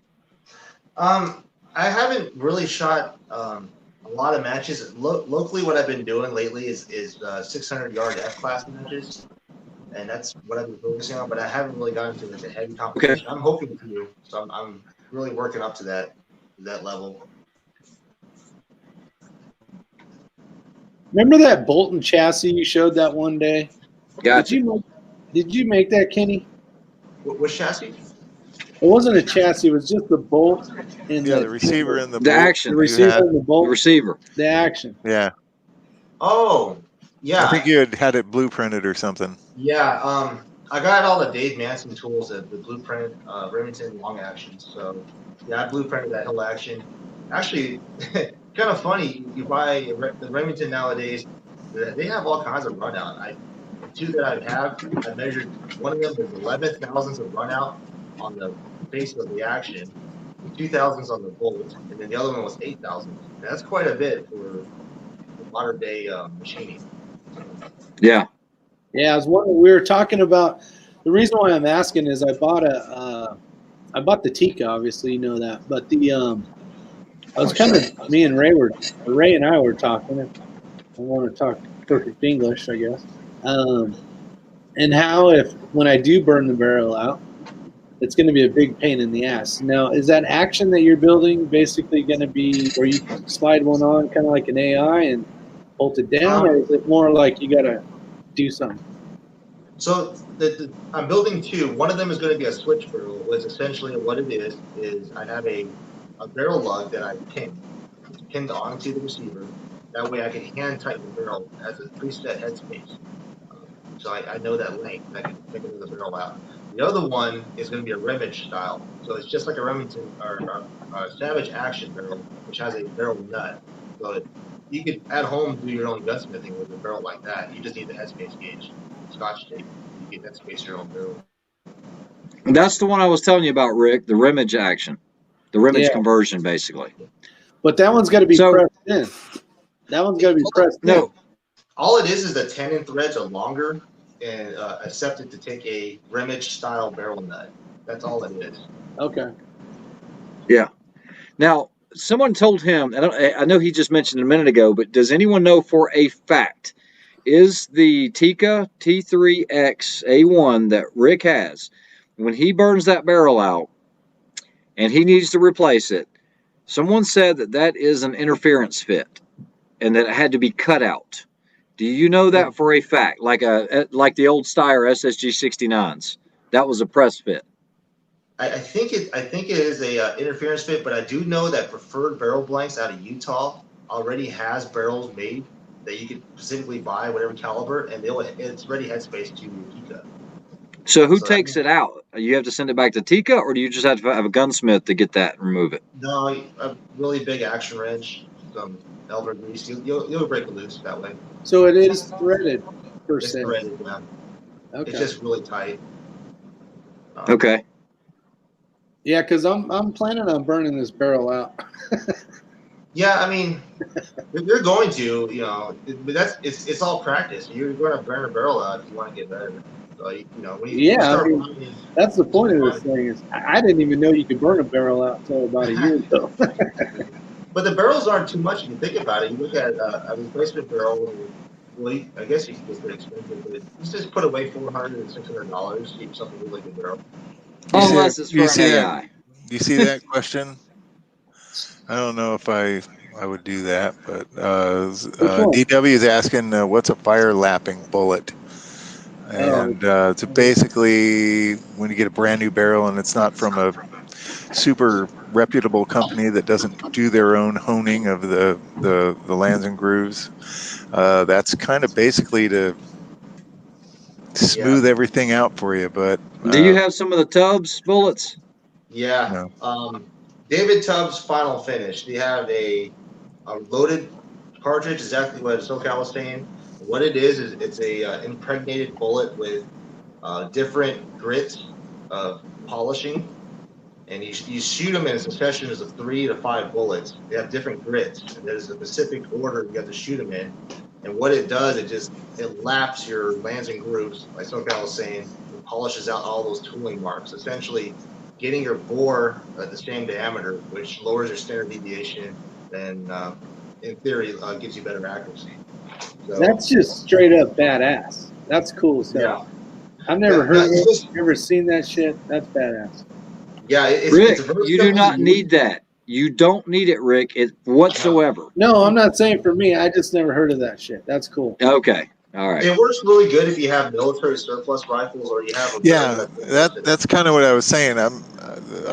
I haven't really shot a lot of matches. Locally, what I've been doing lately is 600-yard F-class matches, and that's what I've been focusing on. But I haven't really gotten to the heavy competition. I'm hoping to, so I'm really working up to that level. remember that Bolton chassis you showed that one day? Gotcha. Did you make that, Kenny? Which chassis? It wasn't a chassis. It was just the bolt and Yeah, the receiver and the bolt action. the you receiver had. and the bolt. The receiver. The action. Yeah. Oh, yeah. I think you had it blueprinted or something. Yeah. I got all the Dave Manson tools, the blueprint Remington long action. So yeah, I blueprinted that whole action. Actually, kind of funny. You buy the Remington nowadays, they have all kinds of run out. The two that I measured. One of them is 11 thousandths of run out on the face of the action, 2 thousandths on the bolt, and then the other one was 8 thousandths. That's quite a bit for modern day machining. Yeah. Yeah, I was wondering. We were talking about the reason why I'm asking is I bought the Tika, obviously you know that, but I was kind of me and Ray and I were talking. I want to talk perfect English, I guess. And how when I do burn the barrel out, it's going to be a big pain in the ass. Now, is that action that you're building basically going to be where you slide one on, kind of like an AI, and bolt it down, or is it more like you got to do something? So I'm building two. One of them is going to be a switch barrel, which essentially what it is I have a barrel lug that I pin. It's pinned onto the receiver. That way I can hand tighten the barrel as a preset headspace. So I know that length, and I can pick the barrel out. The other one is going to be a Remage style. So it's just like a Remington or a Savage Action barrel, which has a barrel nut. So you could at home do your own gunsmithing with a barrel like that. You just need the headspace gauge, Scotch tape. You can headspace your own barrel. That's the one I was telling you about, Rick, the Remage action. The Remage conversion, basically. But that one's got to be pressed in. That one's got to be pressed in. All it is the tenon threads are longer and accepted to take a Remage style barrel nut. That's all it is. Okay. Yeah. Now, someone told him, and I know he just mentioned a minute ago, but does anyone know for a fact, is the Tika T3X A1 that Rick has, when he burns that barrel out and he needs to replace it, someone said that is an interference fit and that it had to be cut out. Do you know that for a fact? Like the old Steyr SSG 69s, that was a press fit. I think it is a interference fit, but I do know that Preferred Barrel Blanks out of Utah already has barrels made that you can specifically buy whatever caliber, and it's ready headspace to Tika. So who takes it out? You have to send it back to Tika, or do you just have to have a gunsmith to get that and remove it? No, a really big action wrench, some elbow grease. You'll break it loose that way. So it is threaded per se. It's threaded, yeah. Okay. It's just really tight. Okay. Yeah, because I'm planning on burning this barrel out. Yeah, I mean, you're going to, but it's all practice. You're going to burn a barrel out if you want to get better. So, when you start burning, that's the point of this thing is I didn't even know you could burn a barrel out until about a year ago. But the barrels aren't too much if you think about it. You look at a replacement barrel. Well, I guess you can get pretty expensive, but you just put away $400 and $600 to keep something really good barrel. Unless it's for an AI. You see that question? I don't know if I would do that, but DW is asking, what's a fire lapping bullet? And it's basically when you get a brand new barrel and it's not from a super reputable company that doesn't do their own honing of the lands and grooves. That's kind of basically to smooth everything out for you. But do you have some of the Tubbs bullets? Yeah. No. David Tubbs Final Finish. They have a loaded cartridge, exactly what SoCal was saying. What it is it's a impregnated bullet with different grits of polishing, and you shoot them in successions of 3 to 5 bullets. They have different grits, and there's a specific order you have to shoot them in. And what it does, it laps your lands and grooves, like SoCal was saying, and polishes out all those tooling marks, essentially getting your bore at the same diameter, which lowers your standard deviation and, in theory, gives you better accuracy. So, that's just straight up badass. That's cool as hell. I've never heard of it. Never seen that shit. That's badass. Yeah, Rick, it's very you do not need that. You don't need it, Rick, whatsoever. No, I'm not saying for me. I just never heard of that shit. That's cool. Okay. All right. It works really good if you have military surplus rifles or you have a barrel that's kind of what I was saying. I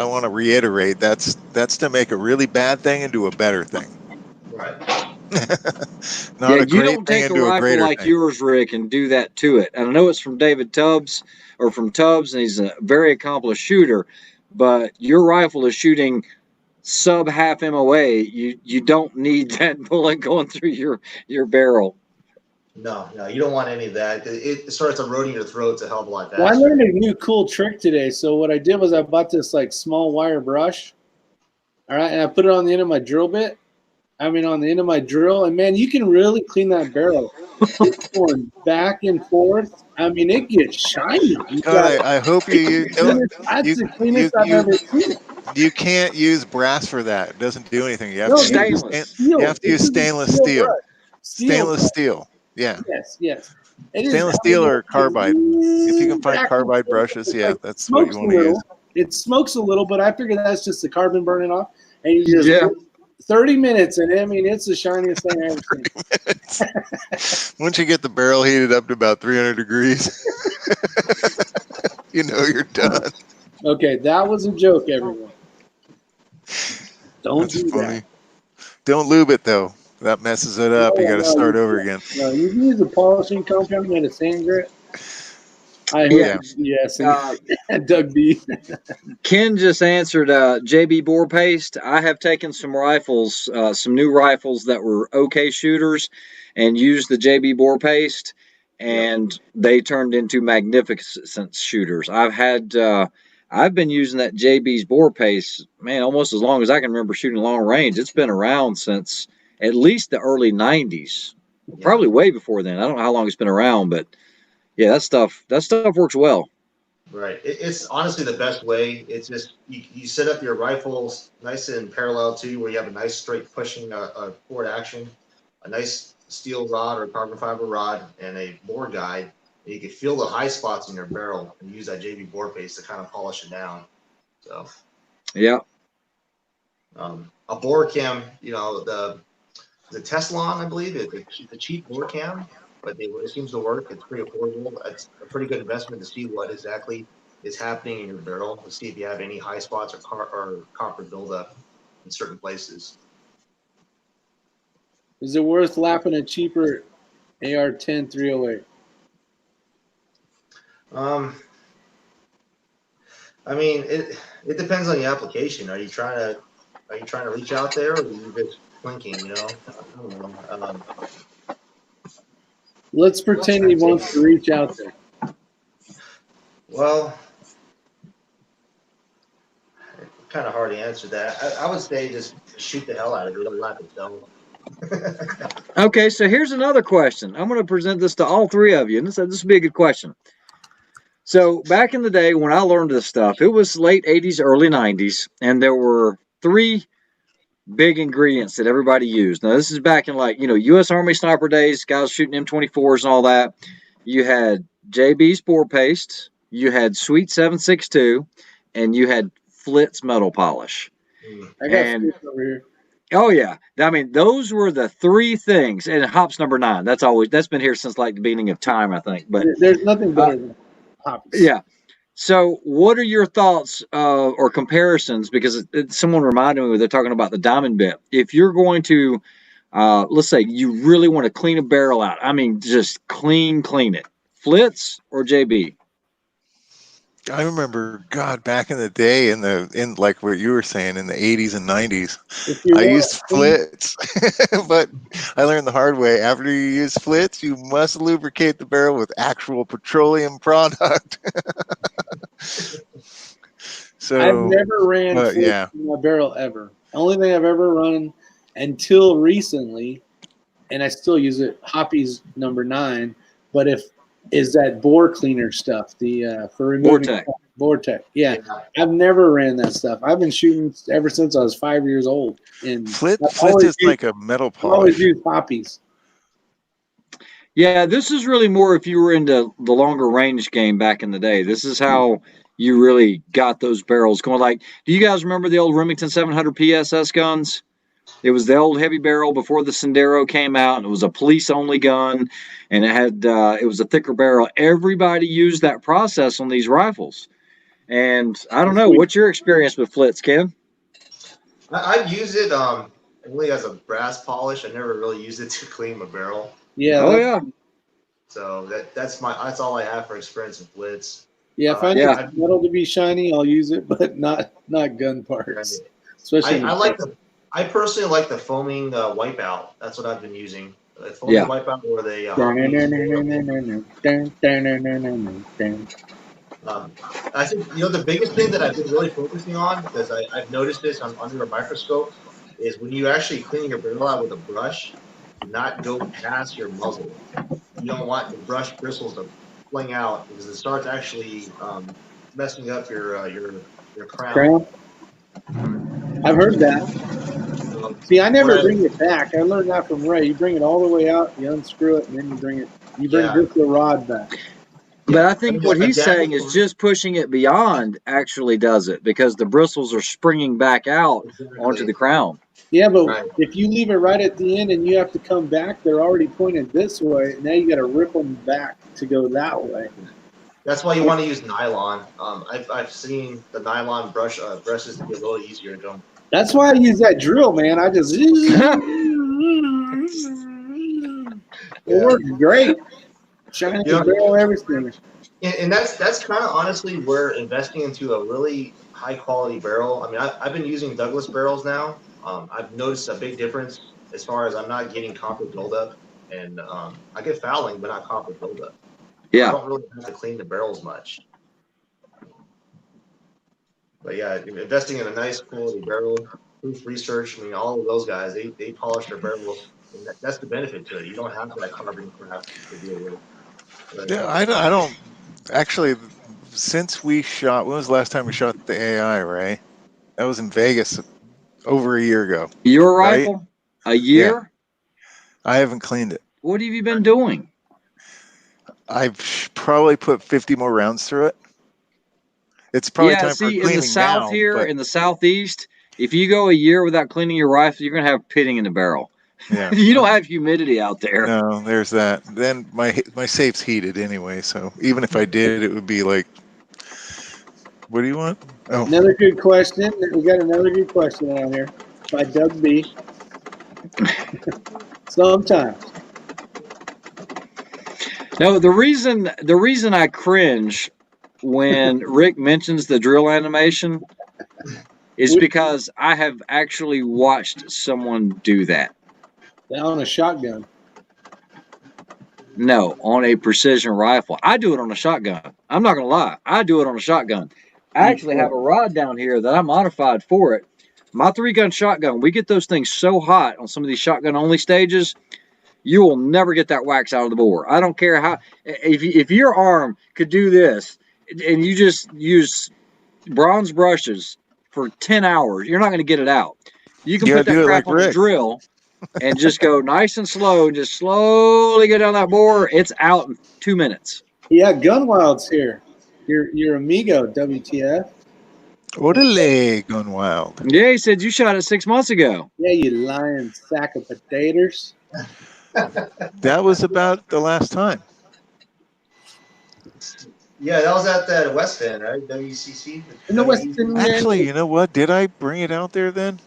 want to reiterate that's to make a really bad thing into a better thing. Right. Not a you great don't thing take a into a rifle greater like thing. yours, Rick, and do that to it. And I know it's from David Tubbs or from Tubbs, and he's a very accomplished shooter. But your rifle is shooting sub half MOA. You don't need that bullet going through your barrel. No, you don't want any of that. It starts eroding your throat to hell of a lot faster. Well, I learned a new cool trick today. So what I did was I bought this like small wire brush. All right, and I put it on the end of my drill bit. On the end of my drill, and man, you can really clean that barrel. It's going back and forth. It gets shiny. God, I hope you don't. That's the cleanest I've ever seen it. You can't use brass for that. It doesn't do anything. You have No, to use stainless. you have to use stainless steel. Stainless steel. Yeah. Yes. Stainless steel or carbide. If you can find carbide brushes, yeah, that's what you want to use. It smokes a little, but I figure that's just the carbon burning off. And you just 30 minutes, and it's the shiniest thing I've ever seen. Once you get the barrel heated up to about 300 degrees, you're done. Okay, that was a joke, everyone. Don't do that. Don't lube it, though. That messes it up. You got to start over again. No, you can use a polishing compound and a sand grit. Yes. Doug B. Ken just answered JB bore paste. I have taken some rifles, some new rifles that were okay shooters, and used the JB bore paste, and they turned into magnificent shooters. I've been using that JB's bore paste, man, almost as long as I can remember shooting long range. It's been around since at least the early 90s, probably way before then. I don't know how long it's been around, but yeah, that stuff works well. Right. It's honestly the best way. It's just you set up your rifles nice and parallel to where you have a nice straight pushing a forward action, a nice steel rod or carbon fiber rod, and a bore guide. And you can feel the high spots in your barrel and use that JB bore paste to kind of polish it down. So, yeah. A bore cam, the Teslon, I believe, it's a cheap bore cam. But it seems to work. It's pretty affordable. It's a pretty good investment to see what exactly is happening in your barrel, to see if you have any high spots or copper buildup in certain places. Is it worth lapping a cheaper AR-10 308? It depends on the application. Are you trying to reach out there, or are you just blinking? I don't know. Let's pretend he wants to reach out there. Well, kind of hard to answer that. I would say just shoot the hell out of it. Don't let it go. Okay, so here's another question. I'm going to present this to all three of you, and this will be a good question. So back in the day when I learned this stuff, it was late 80s, early 90s, and there were three big ingredients that everybody used. Now, this is back in U.S. Army sniper days, guys shooting M24s and all that. You had JB's bore paste, you had Sweet 762, and you had Flitz metal polish. I got Flitz over here. Oh yeah, I mean those were the three things, and hops number 9. That's been here since like the beginning of time, I think. But There's nothing uh, better than hops. yeah. So, what are your thoughts or comparisons? Because someone reminded me when they're talking about the diamond bit. If you're going to, let's say, you really want to clean a barrel out. I mean, just clean it. Flitz or JB? I remember, God, back in the day, in like what you were saying, in the 80s and 90s, If you I want used to clean, Flitz, but I learned the hard way. After you use Flitz, you must lubricate the barrel with actual petroleum product. I've So, never ran flakes yeah, in my barrel ever. The only thing I've ever run until recently, and I still use it, Hoppy's number 9. But if is that bore cleaner stuff, the for removing Vortex. Vortex. Yeah, Yeah. I've never ran that stuff. I've been shooting ever since I was 5 years old, and Flitz is like a metal I've always polish. used Hoppies. Yeah, this is really more if you were into the longer range game back in the day. This is how you really got those barrels going. Like, do you guys remember the old Remington 700 PSS guns? It was the old heavy barrel before the Sendero came out, and it was a police only gun, and it was a thicker barrel. Everybody used that process on these rifles. And I don't know, what's your experience with Flitz, Ken? I've used it only as a brass polish. I never really used it to clean my barrel. Yeah, Oh yeah, So that's all I have for experience with Blitz. yeah. If I need yeah. metal to be shiny, I'll use it, but not gun parts. Especially I personally like the foaming wipeout. That's what I've been using. The foaming wipeout or the I think the biggest thing that I've been really focusing on, because I've noticed this under a microscope, is when you actually clean your barrel out with a brush, do not go past your muzzle. You don't want the brush bristles to fling out because it starts actually messing up your crown. I've heard that. See, I never Whereas- bring it back. I learned that from Ray. You bring it all the way out, you unscrew it, and then you bring just the rod back. But I think what he's saying is just pushing it beyond actually does it, because the bristles are springing back out onto the crown. Yeah, but if you leave it right at the end and you have to come back, they're already pointed this way. Now you got to rip them back to go that way. That's why you want to use nylon. I've seen the nylon brushes to be a little easier to go. That's why I use that drill, man. I just it works great. Shiny the barrel, everything. And that's kind of honestly where investing into a really high quality barrel. I mean, I've been using Douglas barrels now. I've noticed a big difference as far as I'm not getting copper buildup, and I get fouling, but not copper buildup. Yeah, I don't really have to clean the barrels much. But yeah, investing in a nice quality barrel, Proof Research, I mean, all of those guys, they polish their barrels. And that's the benefit to it. You don't have that carbon crap to deal with. Yeah, I don't actually. Since we shot, when was the last time we shot the AI? Right, that was in Vegas over a year ago. Your rifle, a year? Yeah. I haven't cleaned it. What have you been doing? I've probably put 50 more rounds through it. It's probably time for cleaning in the south now, here, in the southeast, if you go a year without cleaning your rifle, you're gonna have pitting in the barrel. Yeah, you don't have humidity out there. No, there's that. Then my safe's heated anyway, so even if I did, it would be like, what do you want? Oh, another good question. We got another good question on here by Doug B. Sometimes. No, the reason I cringe when Rick mentions the drill animation is because I have actually watched someone do that. On a shotgun. No, on a precision rifle. I do it on a shotgun. I'm not going to lie. I do it on a shotgun. I actually have a rod down here that I modified for it. My 3-gun shotgun, we get those things so hot on some of these shotgun-only stages, you will never get that wax out of the bore. I don't care how. If your arm could do this and you just use bronze brushes for 10 hours, you're not going to get it out. You can put that crap on the drill and just go nice and slow, and just slowly go down that bore. It's out in 2 minutes. Yeah, Gunwild's here. Your amigo, WTF. Orderly gone wild. Yeah, he said you shot it 6 months ago. Yeah, you lying sack of potatoes. That was about the last time. Yeah, that was at that West End, right? WCC. In the Western Actually, you know what? Did I bring it out there then?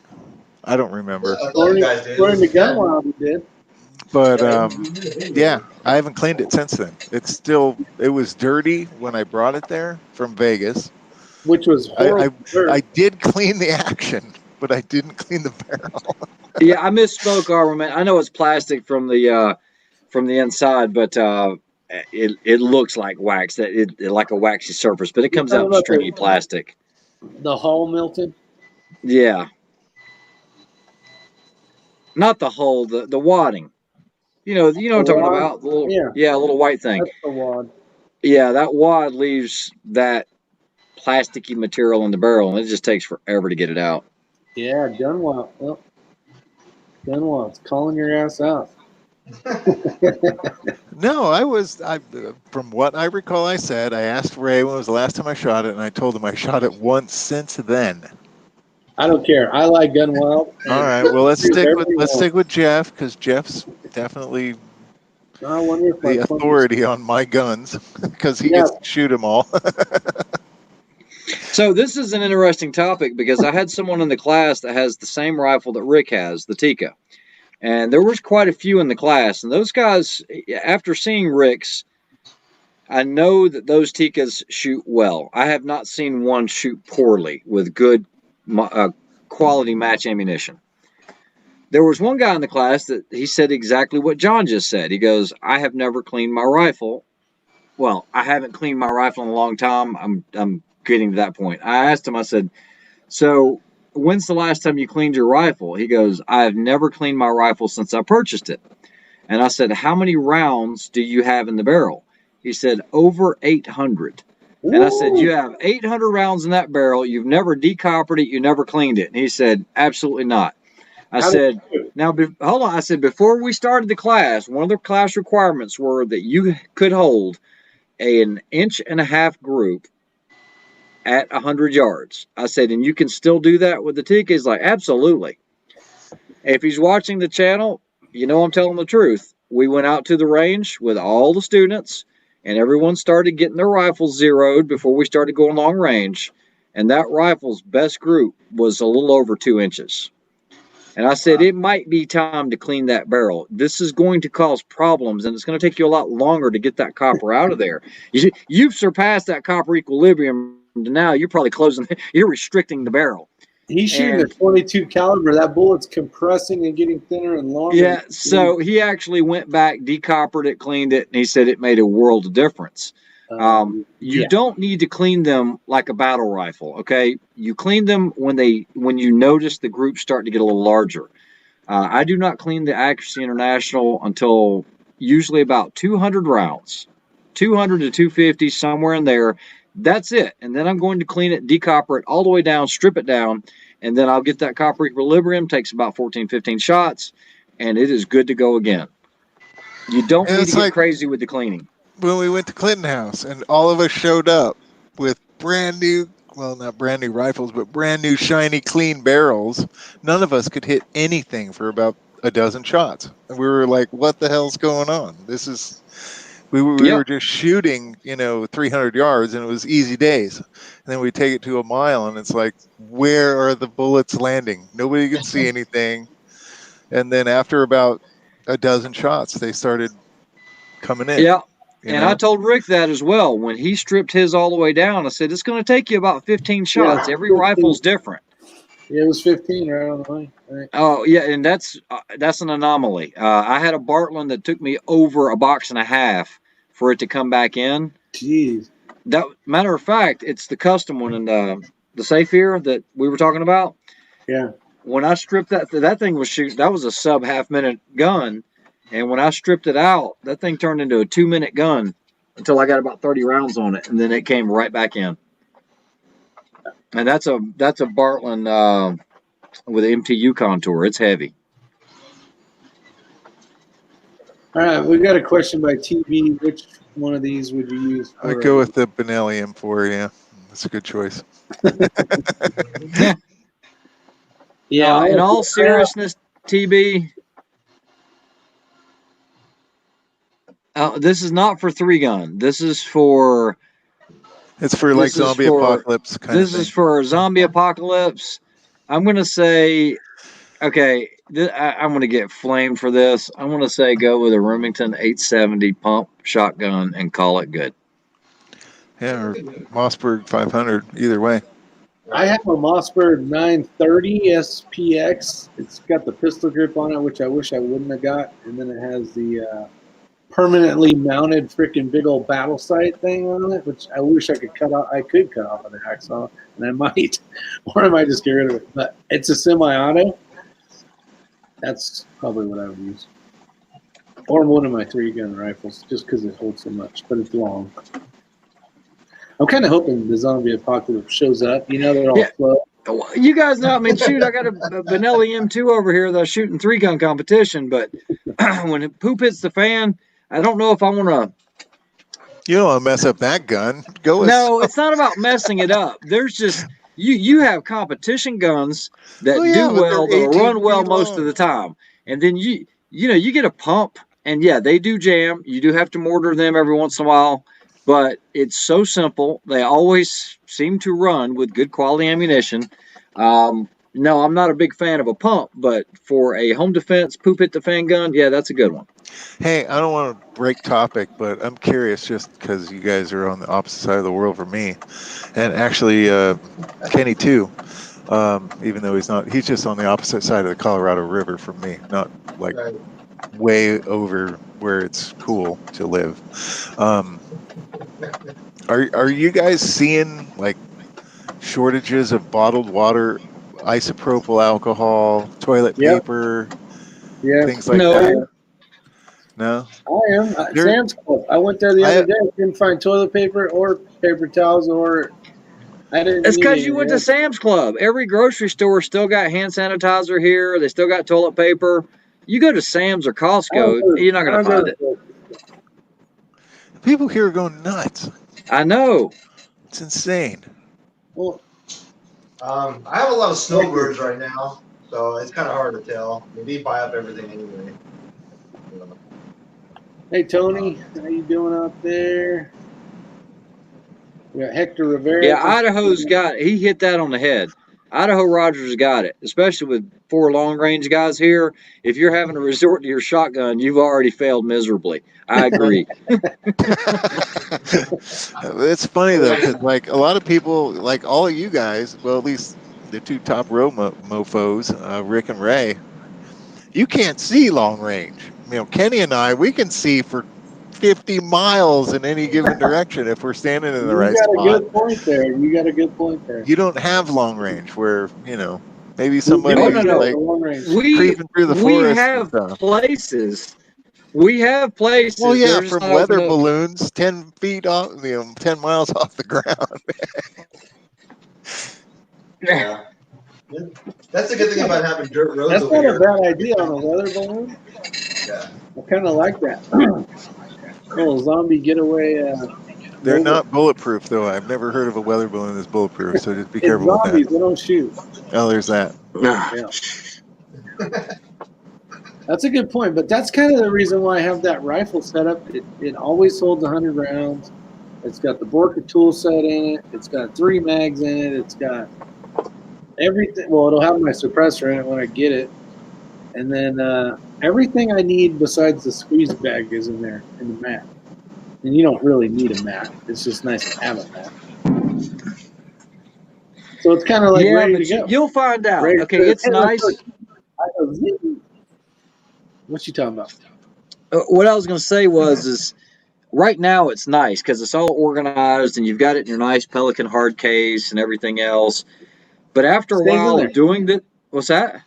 I don't remember. I thought you guys did. According to Gunwild, we did. But Yeah. I haven't cleaned it since then. It was dirty when I brought it there from Vegas. Which was horrible. I did clean the action, but I didn't clean the barrel. Yeah, I misspoke, Armament. I know it's plastic from the inside, but it looks like wax. That it like a waxy surface, but it comes out in stringy plastic. The hull, Milton? Yeah, not the hull, the wadding. You know what I'm talking about. The little, a little white thing. That's the wad. Yeah, that wad leaves that plasticky material in the barrel, and it just takes forever to get it out. Yeah, Gunwild. Well, Gunwild's calling your ass out. No, from what I recall, I asked Ray when was the last time I shot it, and I told him I shot it once since then. I don't care. I like Gunwild. All right, well let's stick with Jeff, because Jeff's definitely the authority on my guns, because he gets to shoot them all. So this is an interesting topic because I had someone in the class that has the same rifle that Rick has, the Tika. And there was quite a few in the class. And those guys, after seeing Rick's, I know that those Tikas shoot well. I have not seen one shoot poorly with good quality match ammunition. There was one guy in the class that he said exactly what John just said. He goes, I have never cleaned my rifle. Well, I haven't cleaned my rifle in a long time. I'm getting to that point. I asked him, I said, so when's the last time you cleaned your rifle? He goes, I have never cleaned my rifle since I purchased it. And I said, how many rounds do you have in the barrel? He said, over 800. Ooh. And I said, you have 800 rounds in that barrel. You've never decoppered it. You never cleaned it. And he said, absolutely not. I said, now, hold on. I said, before we started the class, one of the class requirements were that you could hold an 1.5 inch group at 100 yards. I said, and you can still do that with the Tika? He's like, absolutely. If he's watching the channel, you know I'm telling the truth. We went out to the range with all the students, and everyone started getting their rifles zeroed before we started going long range. And that rifle's best group was a little over 2 inches. And I said, it might be time to clean that barrel. This is going to cause problems, and it's going to take you a lot longer to get that copper out of there. You've surpassed that copper equilibrium. Now you're probably you're restricting the barrel. He's shooting a 22 caliber. That bullet's compressing and getting thinner and longer. Yeah, so he actually went back, decoppered it, cleaned it, and he said it made a world of difference. You don't need to clean them like a battle rifle, okay? You clean them when you notice the group starting to get a little larger. I do not clean the Accuracy International until usually about 200 rounds, 200 to 250, somewhere in there. That's it. And then I'm going to clean it, decopper it all the way down, strip it down, and then I'll get that copper equilibrium. Takes about 14, 15 shots, and it is good to go again. You don't need to get crazy with the cleaning. When we went to Clinton House and all of us showed up with brand new, well, not brand new rifles, but brand new shiny clean barrels, none of us could hit anything for about a dozen shots. And we were like, what the hell's going on? We were just shooting, 300 yards, and it was easy days. And then we take it to a mile, and it's like, where are the bullets landing? Nobody could see anything. And then after about a dozen shots, they started coming in. Yeah. And I told Rick that as well. When he stripped his all the way down, I said, it's going to take you about 15 shots. Every rifle's different. Yeah, it was 15 right on the line. Right. Oh, yeah, and that's an anomaly. I had a Bartland that took me over 1.5 boxes for it to come back in. Jeez. Matter of fact, it's the custom one in the safe here that we were talking about. Yeah. When I stripped that thing was shooting. That was a sub half-minute gun. And when I stripped it out, that thing turned into a 2-minute gun until I got about 30 rounds on it, and then it came right back in. And that's a Bartland with an MTU contour. It's heavy. All right, we got a question by TV. Which one of these would you use? I'd go with the Benelli M4, yeah. That's a good choice. Yeah. In all seriousness, TB, this is not for 3-gun. This is for zombie apocalypse kind of thing. This is for zombie apocalypse. I'm gonna say, okay, I'm gonna get flamed for this. I'm gonna say go with a Remington 870 pump shotgun and call it good. Yeah, or Mossberg 500. Either way. I have a Mossberg 930 SPX. It's got the pistol grip on it, which I wish I wouldn't have got. And then it has the permanently mounted freaking big old battle sight thing on it, which I wish I could cut off. I could cut off an hacksaw, and I might, or I might just get rid of it. But it's a semi-auto. That's probably what I would use, or one of my 3-gun rifles, just because it holds so much. But it's long. I'm kind of hoping the zombie apocalypse shows up. You know, they're all slow. You guys know, I mean, shoot, I got a Benelli M2 over here that's shooting 3-gun competition, but when poop hits the fan, I don't know if I want to. You don't want to mess up that gun. No, it's not about messing it up. There's just you have competition guns that do well, that'll run well most of the time, and then you get a pump, and yeah, they do jam. You do have to mortar them every once in a while. But it's so simple. They always seem to run with good quality ammunition. No, I'm not a big fan of a pump, but for a home defense, poop hit the fan gun, yeah, that's a good one. Hey, I don't want to break topic, but I'm curious just because you guys are on the opposite side of the world from me. And actually, Kenny too, even though he's just on the opposite side of the Colorado River from me, not like way over where it's cool to live. Are you guys seeing like shortages of bottled water, isopropyl alcohol, toilet paper, things like that? No, I am. Sam's Club. I went there the other day. Didn't find toilet paper or paper towels, or I didn't. It's because you went to Sam's Club. Every grocery store still got hand sanitizer here. They still got toilet paper. You go to Sam's or Costco, you're not going to find it. People here are going nuts. I know. It's insane. Well, I have a lot of snowbirds right now, so it's kind of hard to tell. They buy up everything anyway. Hey, Tony, how you doing out there? We got Hector Rivera. Yeah, Idaho's got it. He hit that on the head. Idaho Rogers got it, especially with 4 long-range guys here. If you're having to resort to your shotgun, you've already failed miserably. I agree. It's funny, though, because like a lot of people, like all of you guys, well, at least the 2 top row mofos, Rick and Ray, you can't see long range. You know, Kenny and I, we can see for 50 miles in any given direction if we're standing in the right spot. You got a good point there. You don't have long range where, maybe somebody like creeping through the forest. We have places. Well, yeah, from weather balloons 10 feet off, 10 miles off the ground. Yeah. That's the good thing about having dirt roads. That's not a bad idea on a weather balloon. Yeah. I kind of like that. Little zombie getaway. They're not bulletproof, though. I've never heard of a weather balloon that's bulletproof, so just be careful with that. Zombies, they don't shoot. Oh, there's that. Yeah. That's a good point, but that's kind of the reason why I have that rifle set up. It always holds 100 rounds. It's got the Borka tool set in it. It's got 3 mags in it. It's got everything. Well, it'll have my suppressor in it when I get it. And then everything I need besides the squeeze bag is in there, in the mat. And you don't really need a mat. It's just nice to have a mat. So it's kind of like ready to go. You'll find out. It's nice. What you talking about? What I was going to say is right now it's nice because it's all organized and you've got it in your nice Pelican hard case and everything else. But after a while of doing that, what's that?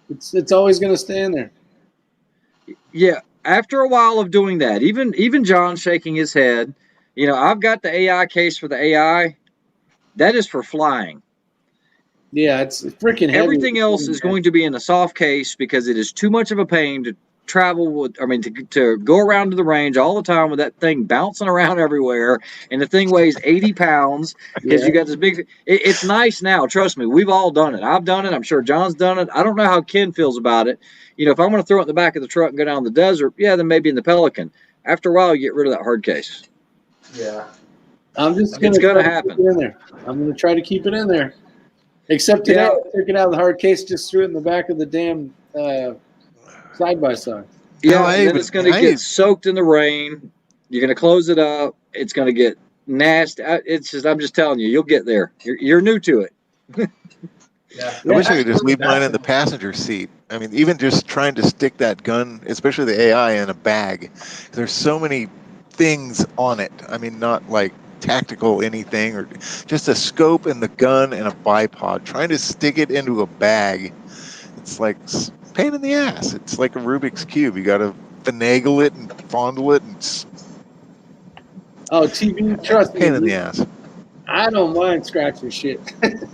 It's always going to stay in there. Yeah, after a while of doing that, even John shaking his head, I've got the AI case for the AI. That is for flying. Yeah, it's freaking heavy. Everything else is going to be in a soft case because it is too much of a pain to travel with, I mean, to go around to the range all the time with that thing bouncing around everywhere, and the thing weighs 80 pounds because you got this big. It's nice now. Trust me, we've all done it. I've done it. I'm sure John's done it. I don't know how Ken feels about it. You know, if I'm going to throw it in the back of the truck and go down the desert, yeah, then maybe in the Pelican. After a while, you get rid of that hard case. Yeah. I'm just It's going gonna to happen. keep it in there. I'm going to try to keep it in there. Except today, Yeah. I took it out of the hard case, just threw it in the back of the damn side by side. Yeah, No, and then it's going to get soaked in the rain. You're going to close it up. It's going to get nasty. It's just, I'm just telling you, you'll get there. You're new to it. Yeah. I wish I could just leave mine in the passenger seat. I mean, even just trying to stick that gun, especially the AI, in a bag. There's so many things on it. I mean, not like tactical anything, or just a scope and the gun and a bipod. Trying to stick it into a bag, it's like pain in the ass. It's like a Rubik's Cube. You got to finagle it and fondle it, and Oh, TV, trust me. pain in the ass. I don't mind scratching shit.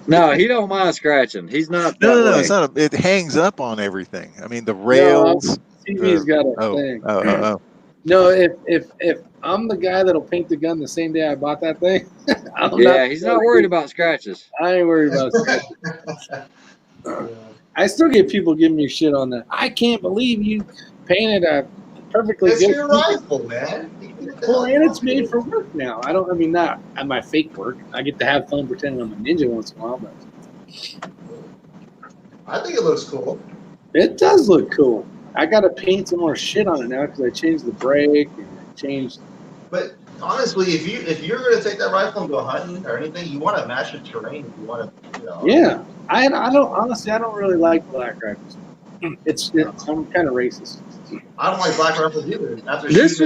No, he don't mind scratching. He's not that No, way. it's not. It hangs up on everything. I mean, the No, rails. TV's got a Oh, thing. oh. No, if I'm the guy that'll paint the gun the same day I bought that thing, He's not worried about scratches. I ain't worried about scratches. I still get people giving me shit on that. I can't believe you painted a perfectly It's good your rifle, man. Well, and it's made for work now. Not at my fake work. I get to have fun pretending I'm a ninja once in a while, but I think it looks cool. it does look cool. I got to paint some more shit on it now because I changed the brake and I changed. But honestly, if you're going to take that rifle and go hunting or anything, you want to match the terrain. If you want to, Yeah, I don't honestly. I don't really like black rifles. I'm kind of racist. I don't like black rifles either. This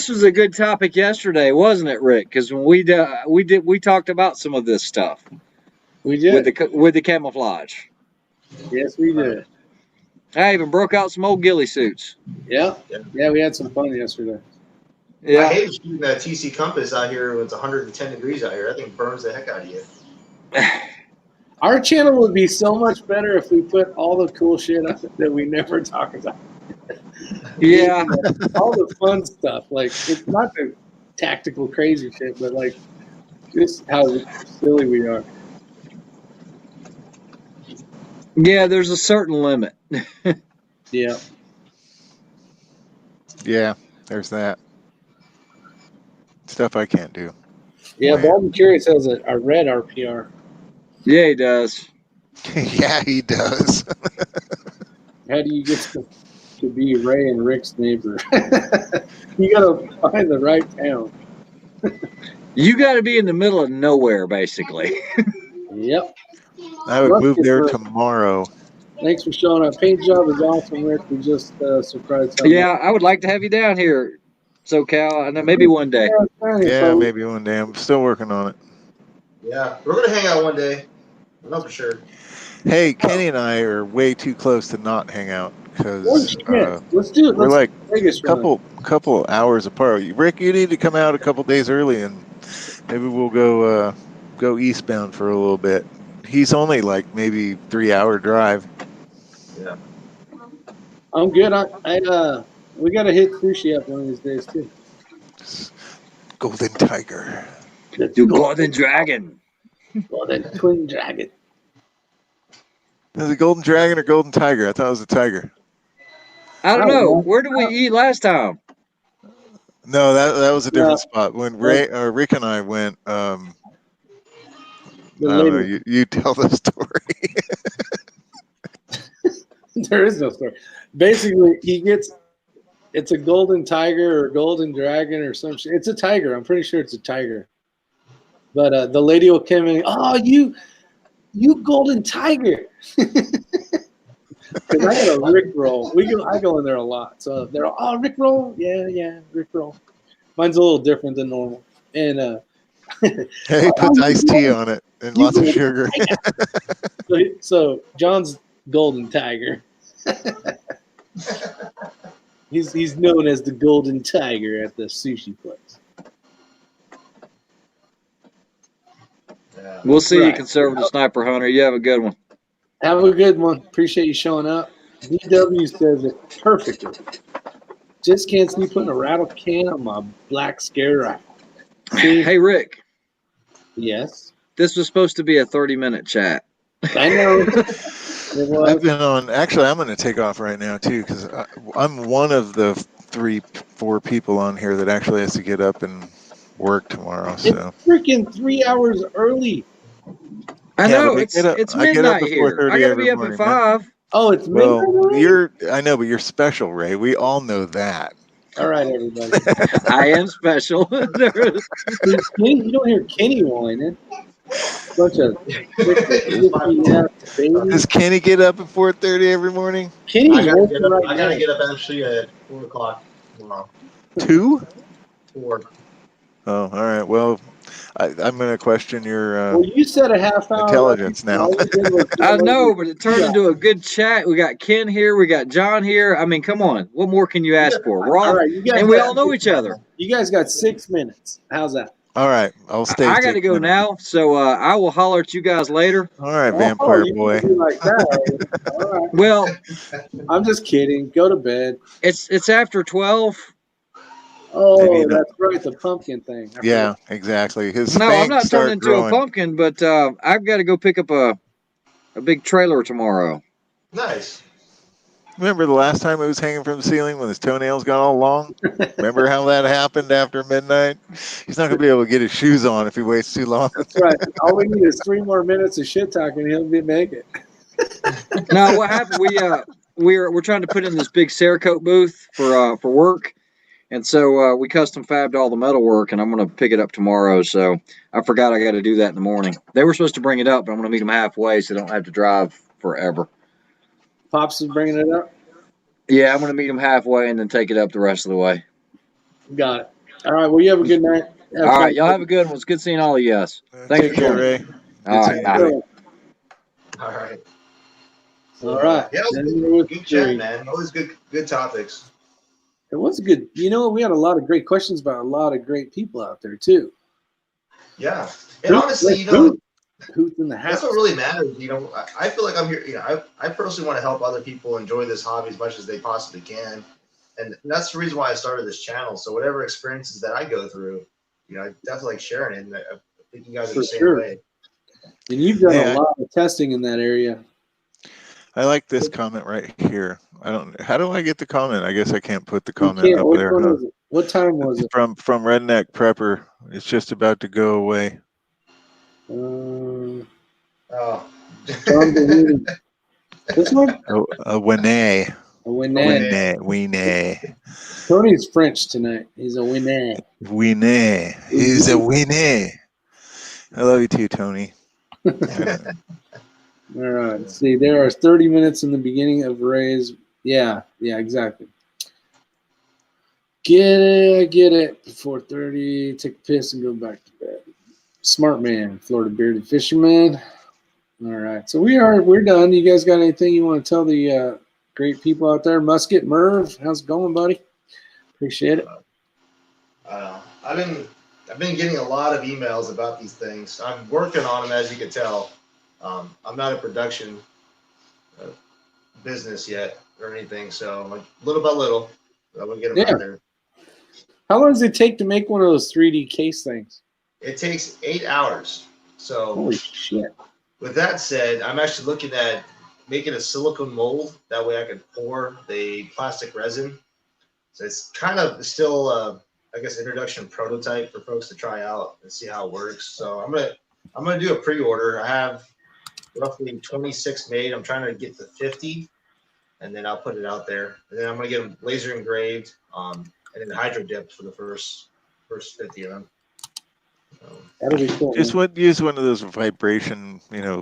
was a good topic yesterday, wasn't it, Rick? Because when we talked about some of this stuff. We did with the camouflage. Yes, we did. I even broke out some old ghillie suits. Yeah, we had some fun yesterday. Yeah. I hate shooting that TC Compass out here when it's 110 degrees out here. I think it burns the heck out of you. Our channel would be so much better if we put all the cool shit up that we never talk about. Yeah. All the fun stuff. Like, it's not the tactical crazy shit, but like just how silly we are. Yeah, there's a certain limit. Yeah. Yeah, there's that. Stuff I can't do. Yeah, Baldwin Curious has a red RPR. Yeah, he does. Yeah, he does. How do you get to be Ray and Rick's neighbor? You gotta find the right town. You got to be in the middle of nowhere, basically. Yep. I would move there tomorrow. Thanks for showing up. Paint job is awesome, Rick. We just surprised. Yeah, I would like to have you down here, SoCal. I know maybe one day. Yeah, maybe one day. I'm still working on it. Yeah, we're gonna hang out one day. I know for sure. Hey, Kenny and I are way too close to not hang out because let's do it. We're like Vegas couple hours apart. Rick, you need to come out a couple days early, and maybe we'll go eastbound for a little bit. He's only like maybe 3-hour drive. Yeah, I'm good. We gotta hit sushi up one of these days too. Golden Tiger. Do Golden Dragon. Golden Twin Dragon. Is it Golden Dragon or Golden Tiger? I thought it was a tiger. I don't know. Where did we eat last time? No, that was a different spot. When Rick and I went, I don't know, you tell the story. There is no story. Basically, it's a golden tiger or golden dragon or some shit. It's a tiger. I'm pretty sure it's a tiger. But the lady will come in. Oh, you golden tiger. Because I got a Rick roll. I go in there a lot. So they're all, Rick roll? Yeah, Rick roll. Mine's a little different than normal. And he puts iced tea on it and lots of sugar. So John's golden tiger. He's known as the golden tiger at the sushi place. We'll see you, conservative sniper hunter. You have a good one. Have a good one. Appreciate you showing up. DW says it perfectly. Just can't see putting a rattle can on my black scare rifle. See? Hey, Rick, Yes. this was supposed to be a 30-minute chat. I know. It was. I've been on. Actually, I'm going to take off right now too because I'm one of the 4 people on here that actually has to get up and work tomorrow. So It's freaking 3 hours early. I yeah, know but it's I get up midnight at here. 4:30 I got to every be up morning, at man. 5. Oh, it's midnight Well, already? I know, but you're special, Ray. We all know that. All right, everybody. I am special. See, Kenny, you don't hear Kenny whining. Bunch of It's my fault. babies. Does Kenny get up at 4:30 every morning? Kenny's I gotta working get up. right I gotta now. get up actually at 4:00 tomorrow. 2? 4. Oh, all right. Well, I'm going to question your Well, you said a half hour. intelligence now. All you did was I get know, lazy. but it turned into a good chat. We got Ken here. We got John here. I mean, come on. What more can you ask for? We're All all, right, you guys. and we all know each other. You guys got 6 minutes. How's that? All right, I'll stay. I got to 6 go minutes. now, so I will holler at you guys later. All right, Oh, vampire you boy. can be like that. All right. Well, I'm just kidding. Go to bed. it's after 12. Oh, Maybe not. that's right. The pumpkin thing. I Yeah, exactly. His No, I'm fangs not start turning into a growing. pumpkin, but I've got to go pick up a big trailer tomorrow. Nice. Remember the last time it was hanging from the ceiling when his toenails got all long? Remember how that happened after midnight? He's not going to be able to get his shoes on if he waits too long. That's right. All we need is 3 more minutes of shit talking. He'll make it. No, what happened? We're trying to put in this big Cerakote booth for work, and so we custom fabbed all the metal work, and I'm gonna pick it up tomorrow. So I forgot I got to do that in the morning. They were supposed to bring it up, but I'm gonna meet them halfway, so they don't have to drive forever. Pops is bringing it up. Yeah, I'm gonna meet them halfway and then take it up the rest of the way. Got it. All right. Well, you have a good night. All right, y'all have a good one. It's good seeing all of you guys. Thanks Take for care, joining. Ray. Good All seeing right, you, bye. All right. All right. Yeah, Then it there was was good chat, 3. man. Always good topics. It was good. You know, we had a lot of great questions about a lot of great people out there too. Yeah, and honestly, who's in the house? that's what really matters. I feel like I'm here. I personally want to help other people enjoy this hobby as much as they possibly can, and that's the reason why I started this channel. So whatever experiences that I go through, I definitely like sharing it. And I think you guys are For the same sure. way. And you've done Hey, a lot of testing in that area. I like this comment right here. How do I get the comment? I guess I can't put the You comment can't. up Which there. one Huh? was it? What time was it? From Redneck Prepper. It's just about to go away. Oh, John Belushi. This one? A Winnie. A Winnie. Winnie. Tony's French tonight. He's a Winnie. Winnie. He's a Winnie. I love you too, Tony. All right. Let's see, there are 30 minutes in the beginning of Ray's. Yeah, exactly. Get it. Before 30, take a piss and go back to bed. Smart man, Florida bearded fisherman. All right. So we're done. You guys got anything you want to tell the great people out there? Musket, Merv, how's it going, buddy? Appreciate it. I've been getting a lot of emails about these things. I'm working on them, as you can tell. I'm not a production business yet or anything, so like little by little, I'm gonna get them out there. How long does it take to make one of those 3D case things? It takes 8 hours. So holy shit. With that said, I'm actually looking at making a silicone mold. That way I can pour the plastic resin. So it's kind of still, I guess, introduction prototype for folks to try out and see how it works. So I'm gonna do a pre-order. I have roughly 26 made. I'm trying to get to 50, and then I'll put it out there. And then I'm gonna get them laser engraved, and then hydro dipped for the first 50 of them. That'll be cool. Just use one of those vibration,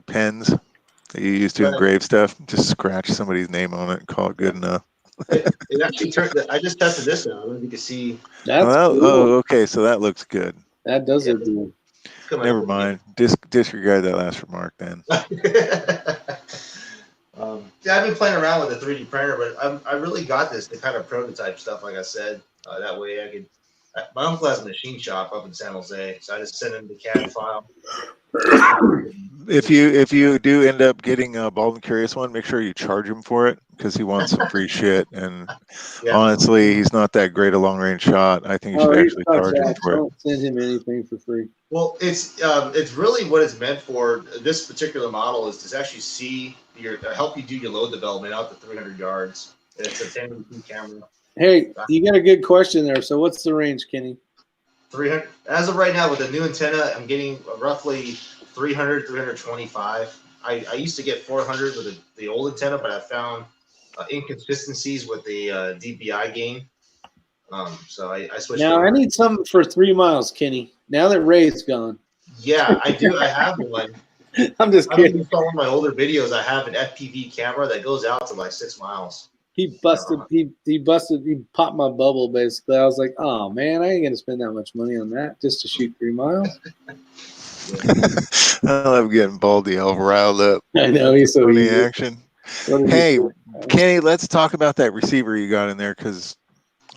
pens that you use to engrave stuff. Just scratch somebody's name on it and call it good enough. It actually turned. I just tested this now. I don't know if you can see. That's cool. Oh, okay. So that looks good. That does look good. Never mind. Disregard that last remark then. Yeah, I've been playing around with the 3D printer, but I really got this to kind of prototype stuff, like I said. That way I could. My uncle has a machine shop up in San Jose, so I just send him the CAD file. If you do end up getting a Bald and Curious one, make sure you charge him for it because he wants some free shit. And Yeah. honestly, he's not that great a long range shot. I think you should he actually sucks charge him ass. for it. Don't send him anything for free. Well, it's really what it's meant for. This particular model is to actually see help you do your load development out to 300 yards. It's a 1080p camera. Hey, you got a good question there. So what's the range, Kenny? 300. As of right now, with the new antenna, I'm getting roughly 300, 325. I used to get 400 with the old antenna, but I found inconsistencies with the DPI gain. So I switched Now over. I need something for 3 miles, Kenny. Now that Ray's gone. Yeah, I do. I have one. I'm just I don't kidding. install one of my older videos. I have an FPV camera that goes out to like 6 miles. He busted. He busted. He popped my bubble. Basically, I was like, "Oh man, I ain't gonna spend that much money on that just to shoot 3 miles." I love getting Baldy all riled up. I know he's so Funny easy. action. Hey, Kenny, let's talk about that receiver you got in there because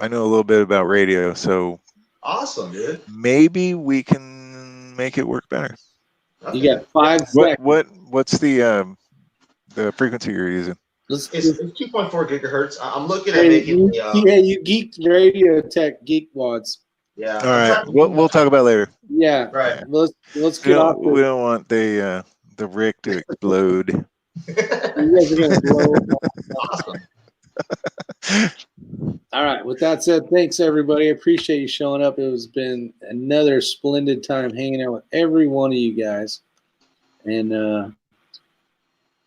I know a little bit about radio. So awesome, dude. Maybe we can make it work better. Okay. You got 5 seconds. What's the frequency you're using? It's 2.4 gigahertz. I'm looking at Hey, making you geek radio tech geek wads. Yeah. All right. We'll talk about it later. Yeah. Right. Let's get off. We don't want the Rick to explode. You guys are gonna blow. Awesome. All right. With that said, thanks everybody. I appreciate you showing up. It has been another splendid time hanging out with every one of you guys. And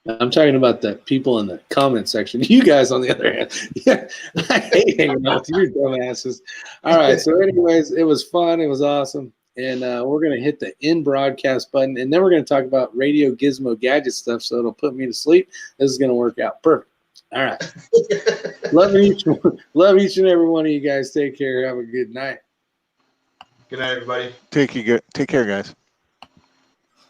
I'm talking about the people in the comment section. You guys, on the other hand, yeah, I hate hanging out with you dumbasses. All right. So, anyways, it was fun. It was awesome. And we're going to hit the end broadcast button. And then we're going to talk about radio gizmo gadget stuff. So it'll put me to sleep. This is going to work out perfect. All right. love each and every one of you guys. Take care. Have a good night. Good night, everybody. Take care, guys.